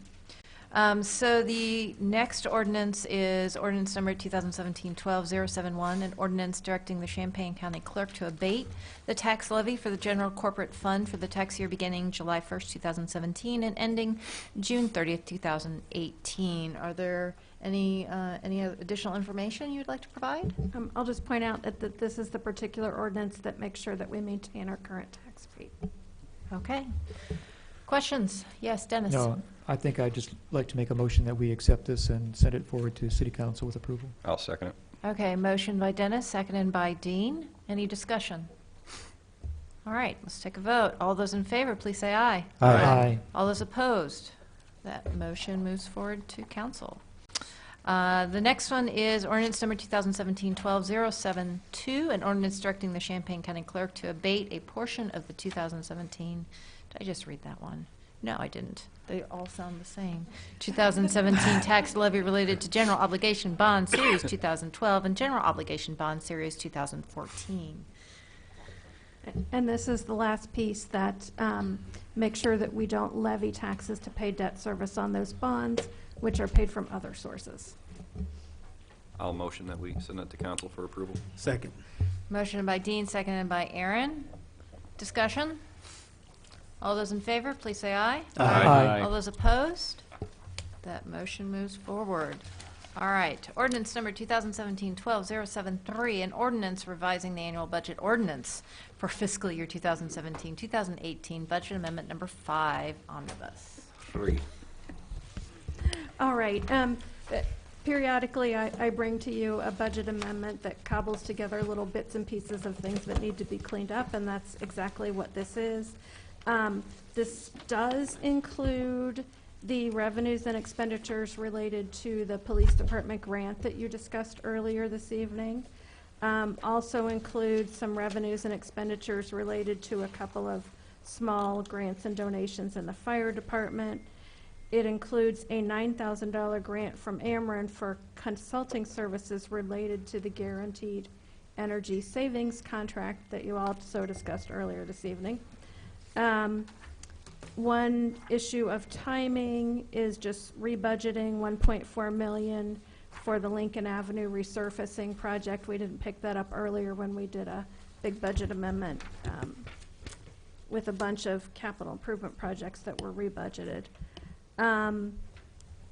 So the next ordinance is ordinance number 2017-12-071, an ordinance directing the Champaign County Clerk to abate the tax levy for the general corporate fund for the tax year beginning July 1st, 2017 and ending June 30th, 2018. Are there any additional information you'd like to provide? I'll just point out that this is the particular ordinance that makes sure that we maintain our current tax rate. Okay. Questions? Yes, Dennis? No, I think I'd just like to make a motion that we accept this and send it forward to City Council with approval. I'll second it. Okay, motion by Dennis, seconded by Dean. Any discussion? All right, let's take a vote. All those in favor, please say aye. Aye. All those opposed? That motion moves forward to council. The next one is ordinance number 2017-12-072, an ordinance directing the Champaign County Clerk to abate a portion of the 2017, did I just read that one? No, I didn't. They all sound the same. 2017 tax levy related to general obligation bond series 2012 and general obligation bond series 2014. And this is the last piece that makes sure that we don't levy taxes to pay debt service on those bonds, which are paid from other sources. I'll motion that we send that to council for approval. Second. Motion by Dean, seconded by Aaron. Discussion? All those in favor, please say aye. Aye. All those opposed? That motion moves forward. All right, ordinance number 2017-12-073, an ordinance revising the annual budget ordinance for fiscal year 2017-2018, budget amendment number 5, omnibus. 3. All right. Periodically, I bring to you a budget amendment that cobbles together little bits and pieces of things that need to be cleaned up, and that's exactly what this is. This does include the revenues and expenditures related to the police department grant that you discussed earlier this evening. Also includes some revenues and expenditures related to a couple of small grants and donations in the fire department. It includes a $9,000 grant from Ameren for consulting services related to the guaranteed energy savings contract that you also discussed earlier this evening. One issue of timing is just rebudgeting $1.4 million for the Lincoln Avenue resurfacing project. We didn't pick that up earlier when we did a big budget amendment with a bunch of capital improvement projects that were rebudgeted. A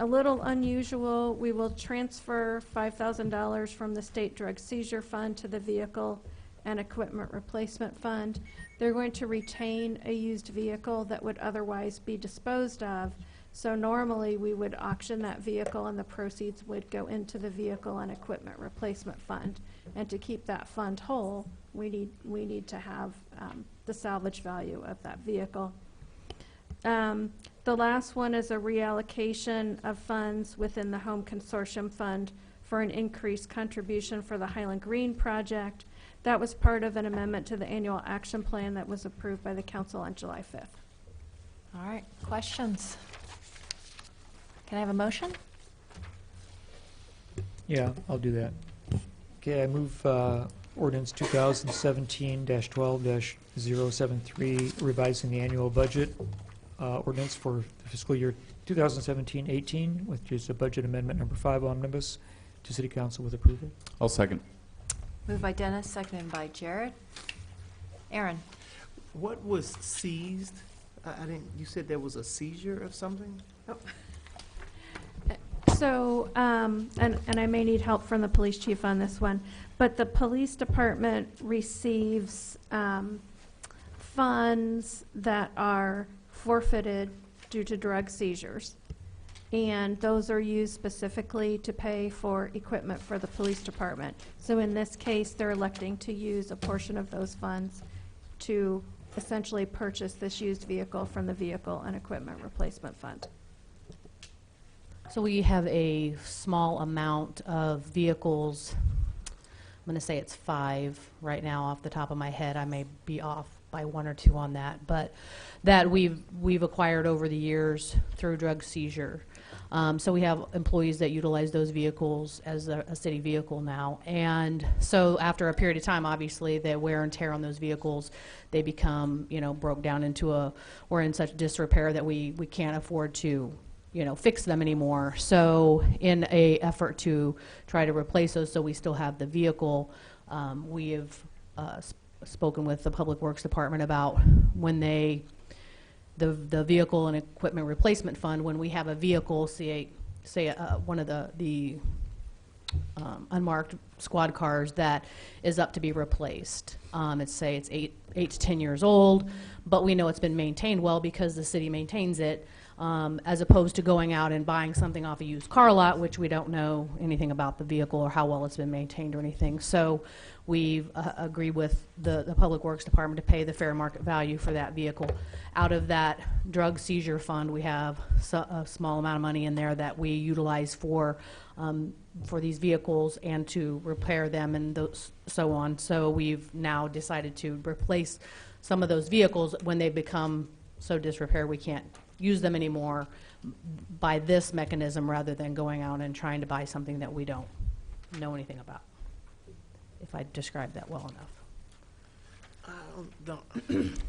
little unusual, we will transfer $5,000 from the State Drug Seizure Fund to the Vehicle and Equipment Replacement Fund. They're going to retain a used vehicle that would otherwise be disposed of. So normally we would auction that vehicle and the proceeds would go into the Vehicle and Equipment Replacement Fund. And to keep that fund whole, we need to have the salvage value of that vehicle. The last one is a reallocation of funds within the Home Consortium Fund for an increased contribution for the Highland Green project. That was part of an amendment to the annual action plan that was approved by the council on July 5th. All right, questions? Can I have a motion? Yeah, I'll do that. Okay, I move ordinance 2017-12-073, revising the annual budget ordinance for the fiscal year 2017-18, which is a budget amendment number 5 omnibus, to City Council with approval. I'll second. Moved by Dennis, seconded by Jared. Aaron? What was seized? I didn't, you said there was a seizure of something? So, and I may need help from the police chief on this one, but the police department receives funds that are forfeited due to drug seizures. And those are used specifically to pay for equipment for the police department. So in this case, they're electing to use a portion of those funds to essentially purchase this used vehicle from the Vehicle and Equipment Replacement Fund. So we have a small amount of vehicles going to say it's 5 right now off the top of my head. I may be off by 1 or 2 on that, but that we've acquired over the years through drug seizure. So we have employees that utilize those vehicles as a city vehicle now. And so after a period of time, obviously, the wear and tear on those vehicles, they become, broke down into we're in such disrepair that we can't afford to, fix them anymore. So in a effort to try to replace those so we still have the vehicle, we have spoken with the Public Works Department about when the Vehicle and Equipment Replacement Fund, when we have a vehicle, say one of the unmarked squad cars that is up to be replaced. It's 8 to 10 years old, but we know it's been maintained well because the city maintains it, as opposed to going out and buying something off a used car lot, which we don't know anything about the vehicle or how well it's been maintained or anything. So we've agreed with the Public Works Department to pay the fair market value for that vehicle. Out of that drug seizure fund, we have a small amount of money in there that we utilize for these vehicles and to repair them and so on. So we've now decided to replace some of those vehicles when they become so disrepair we can't use them anymore by this mechanism rather than going out and trying to buy something that we don't know anything about, if I described that well enough.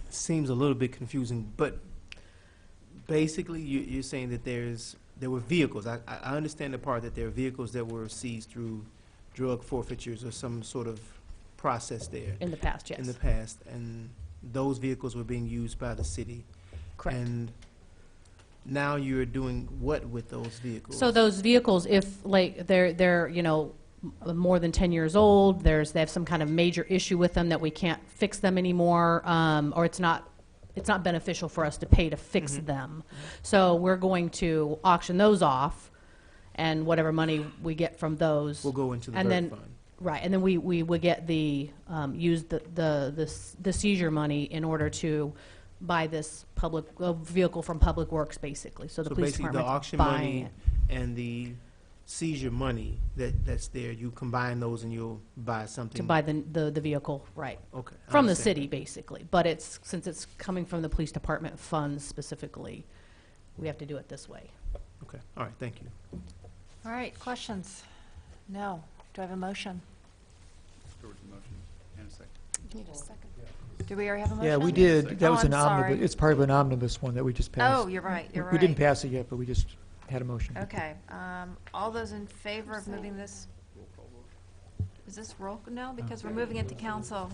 Seems a little bit confusing, but basically you're saying that there were vehicles. I understand the part that there are vehicles that were seized through drug forfeitures or some sort of process there. In the past, yes. In the past, and those vehicles were being used by the city. Correct. And now you're doing what with those vehicles? So those vehicles, if they're more than 10 years old, they have some kind of major issue with them that we can't fix them anymore, or it's not beneficial for us to pay to fix them. So we're going to auction those off, and whatever money we get from those will go into the and VERT then fund. Right, and then we would get use the seizure money in order to buy this vehicle from Public Works, basically. So the police basically department the auction buying money it. and the seizure money that's there, you combine those and you'll buy something. To buy the vehicle, right. Okay. I From the understand. city, basically. But since it's coming from the police department funds specifically, we have to do it this way. Okay, all right, thank you. All right, questions? No. Do I have a motion? Need a second. Do we already have a motion? Yeah, we did. That Oh, was an I'm sorry. omnibus, it's part of an omnibus one that we just passed. Oh, you're right, you're We didn't right. pass it yet, but we just had a motion. Okay, all those in favor of moving this? Is this roll? No, because we're moving it to council.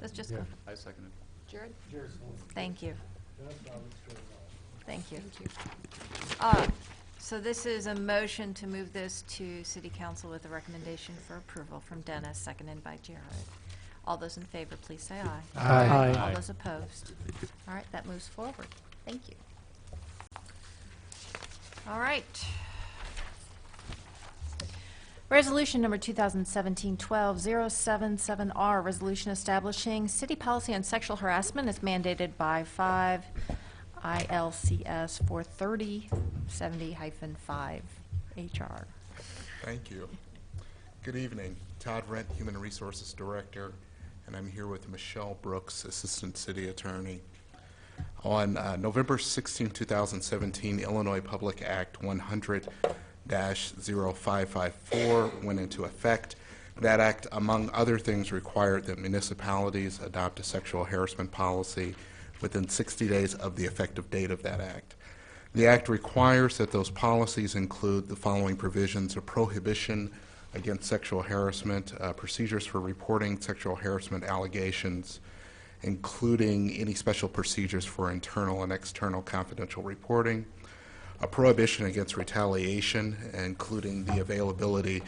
Let's just go. I second it. Jared? Thank you. Thank you. So this is a motion to move this to city council with a recommendation for approval from Dennis, seconded by Jared. All those in favor, please say aye. Aye. All Aye. those opposed? All right, that moves forward. Thank you. All right. Resolution number 2017-12-077R, resolution establishing city policy on sexual harassment is mandated by 5 ILCS 43070-5 HR. Thank you. Good evening. Todd Rent, Human Resources Director, and I'm here with Michelle Brooks, Assistant City Attorney. On November 16, 2017, Illinois Public Act 100-0554 went into effect. That act, among other things, required that municipalities adopt a sexual harassment policy within 60 days of the effective date of that act. The act requires that those policies include the following provisions: a prohibition against sexual harassment, procedures for reporting sexual harassment allegations, including any special procedures for internal and external confidential reporting, a prohibition against retaliation, including the availability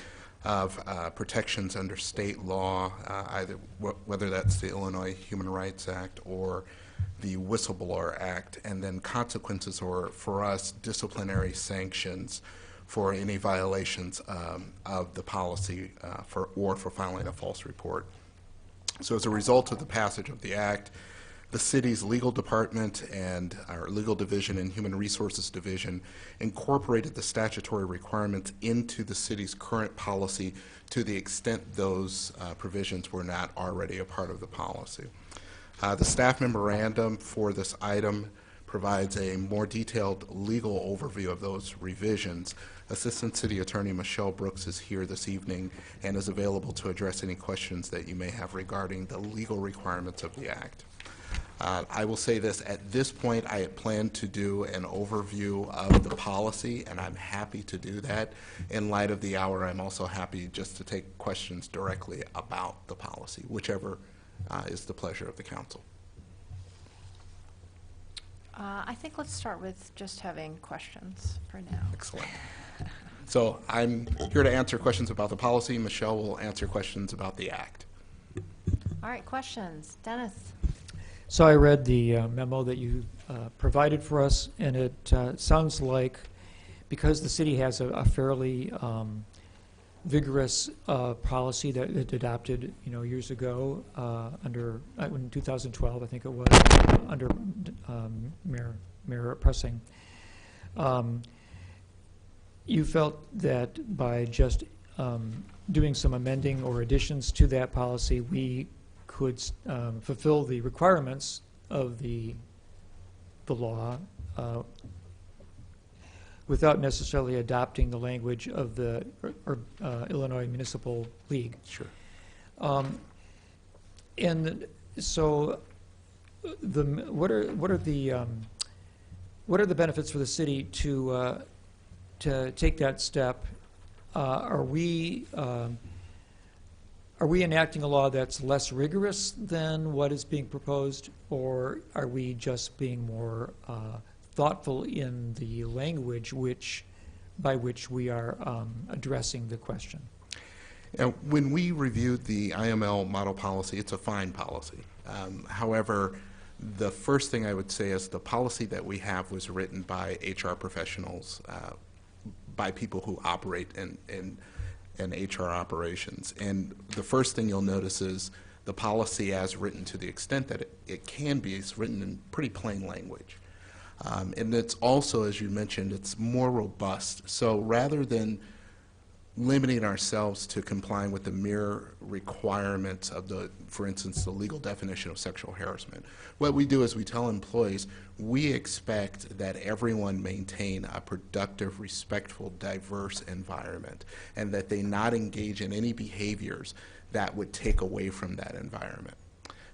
of protections under state law, either whether that's the Illinois Human Rights Act or the Whistleblower Act, and then consequences, or for us, disciplinary sanctions for any violations of the policy for filing a false report. So as a result of the passage of the act, The city's legal department and our legal division and human resources division incorporated the statutory requirements into the city's current policy to the extent those provisions were not already a part of the policy. The staff memorandum for this item provides a more detailed legal overview of those revisions. Assistant City Attorney Michelle Brooks is here this evening and is available to address any questions that you may have regarding the legal requirements of the Act. I will say this, at this point I had planned to do an overview of the policy, and I'm happy to do that. In light of the hour, I'm also happy just to take questions directly about the policy, whichever is the pleasure of the council. I think let's start with just having questions for now. Excellent. So I'm here to answer questions about the policy. Michelle will answer questions about the Act. All right, questions. Dennis? So I read the memo that you provided for us, and it sounds like because the city has a fairly vigorous policy that it adopted, years ago under in 2012, I think it was, under Mayor Pressing. You felt that by just doing some amending or additions to that policy, we could fulfill the requirements of the law without necessarily adopting the language of the Illinois Municipal League. Sure. And so, what are the benefits for the city to take that step? Are we enacting a law that's less rigorous than what is being proposed, or are we just being more thoughtful in the language by which we are addressing the question? And when we reviewed the IML model policy, it's a fine policy. However, the first thing I would say is the policy that we have was written by HR professionals, by people who operate in HR operations. And the first thing you'll notice is the policy as written, to the extent that it can be, is written in pretty plain language. And it's also, as you mentioned, it's more robust. So rather than limiting ourselves to complying with the mere requirements of for instance, the legal definition of sexual harassment, what we do is we tell employees we expect that everyone maintain a productive, respectful, diverse environment, and that they not engage in any behaviors that would take away from that environment.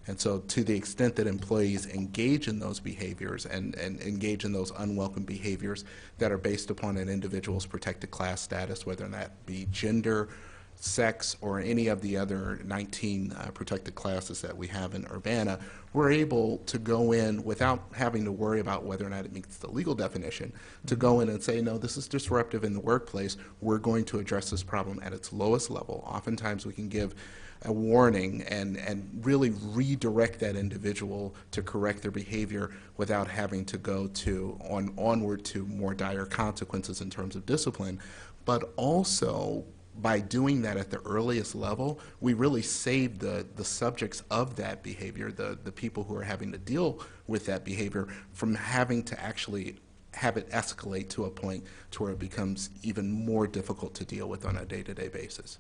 And so to the extent that employees engage in those behaviors and engage in those unwelcome behaviors that are based upon an individual's protected class status, whether that be gender, sex, or any of the other 19 protected classes that we have in Urbana, we're able to go in without having to worry about whether or not it meets the legal definition, to go in and say, no, this is disruptive in the workplace. We're going to address this problem at its lowest level. Oftentimes we can give a warning and really redirect that individual to correct their behavior without having to go onward to more dire consequences in terms of discipline. But also, by doing that at the earliest level, we really save the subjects of that behavior, the people who are having to deal with that behavior, from having to actually have it escalate to a point to where it becomes even more difficult to deal with on a day-to-day basis.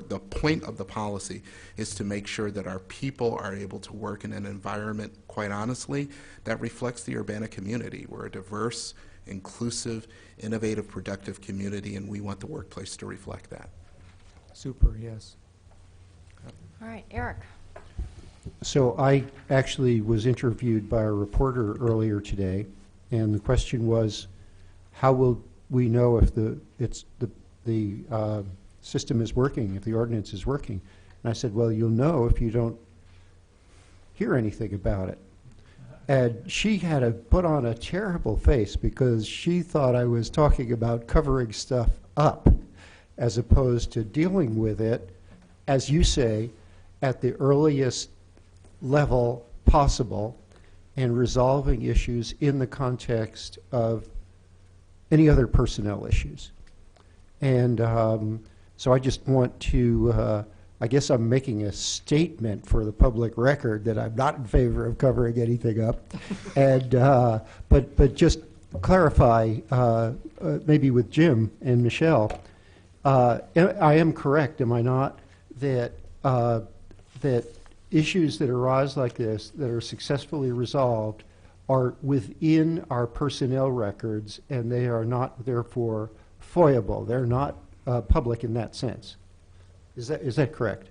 The point of the policy is to make sure that our people are able to work in an environment, quite honestly, that reflects the Urbana community. We're a diverse, inclusive, innovative, productive community, and we want the workplace to reflect that. Super, yes. All right, Eric. So I actually was interviewed by a reporter earlier today, and the question was, how will we know if the system is working, if the ordinance is working? And I said, well, you'll know if you don't hear anything about it. And she had to put on a terrible face because she thought I was talking about covering stuff up as opposed to dealing with it, as you say, at the earliest level possible and resolving issues in the context of any other personnel issues. And so I just want to I guess I'm making a statement for the public record that I'm not in favor of covering anything up. And, but just clarify, maybe with Jim and Michelle, I am correct, am I not, that, that issues that arise like this, that are successfully resolved, are within our personnel records, and they are not therefore FOIable. They're not public in that sense. Is that correct?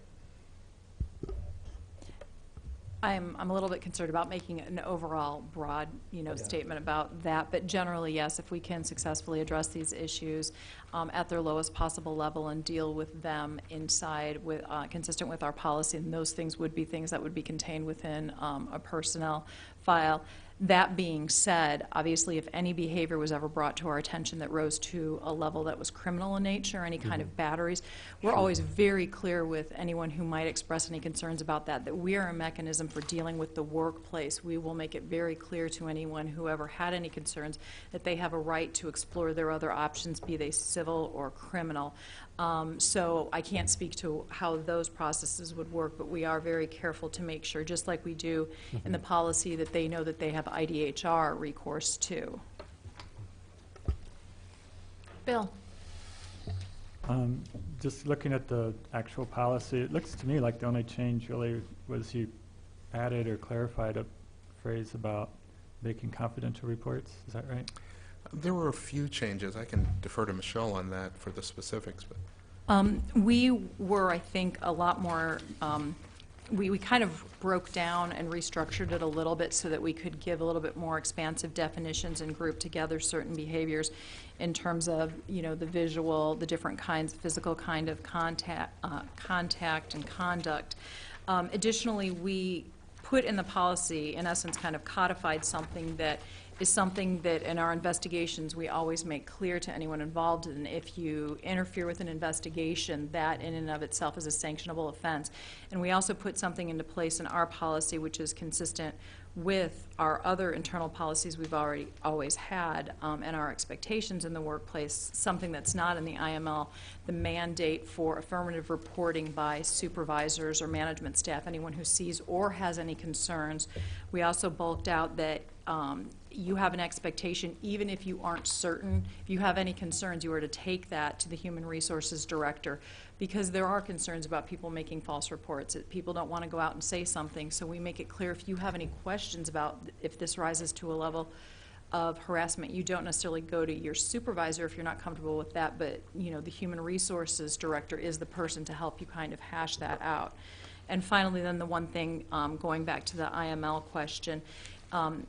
I'm a little bit concerned about making an overall broad, statement about that. But generally, yes, if we can successfully address these issues at their lowest possible level and deal with them inside, with consistent with our policy, and those things would be things that would be contained within a personnel file. That being said, obviously, if any behavior was ever brought to our attention that rose to a level that was criminal in nature, any kind of batteries, we're always very clear with anyone who might express any concerns about that we are a mechanism for dealing with the workplace. We will make it very clear to anyone who ever had any concerns that they have a right to explore their other options, be they civil or criminal. So I can't speak to how those processes would work, but we are very careful to make sure, just like we do in the policy, that they know that they have IDHR recourse too. Bill. Just looking at the actual policy, it looks to me like the only change really was you added or clarified a phrase about making confidential reports. Is that right? There were a few changes. I can defer to Michelle on that for the specifics. But We were, I think, a lot more, we kind of broke down and restructured it a little bit so that we could give a little bit more expansive definitions and group together certain behaviors in terms of, the visual, the different kinds, physical kind of contact and conduct. Additionally, we put in the policy, in essence, kind of codified something that is something that in our investigations we always make clear to anyone involved. And if you interfere with an investigation, that in and of itself is a sanctionable offense. And we also put something into place in our policy which is consistent with our other internal policies we've always had and our expectations in the workplace, something that's not in the IML, the mandate for affirmative reporting by supervisors or management staff, anyone who sees or has any concerns. We also bulked out that you have an expectation, even if you aren't certain, if you have any concerns, you are to take that to the Human Resources Director, because there are concerns about people making false reports. People don't want to go out and say something, so we make it clear if you have any questions about if this rises to a level of harassment, you don't necessarily go to your supervisor if you're not comfortable with that, but the Human Resources Director is the person to help you kind of hash that out. And finally, then the one thing, going back to the IML question,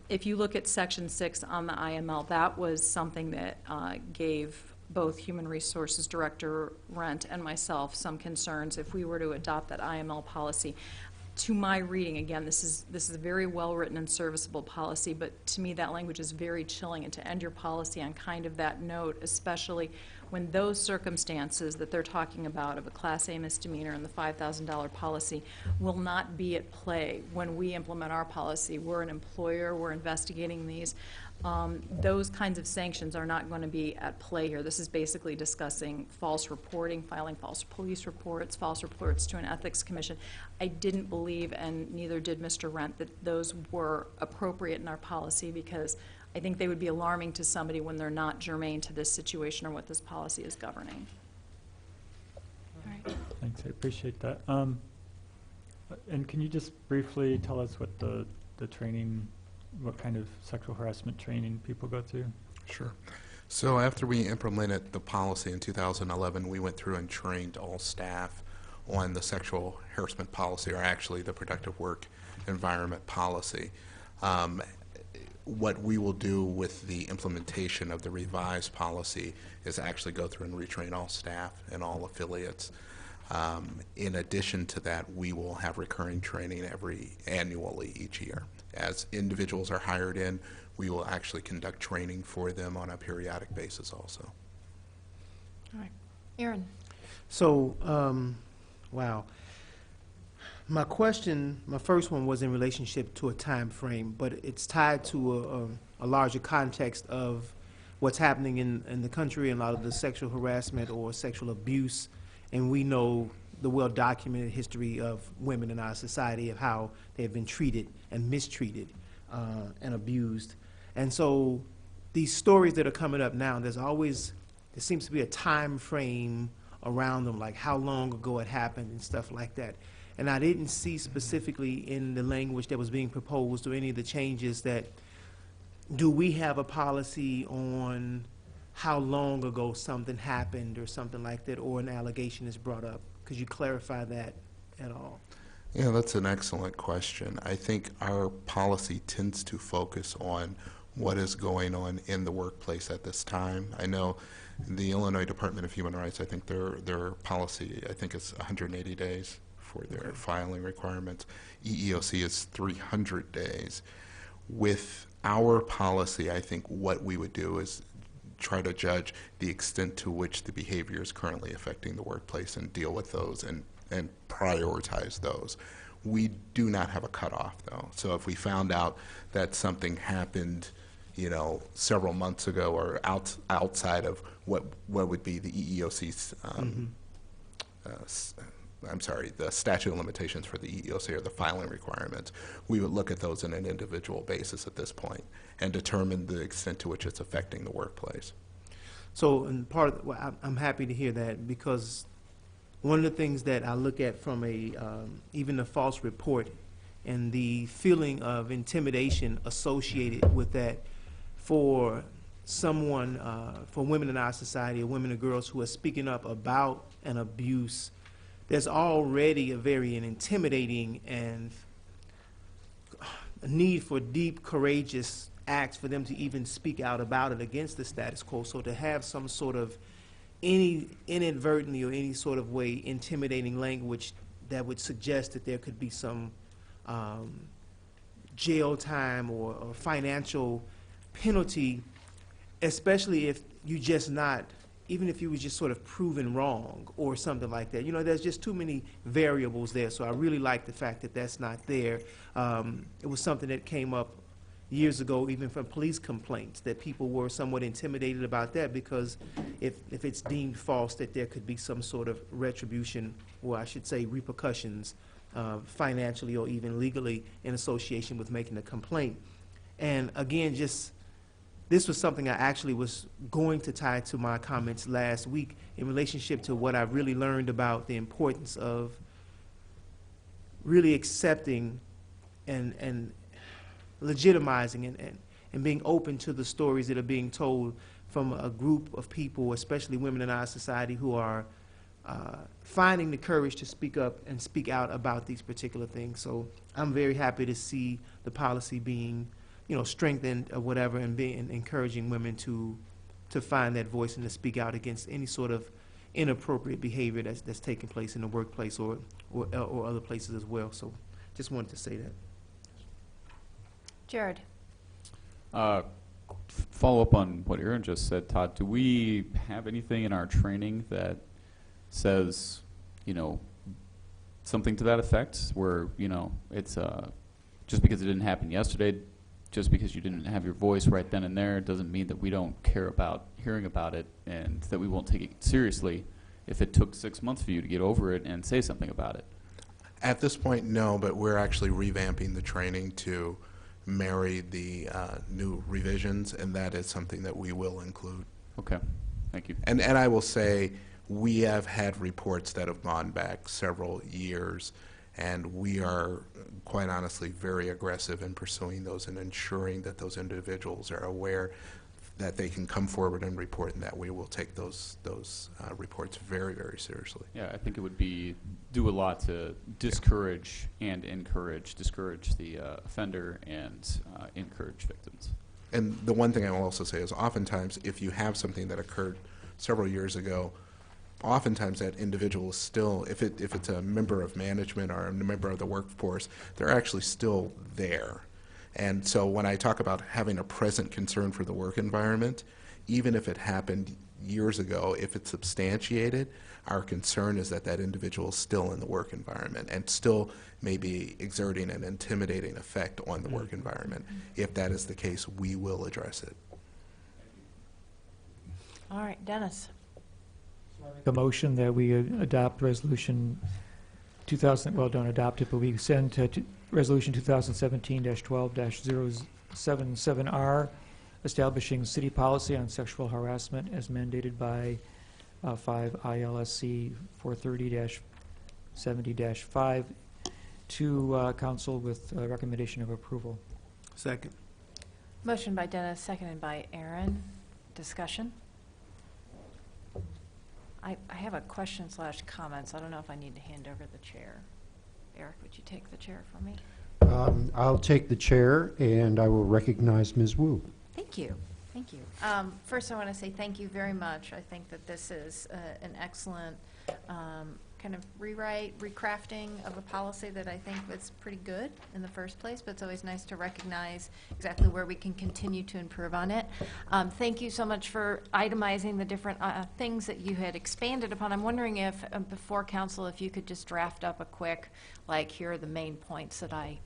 if you look at Section 6 on the IML, that was something that gave both Human Resources Director Rent and myself some concerns if we were to adopt that IML policy. To my reading, again, this is a very well-written and serviceable policy, but to me that language is very chilling, and to end your policy on kind of that note, especially when those circumstances that they're talking about of a Class A misdemeanor and the $5,000 policy will not be at play when we implement our policy. We're an employer, we're investigating these. Those kinds of sanctions are not going to be at play here. This is basically discussing false reporting, filing false police reports, false reports to an ethics commission. I didn't believe, and neither did Mr. Rent, that those were appropriate in our policy, because I think they would be alarming to somebody when they're not germane to this situation or what this policy is governing. All right. Thanks, I appreciate that. And can you just briefly tell us what the training, what kind of sexual harassment training people go through? Sure. So after we implemented the policy in 2011, we went through and trained all staff on the sexual harassment policy, or actually the productive work environment policy. What we will do with the implementation of the revised policy is actually go through and retrain all staff and all affiliates. In addition to that, we will have recurring training annually each year. As individuals are hired in, we will actually conduct training for them on a periodic basis also. All right. Aaron. So, wow. My question, my first one was in relationship to a time frame, but it's tied to a larger context of what's happening in the country and a lot of the sexual harassment or sexual abuse. And we know the well-documented history of women in our society, of how they have been treated and mistreated and abused. And so these stories that are coming up now, there seems to be a time frame around them, like how long ago it happened and stuff like that. And I didn't see specifically in the language that was being proposed or any of the changes that, do we have a policy on how long ago something happened or something like that, or an allegation is brought up? Could you clarify that at all? Yeah, that's an excellent question. I think our policy tends to focus on what is going on in the workplace at this time. I know the Illinois Department of Human Rights, I think their policy, I think it's 180 days for their filing requirements. EEOC is 300 days. With our policy, I think what we would do is try to judge the extent to which the behavior is currently affecting the workplace and deal with those and prioritize those. We do not have a cutoff, though. So if we found out that something happened, several months ago or outside of what would be the EEOC's, the statute of limitations for the EEOC or the filing requirements, we would look at those on an individual basis at this point and determine the extent to which it's affecting the workplace. So, and I'm happy to hear that, because one of the things that I look at from even a false report and the feeling of intimidation associated with that for someone, for women in our society or women or girls who are speaking up about an abuse, there's already a very intimidating and a need for deep, courageous acts for them to even speak out about it against the status quo. So to have some sort of inadvertently or any sort of way intimidating language that would suggest that there could be some jail time or financial penalty, especially if you just not, even if you were just sort of proven wrong or something like that. There's just too many variables there. So I really like the fact that that's not there. It was something that came up years ago, even from police complaints, that people were somewhat intimidated about that, because if it's deemed false, that there could be some sort of retribution, or I should say repercussions, financially or even legally, in association with making a complaint. And again, this was something I actually was going to tie to my comments last week in relationship to what I've really learned about the importance of really accepting and legitimizing and being open to the stories that are being told from a group of people, especially women in our society, who are finding the courage to speak up and speak out about these particular things. So I'm very happy to see the policy being strengthened or whatever, and being encouraging women to find that voice and to speak out against any sort of inappropriate behavior that's taking place in the workplace or other places as well. So just wanted to say that. Jared. Follow up on what Aaron just said, Todd. Do we have anything in our training that says, something to that effect, where it's just because it didn't happen yesterday, just because you didn't have your voice right then and there, doesn't mean that we don't care about hearing about it, and that we won't take it seriously if it took 6 months for you to get over it and say something about it? At this point, no, but we're actually revamping the training to marry the new revisions, and that is something that we will include. Okay, thank you. And I will say, we have had reports that have gone back several years, and we are, quite honestly, very aggressive in pursuing those and ensuring that those individuals are aware that they can come forward and report, and that we will take those reports very, very seriously. Yeah, I think it would do a lot to discourage the offender and encourage victims. And the one thing I will also say is, oftentimes, if you have something that occurred several years ago, oftentimes that individual is still, if it's a member of management or a member of the workforce, they're actually still there. And so when I talk about having a present concern for the work environment, even if it happened years ago, if it's substantiated, our concern is that that individual is still in the work environment and still may be exerting an intimidating effect on the work environment. If that is the case, we will address it. All right, Dennis. Make a motion that we adopt resolution 2000, well, don't adopt it, but we send resolution 2017-12-077R, establishing city policy on sexual harassment as mandated by 5 ILSC 430-70-5 to council with recommendation of approval. Second. Motion by Dennis, seconded by Aaron. Discussion? I have a question / comments. I don't know if I need to hand over the chair. Eric, would you take the chair for me? I'll take the chair, and I will recognize Ms. Wu. Thank you. Thank you. First, I want to say thank you very much. I think that this is an excellent kind of rewrite, recrafting of a policy that I think was pretty good in the first place, but it's always nice to recognize exactly where we can continue to improve on it. Thank you so much for itemizing the different things that you had expanded upon. I'm wondering if, before council, if you could just draft up a quick, like, here are the main points that I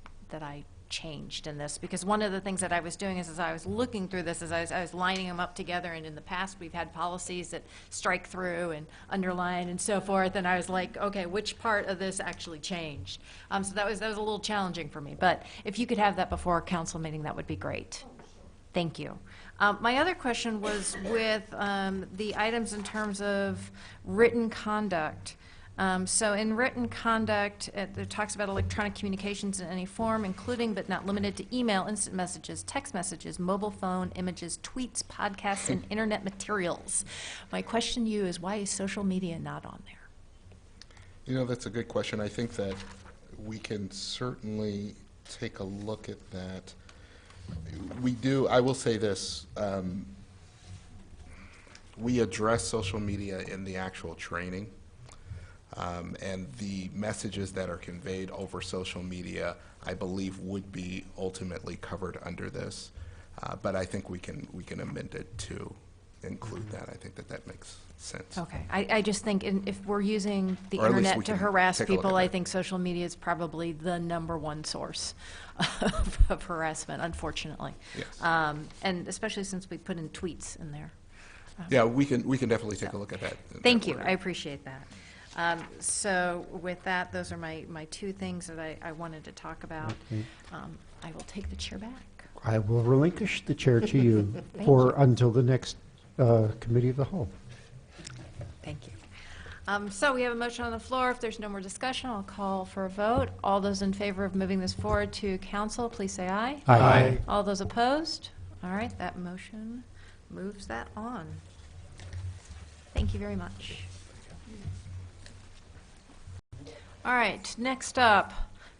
changed in this, because one of the things that I was doing is, as I was looking through this, as I was lining them up together, and in the past we've had policies that strike through and underline and so forth, and I was like, okay, which part of this actually changed? So that was a little challenging for me, but if you could have that before a council meeting, that would be great. Thank you. My other question was with the items in terms of written conduct. So in written conduct, it talks about electronic communications in any form, including but not limited to email, instant messages, text messages, mobile phone, images, tweets, podcasts, and internet materials. My question to you is, why is social media not on there? You know, that's a good question. I think that we can certainly take a look at that. We do, I will say this, we address social media in the actual training. And the messages that are conveyed over social media, I believe, would be ultimately covered under this. But I think we can amend it to include that. I think that makes sense. Okay. I just think if we're using the Or at least internet we to can harass take a look people, at I that. think social media is probably the #1 source of harassment, unfortunately. Yes. And especially since we put in tweets in there. Yeah, we can definitely take a look at that. Thank you. I appreciate that. So with that, those are my two things that I wanted to talk about. Okay. I will take the chair back. I will relinquish the chair to you Thank for you. until the next committee of the whole. Thank you. So we have a motion on the floor. If there's no more discussion, I'll call for a vote. All those in favor of moving this forward to council, please say aye. Aye. Aye. All those opposed? All right, that motion moves that on. Thank you very much. All right, next up,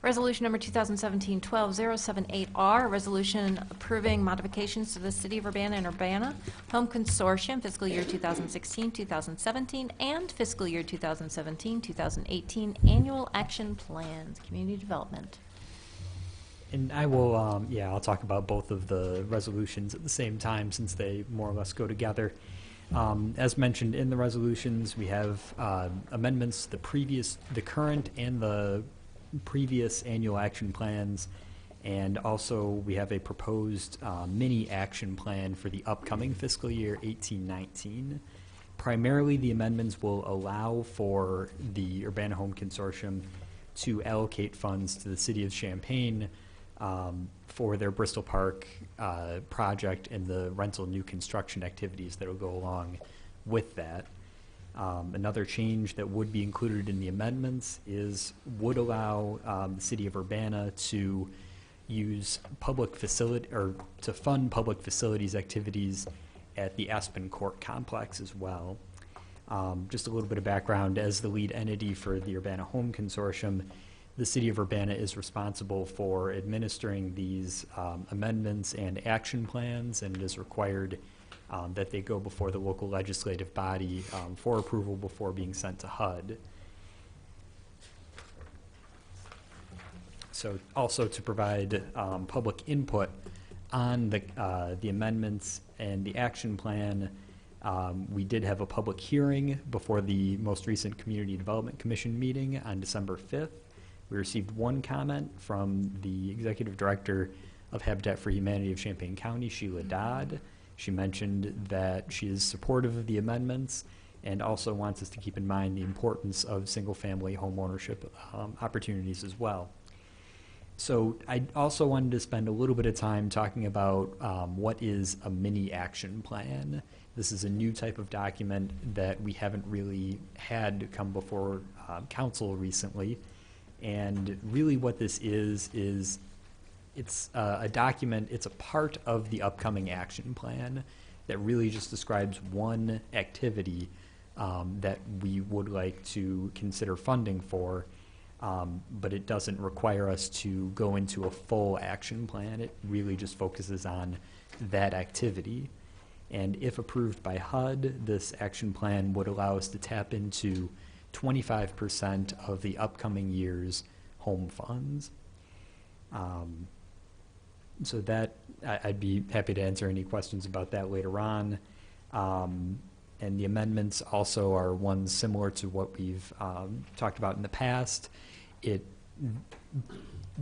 resolution number 2017-12078R, a resolution approving modifications to the City of Urbana and Urbana Home Consortium fiscal year 2016-2017 and fiscal year 2017-2018 annual action plans, community development. And I will, I'll talk about both of the resolutions at the same time since they more or less go together. As mentioned in the resolutions, we have amendments, the current and the previous annual action plans, and also we have a proposed mini action plan for the upcoming fiscal year 18-19. Primarily, the amendments will allow for the Urbana Home Consortium to allocate funds to the City of Champaign for their Bristol Park project and the rental new construction activities that will go along with that. Another change that would be included in the amendments would allow the City of Urbana to use public facility or to fund public facilities activities at the Aspen Court complex as well. Just a little bit of background: as the lead entity for the Urbana Home Consortium, the City of Urbana is responsible for administering these amendments and action plans, and it is required that they go before the local legislative body for approval before being sent to HUD. So also to provide public input on the amendments and the action plan, we did have a public hearing before the most recent Community Development Commission meeting on December 5th. We received one comment from the Executive Director of Habitat for Humanity of Champaign County, Sheila Dodd. She mentioned that she is supportive of the amendments and also wants us to keep in mind the importance of single-family home ownership opportunities as well. So I also wanted to spend a little bit of time talking about what is a mini action plan. This is a new type of document that we haven't really had come before council recently. And really what this is it's a document, it's a part of the upcoming action plan that really just describes one activity that we would like to consider funding for. But it doesn't require us to go into a full action plan. It really just focuses on that activity. And if approved by HUD, this action plan would allow us to tap into 25% of the upcoming year's home funds. So that, I'd be happy to answer any questions about that later on. And the amendments also are ones similar to what we've talked about in the past. The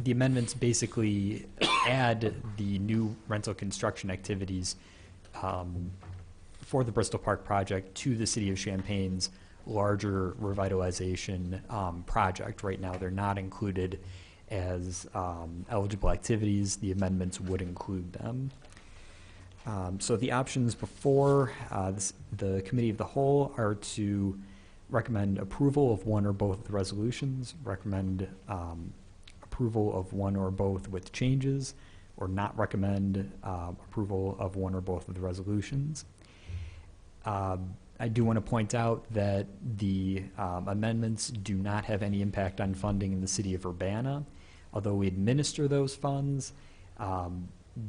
amendments basically add the new rental construction activities for the Bristol Park project to the City of Champaign's larger revitalization project. Right now, they're not included as eligible activities. The amendments would include them. So the options before the Committee of the Whole are to recommend approval of one or both of the resolutions, recommend approval of one or both with changes, or not recommend approval of one or both of the resolutions. I do want to point out that the amendments do not have any impact on funding in the City of Urbana. Although we administer those funds,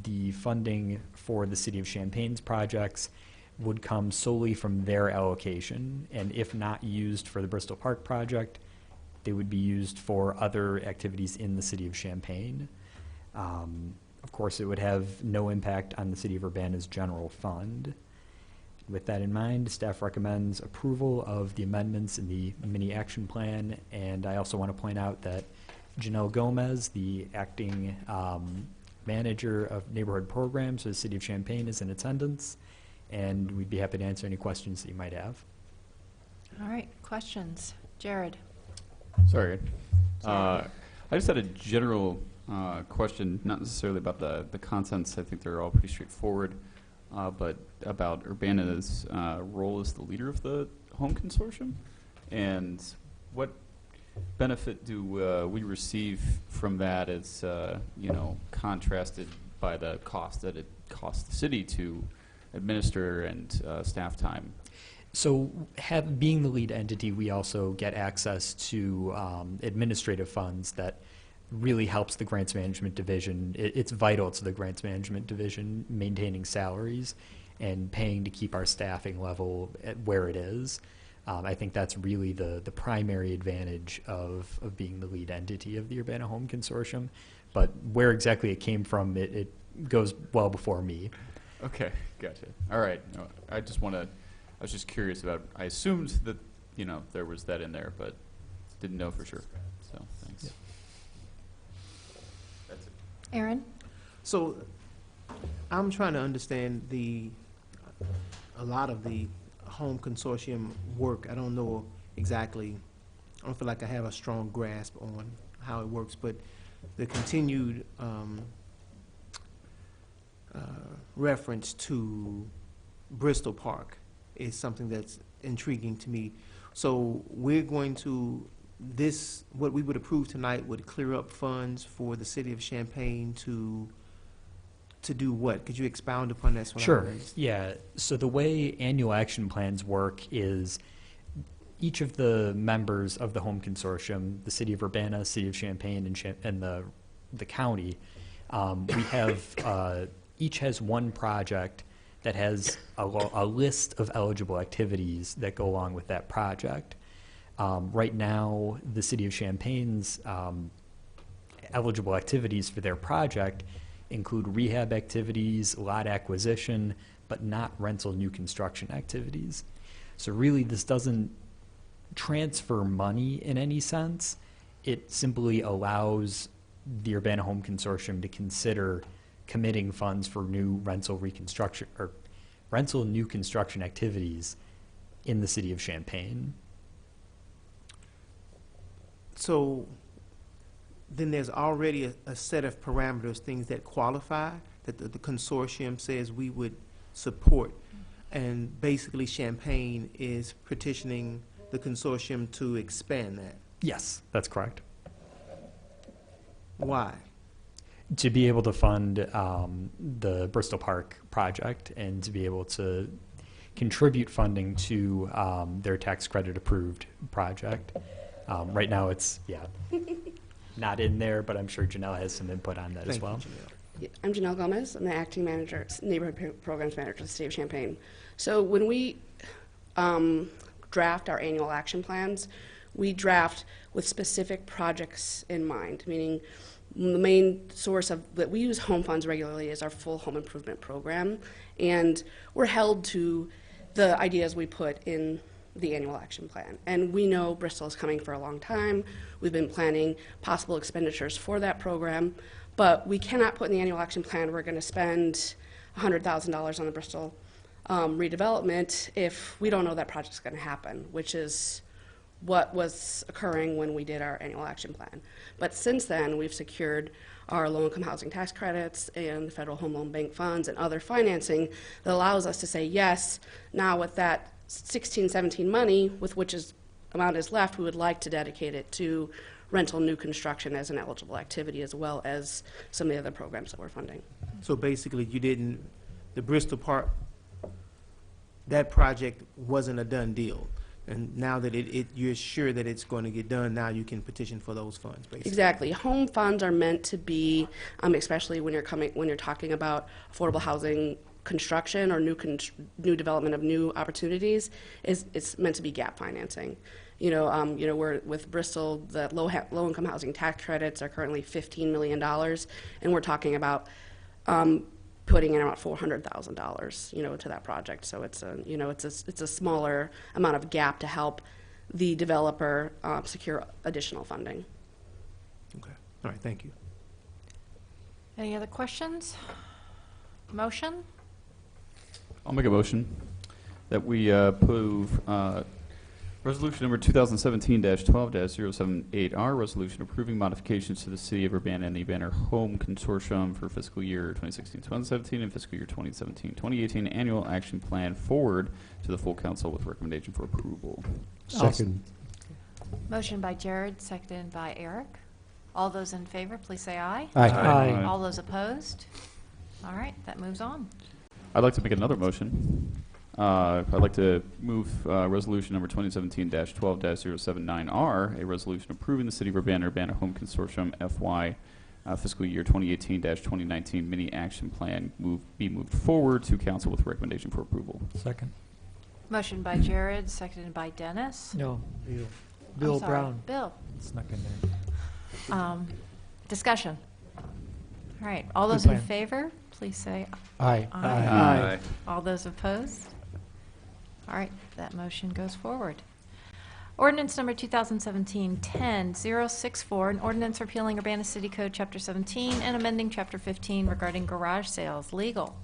the funding for the City of Champaign's projects would come solely from their allocation, and if not used for the Bristol Park project, they would be used for other activities in the City of Champaign. Of course, it would have no impact on the City of Urbana's general fund. With that in mind, staff recommends approval of the amendments in the mini action plan, and I also want to point out that Janelle Gomez, the acting manager of neighborhood programs for the City of Champaign, is in attendance, and we'd be happy to answer any questions that you might have. All right, questions? Jared? Sorry. I just had a general question, not necessarily about the contents. I think they're all pretty straightforward, but about Urbana's role as the leader of the home consortium, and what benefit do we receive from that as, contrasted by the cost that it costs the city to administer and staff time? So being the lead entity, we also get access to administrative funds that really helps the grants management division. It's vital to the grants management division maintaining salaries and paying to keep our staffing level at where it is. I think that's really the primary advantage of being the lead entity of the Urbana Home Consortium. But where exactly it came from, it goes well before me. Okay, gotcha. All right. No, I was just curious about, I assumed that, there was that in there, but didn't know for sure. So, thanks. Yeah. That's it. Aaron? So I'm trying to understand a lot of the home consortium work. I don't know exactly, I don't feel like I have a strong grasp on how it works, but the continued reference to Bristol Park is something that's intriguing to me. So we're going to, what we would approve tonight would clear up funds for the City of Champaign to do what? Could you expound upon that? Sure. Yeah. So the way annual action plans work is each of the members of the home consortium, the City of Urbana, City of Champaign, and the county, we have each has one project that has a list of eligible activities that go along with that project. Right now, the City of Champaign's eligible activities for their project include rehab activities, lot acquisition, but not rental new construction activities. So really, this doesn't transfer money in any sense. It simply allows the Urbana Home Consortium to consider committing funds for new rental reconstruction or rental new construction activities in the city of Champaign. So then there's already a set of parameters, things that qualify, that the consortium says we would support. And basically Champaign is petitioning the consortium to expand that. Yes, that's correct. Why? To be able to fund the Bristol Park project and to be able to contribute funding to their tax credit approved project. Right now it's, not in there, but I'm sure Janelle has some input on that as well. I'm Janelle Gomez. I'm the acting manager, neighborhood programs manager for the city of Champaign. So when we draft our annual action plans, we draft with specific projects in mind, meaning the main source of that we use home funds regularly is our full home improvement program, and we're held to the ideas we put in the annual action plan. And we know Bristol is coming for a long time. We've been planning possible expenditures for that program, but we cannot put in the annual action plan we're going to spend $100,000 on the Bristol redevelopment if we don't know that project's going to happen, which is what was occurring when we did our annual action plan. But since then, we've secured our low-income housing tax credits and the Federal Home Loan Bank funds and other financing that allows us to say, yes, now with that 16-17 money, with which amount is left, we would like to dedicate it to rental new construction as an eligible activity, as well as some of the other programs that we're funding. So basically the Bristol Park, that project wasn't a done deal. And now that you're sure that it's going to get done, now you can petition for those funds, basically. Exactly. Home funds are meant to be, especially when you're talking about affordable housing construction or new development of new opportunities, it's meant to be gap financing. We're with Bristol, the low-income housing tax credits are currently $15 million, and we're talking about putting in about $400,000, to that project. So it's a smaller amount of gap to help the developer secure additional funding. Okay. All right. Thank you. Any other questions? Motion? I'll make a motion that we approve resolution number 2017-12-078R, resolution approving modifications to the City of Urbana and the Urbana Home Consortium for fiscal year 2016-2017 and fiscal year 2017-2018 annual action plan forward to the full council with recommendation for approval. Second. Motion by Jared, seconded by Eric. All those in favor, please say aye. Aye. Aye. All those opposed? All right, that moves on. I'd like to make another motion. I'd like to move resolution number 2017-12-079R, a resolution approving the City of Urbana Home Consortium FY fiscal year 2018-2019 mini action plan be moved forward to council with recommendation for approval. Second. Motion by Jared, seconded by Dennis. No. I'm Bill sorry, Brown. Bill. Snuck in there. Discussion. All right, all Good those in plan. favor, please say Aye. aye. All those opposed? All right, that motion goes forward. Ordinance number 2017-10-064, an ordinance repealing Urbana City Code Chapter 17 and amending Chapter 15 regarding garage sales. Legal.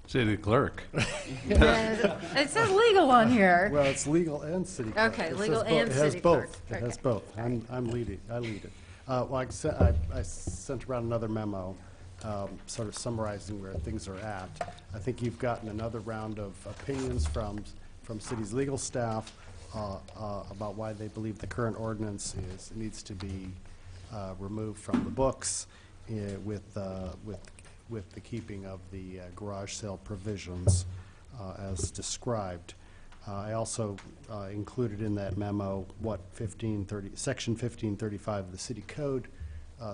City clerk. It says legal on here. Well, it's legal and city clerk. Okay, It legal says both. and It has city both. clerk. It has Okay. both. I lead it. Well, I sent around another memo, sort of summarizing where things are at. I think you've gotten another round of opinions from city's legal staff about why they believe the current ordinance needs to be removed from the books with the keeping of the garage sale provisions as described. I also included in that memo what Section 1535 of the City Code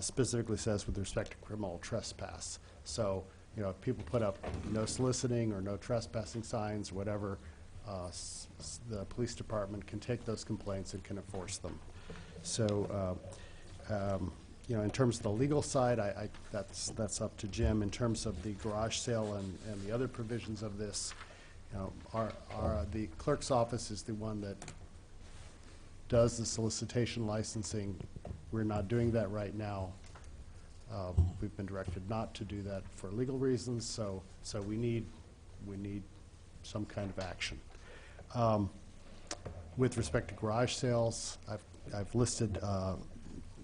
specifically says with respect to criminal trespass. So, if people put up no soliciting or no trespassing signs or whatever, the police department can take those complaints and can enforce them. So, in terms of the legal side, that's up to Jim. In terms of the garage sale and the other provisions of this, the clerk's office is the one that does the solicitation licensing. We're not doing that right now. We've been directed not to do that for legal reasons. So we need some kind of action. With respect to garage sales, I've listed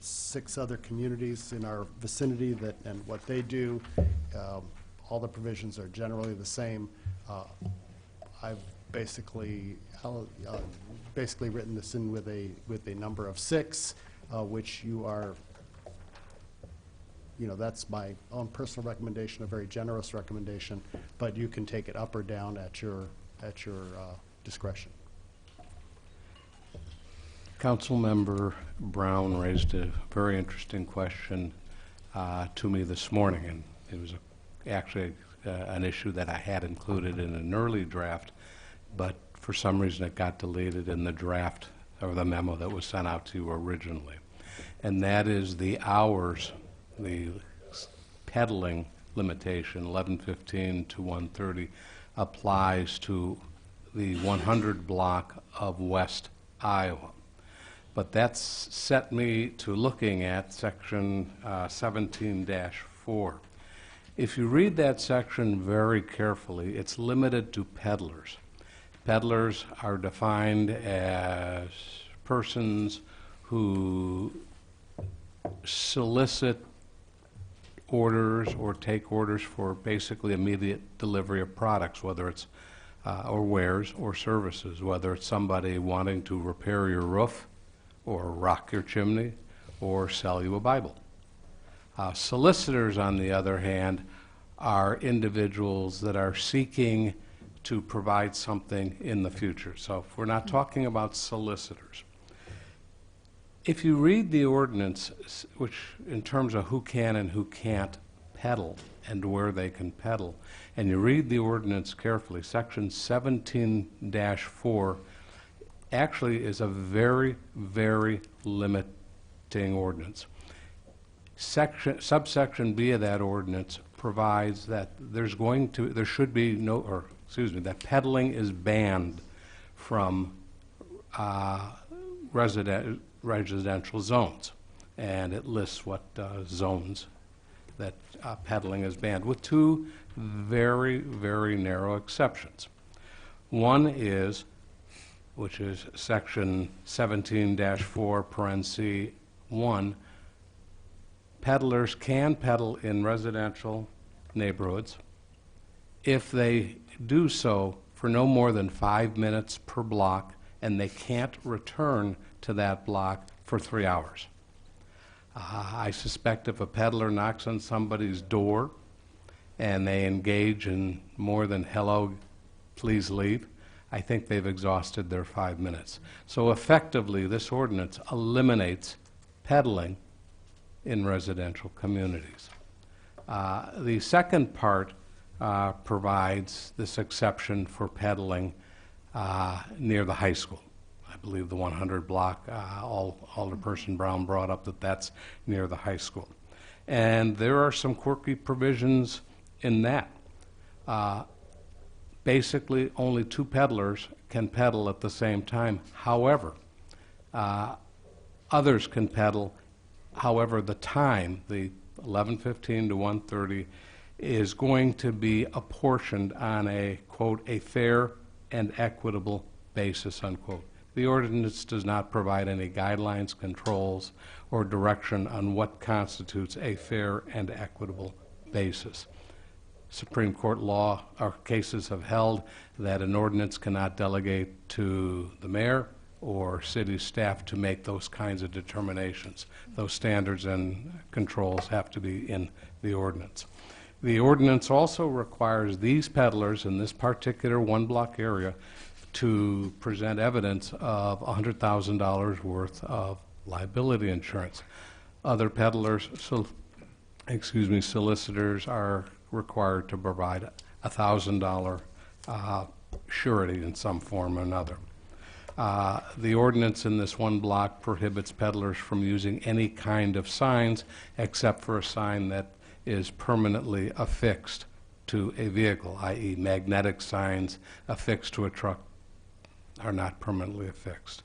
6 other communities in our vicinity that, and what they do. All the provisions are generally the same. I've basically written this in with a number of 6, which you are, that's my own personal recommendation, a very generous recommendation, but you can take it up or down at your discretion. Councilmember Brown raised a very interesting question to me this morning, and it was actually an issue that I had included in an early draft, but for some reason it got deleted in the draft or the memo that was sent out to you originally. And that is the hours, the peddling limitation, 11:15 to 1:30, applies to the 100 block of West Iowa. But that's set me to looking at section 17-4. If you read that section very carefully, it's limited to peddlers. Peddlers are defined as persons who solicit orders or take orders for basically immediate delivery of products, whether it's or wares or services, whether it's somebody wanting to repair your roof or rock your chimney or sell you a Bible. Solicitors, on the other hand, are individuals that are seeking to provide something in the future. So if we're not talking about solicitors. If you read the ordinance, which in terms of who can and who can't peddle and where they can peddle, and you read the ordinance carefully, section 17-4 actually is a very, very limiting ordinance. Subsection B of that ordinance provides that there should be that peddling is banned from residential zones, and it lists what zones that peddling is banned, with 2 very, very narrow exceptions. One is, which is section 17-4 parentheses 1, peddlers can peddle in residential neighborhoods if they do so for no more than 5 minutes per block, and they can't return to that block for 3 hours. I suspect if a peddler knocks on somebody's door and they engage in more than hello, please leave, I think they've exhausted their 5 minutes. So effectively, this ordinance eliminates peddling in residential communities. The second part provides this exception for peddling near the high school. I believe the 100 block, Alderperson Brown brought up that that's near the high school. And there are some quirky provisions in that. Basically, only 2 peddlers can peddle at the same time. However, others can peddle. However, the time, the 11:15 to 1:30, is going to be apportioned on a, quote, a fair and equitable basis, unquote. The ordinance does not provide any guidelines, controls, or direction on what constitutes a fair and equitable basis. Supreme Court law or cases have held that an ordinance cannot delegate to the mayor or city staff to make those kinds of determinations. Those standards and controls have to be in the ordinance. The ordinance also requires these peddlers in this particular 1-block area to present evidence of $100,000 worth of liability insurance. Other peddlers, solicitors are required to provide $1,000 surety in some form or another. The ordinance in this 1-block prohibits peddlers from using any kind of signs except for a sign that is permanently affixed to a vehicle, i.e. magnetic signs affixed to a truck are not permanently affixed.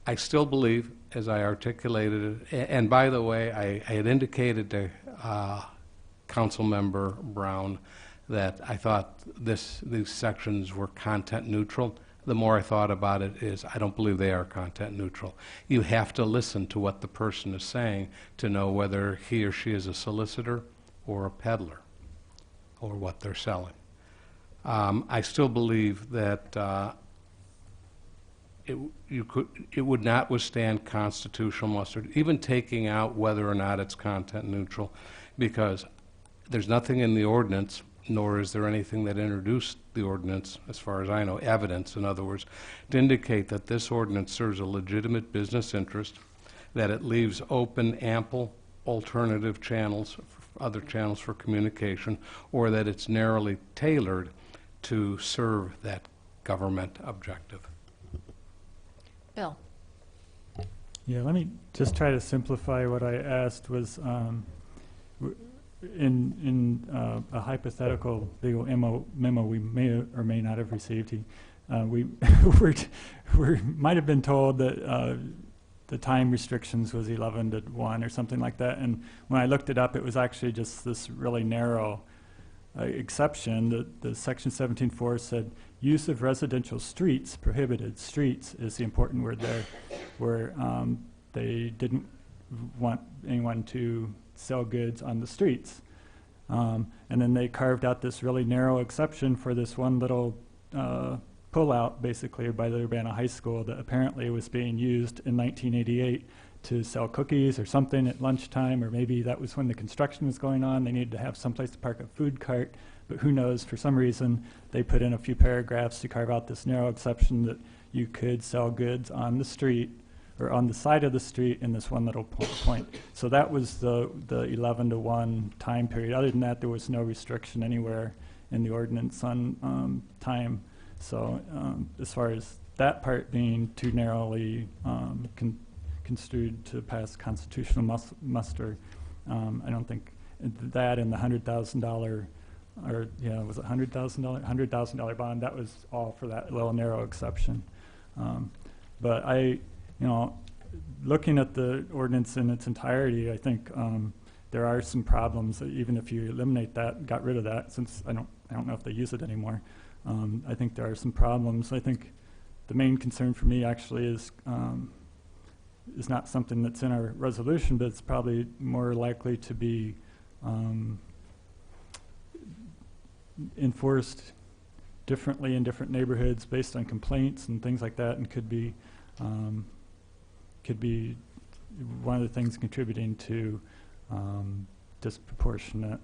I still believe, as I articulated it, and by the way, I had indicated to Councilmember Brown that I thought these sections were content neutral. The more I thought about it is I don't believe they are content neutral. You have to listen to what the person is saying to know whether he or she is a solicitor or a peddler or what they're selling. I still believe that it would not withstand constitutional muster, even taking out whether or not it's content neutral, because there's nothing in the ordinance, nor is there anything that introduced the ordinance, as far as I know, evidence, in other words, to indicate that this ordinance serves a legitimate business interest, that it leaves open ample alternative channels, other channels for communication, or that it's narrowly tailored to serve that government objective. Bill? Yeah, let me just try to simplify what I asked was, in a hypothetical legal memo we may or may not have received, we might have been told that the time restrictions was 11 to 1 or something like that, and when I looked it up, it was actually just this really narrow exception. The section 17.4 said use of residential streets prohibited. Streets is the important word there, where they didn't want anyone to sell goods on the streets. And then they carved out this really narrow exception for this one little pullout, basically, by the Urbana High School that apparently was being used in 1988 to sell cookies or something at lunchtime, or maybe that was when the construction was going on. They needed to have someplace to park a food cart, but who knows, for some reason, they put in a few paragraphs to carve out this narrow exception that you could sell goods on the street or on the side of the street in this one little point. So that was the 11 to 1 time period. Other than that, there was no restriction anywhere in the ordinance on time. So as far as that part being too narrowly construed to pass constitutional muster, I don't think that and the $100,000, or was it $100,000 bond, that was all for that little narrow exception. But looking at the ordinance in its entirety, I think there are some problems that even if you eliminate that, got rid of that, since I don't know if they use it anymore. I think there are some problems. I think the main concern for me actually is not something that's in our resolution, but it's probably more likely to be enforced differently in different neighborhoods based on complaints and things like that, and could be one of the things contributing to disproportionate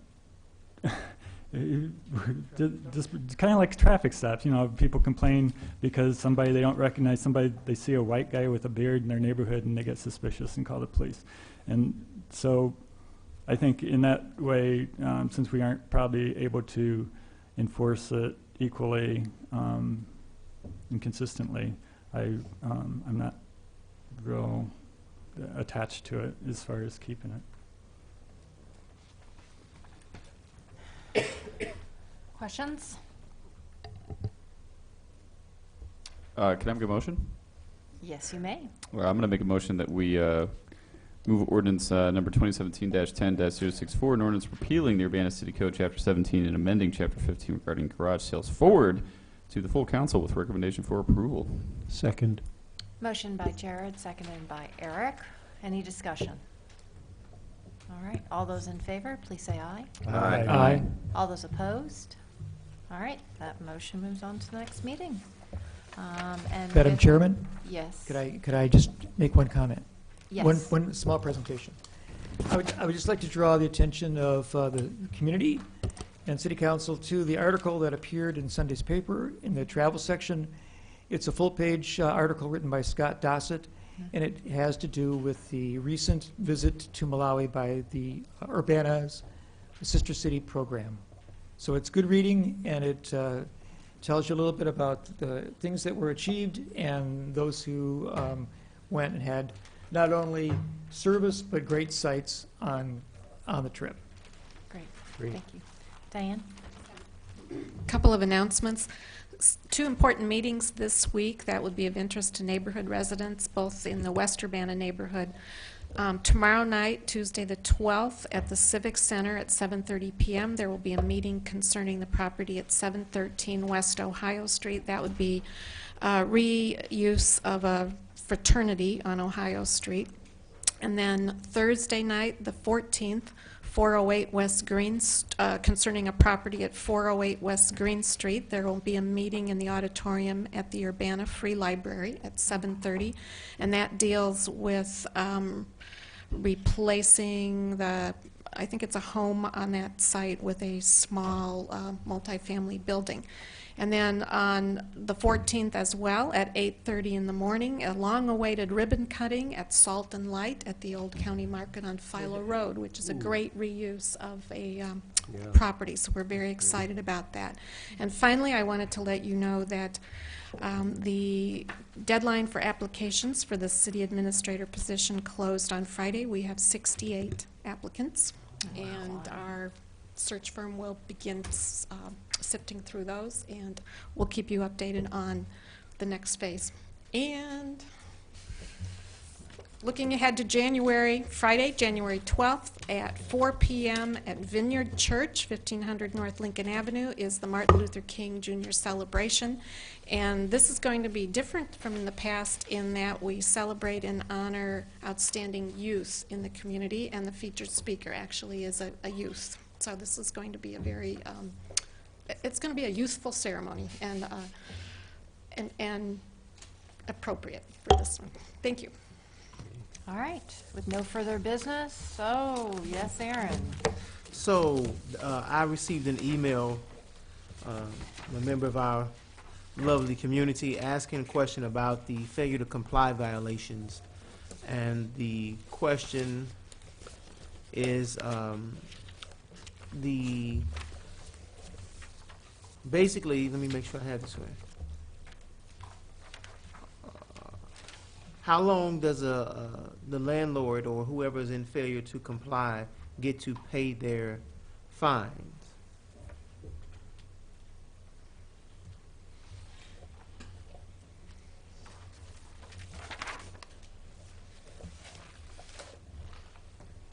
just kind of like traffic stops. People complain because they don't recognize somebody. They see a white guy with a beard in their neighborhood and they get suspicious and call the police. And so I think in that way, since we aren't probably able to enforce it equally and consistently, I'm not real attached to it as far as keeping it. Questions? Can I make a motion? Yes, you may. Well, I'm going to make a motion that we move ordinance number 2017-10-064, an ordinance repealing the Urbana City Code, Chapter 17, and amending Chapter 15 regarding garage sales forward to the full council with recommendation for approval. Second. Motion by Jared, seconded by Eric. Any discussion? All right, all those in favor, please say aye. Aye. Aye. All those opposed? All right, that motion moves on to the next meeting. And Madam if- Chairman? Yes. Could I just make one comment? Yes. One small presentation. I would just like to draw the attention of the community and City Council to the article that appeared in Sunday's paper in the travel section. It's a full-page article written by Scott Dossett, and it has to do with the recent visit to Malawi by the Urbana's Sister City program. So it's good reading, and it tells you a little bit about the things that were achieved and those who went and had not only service but great sights on the trip. Great. Thank you. Diane? Couple of announcements. Two important meetings this week that would be of interest to neighborhood residents, both in the West Urbana neighborhood. Tomorrow night, Tuesday the 12th, at the Civic Center at 7:30 p.m., there will be a meeting concerning the property at 713 West Ohio Street. That would be reuse of a fraternity on Ohio Street. And then Thursday night, the 14th, 408 West Green, concerning a property at 408 West Green Street. There will be a meeting in the auditorium at the Urbana Free Library at 7:30, and that deals with replacing I think it's a home on that site with a small multifamily building. And then on the 14th as well, at 8:30 in the morning, a long-awaited ribbon cutting at Salt and Light at the Old County Market on Philo Road, which is a great reuse of a property. So we're very excited about that. And finally, I wanted to let you know that the deadline for applications for the city administrator position closed on Friday. We have 68 applicants, and our search firm will begin sifting through those, and we'll keep you updated on the next phase. And looking ahead to January, Friday, January 12th at 4 p.m. at Vineyard Church, 1500 North Lincoln Avenue, is the Martin Luther King Jr. celebration. And this is going to be different from the past in that we celebrate and honor outstanding youth in the community, and the featured speaker actually is a youth. So this is going to be a very, it's going to be a youthful ceremony and appropriate for this one. Thank you. All right, with no further business, so, yes, Aaron. So, I received an email, a member of our lovely community asking a question about the failure to comply violations. And the question is, basically, let me make sure I have this right. How long does the landlord or whoever is in failure to comply get to pay their fines?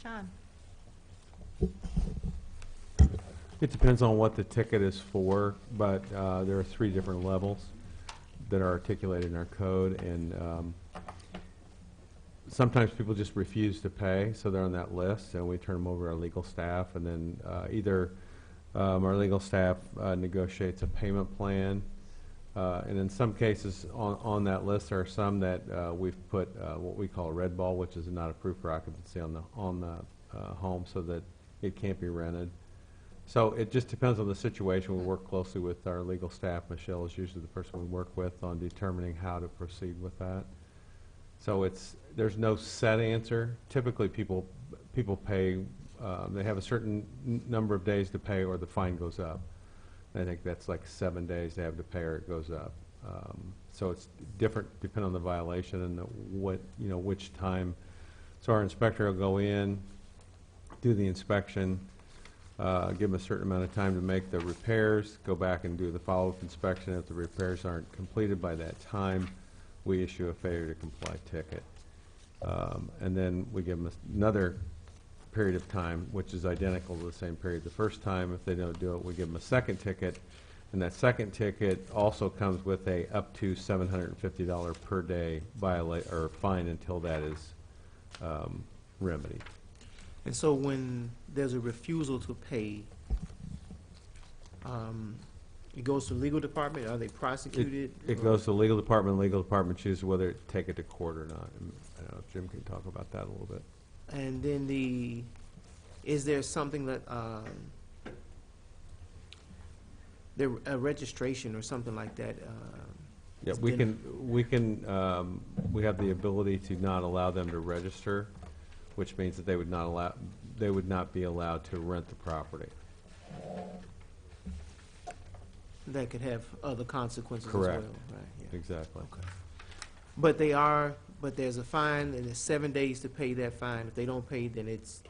John? It depends on what the ticket is for, but there are 3 different levels that are articulated in our code, and sometimes people just refuse to pay, so they're on that list, and we turn them over to our legal staff, and then either our legal staff negotiates a payment plan, and in some cases on that list there are some that we've put what we call a red ball, which is not approved for occupancy on the home, so that it can't be rented. So it just depends on the situation. We work closely with our legal staff. Michelle is usually the person we work with on determining how to proceed with that. So there's no set answer. Typically people pay, they have a certain number of days to pay or the fine goes up. And I think that's like 7 days they have to pay or it goes up. So it's different depending on the violation and which time. So our inspector will go in, do the inspection, give them a certain amount of time to make the repairs, go back and do the follow-up inspection. If the repairs aren't completed by that time, we issue a failure to comply ticket. And then we give them another period of time, which is identical to the same period the first time. If they don't do it, we give them a second ticket. And that second ticket also comes with a up to $750 per day fine until that is remedied. And so when there's a refusal to pay, it goes to the legal department? Are they prosecuted? It goes to the legal department. The legal department chooses whether to take it to court or not. And I don't know if Jim can talk about that a little bit. And then is there something that, a registration or something like that? Yeah, we have the ability to not allow them to register, which means that they would not be allowed to rent the property. That could have other consequences Correct. as well, right? Yeah. Exactly. Okay. But there's a fine, and it's 7 days to pay that fine. If they don't pay, then it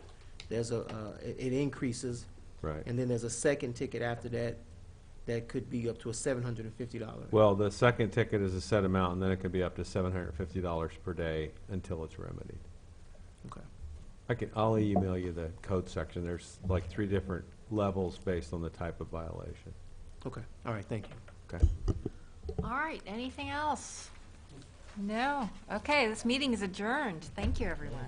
increases. Right. And then there's a second ticket after that that could be up to a $750. Well, the second ticket is a set amount, and then it could be up to $750 per day until it's remedied. Okay. I'll email you the code section. There's like 3 different levels based on the type of violation. Okay, all right, thank you. Okay. All right, anything else? No? Okay, this meeting is adjourned. Thank you, everyone.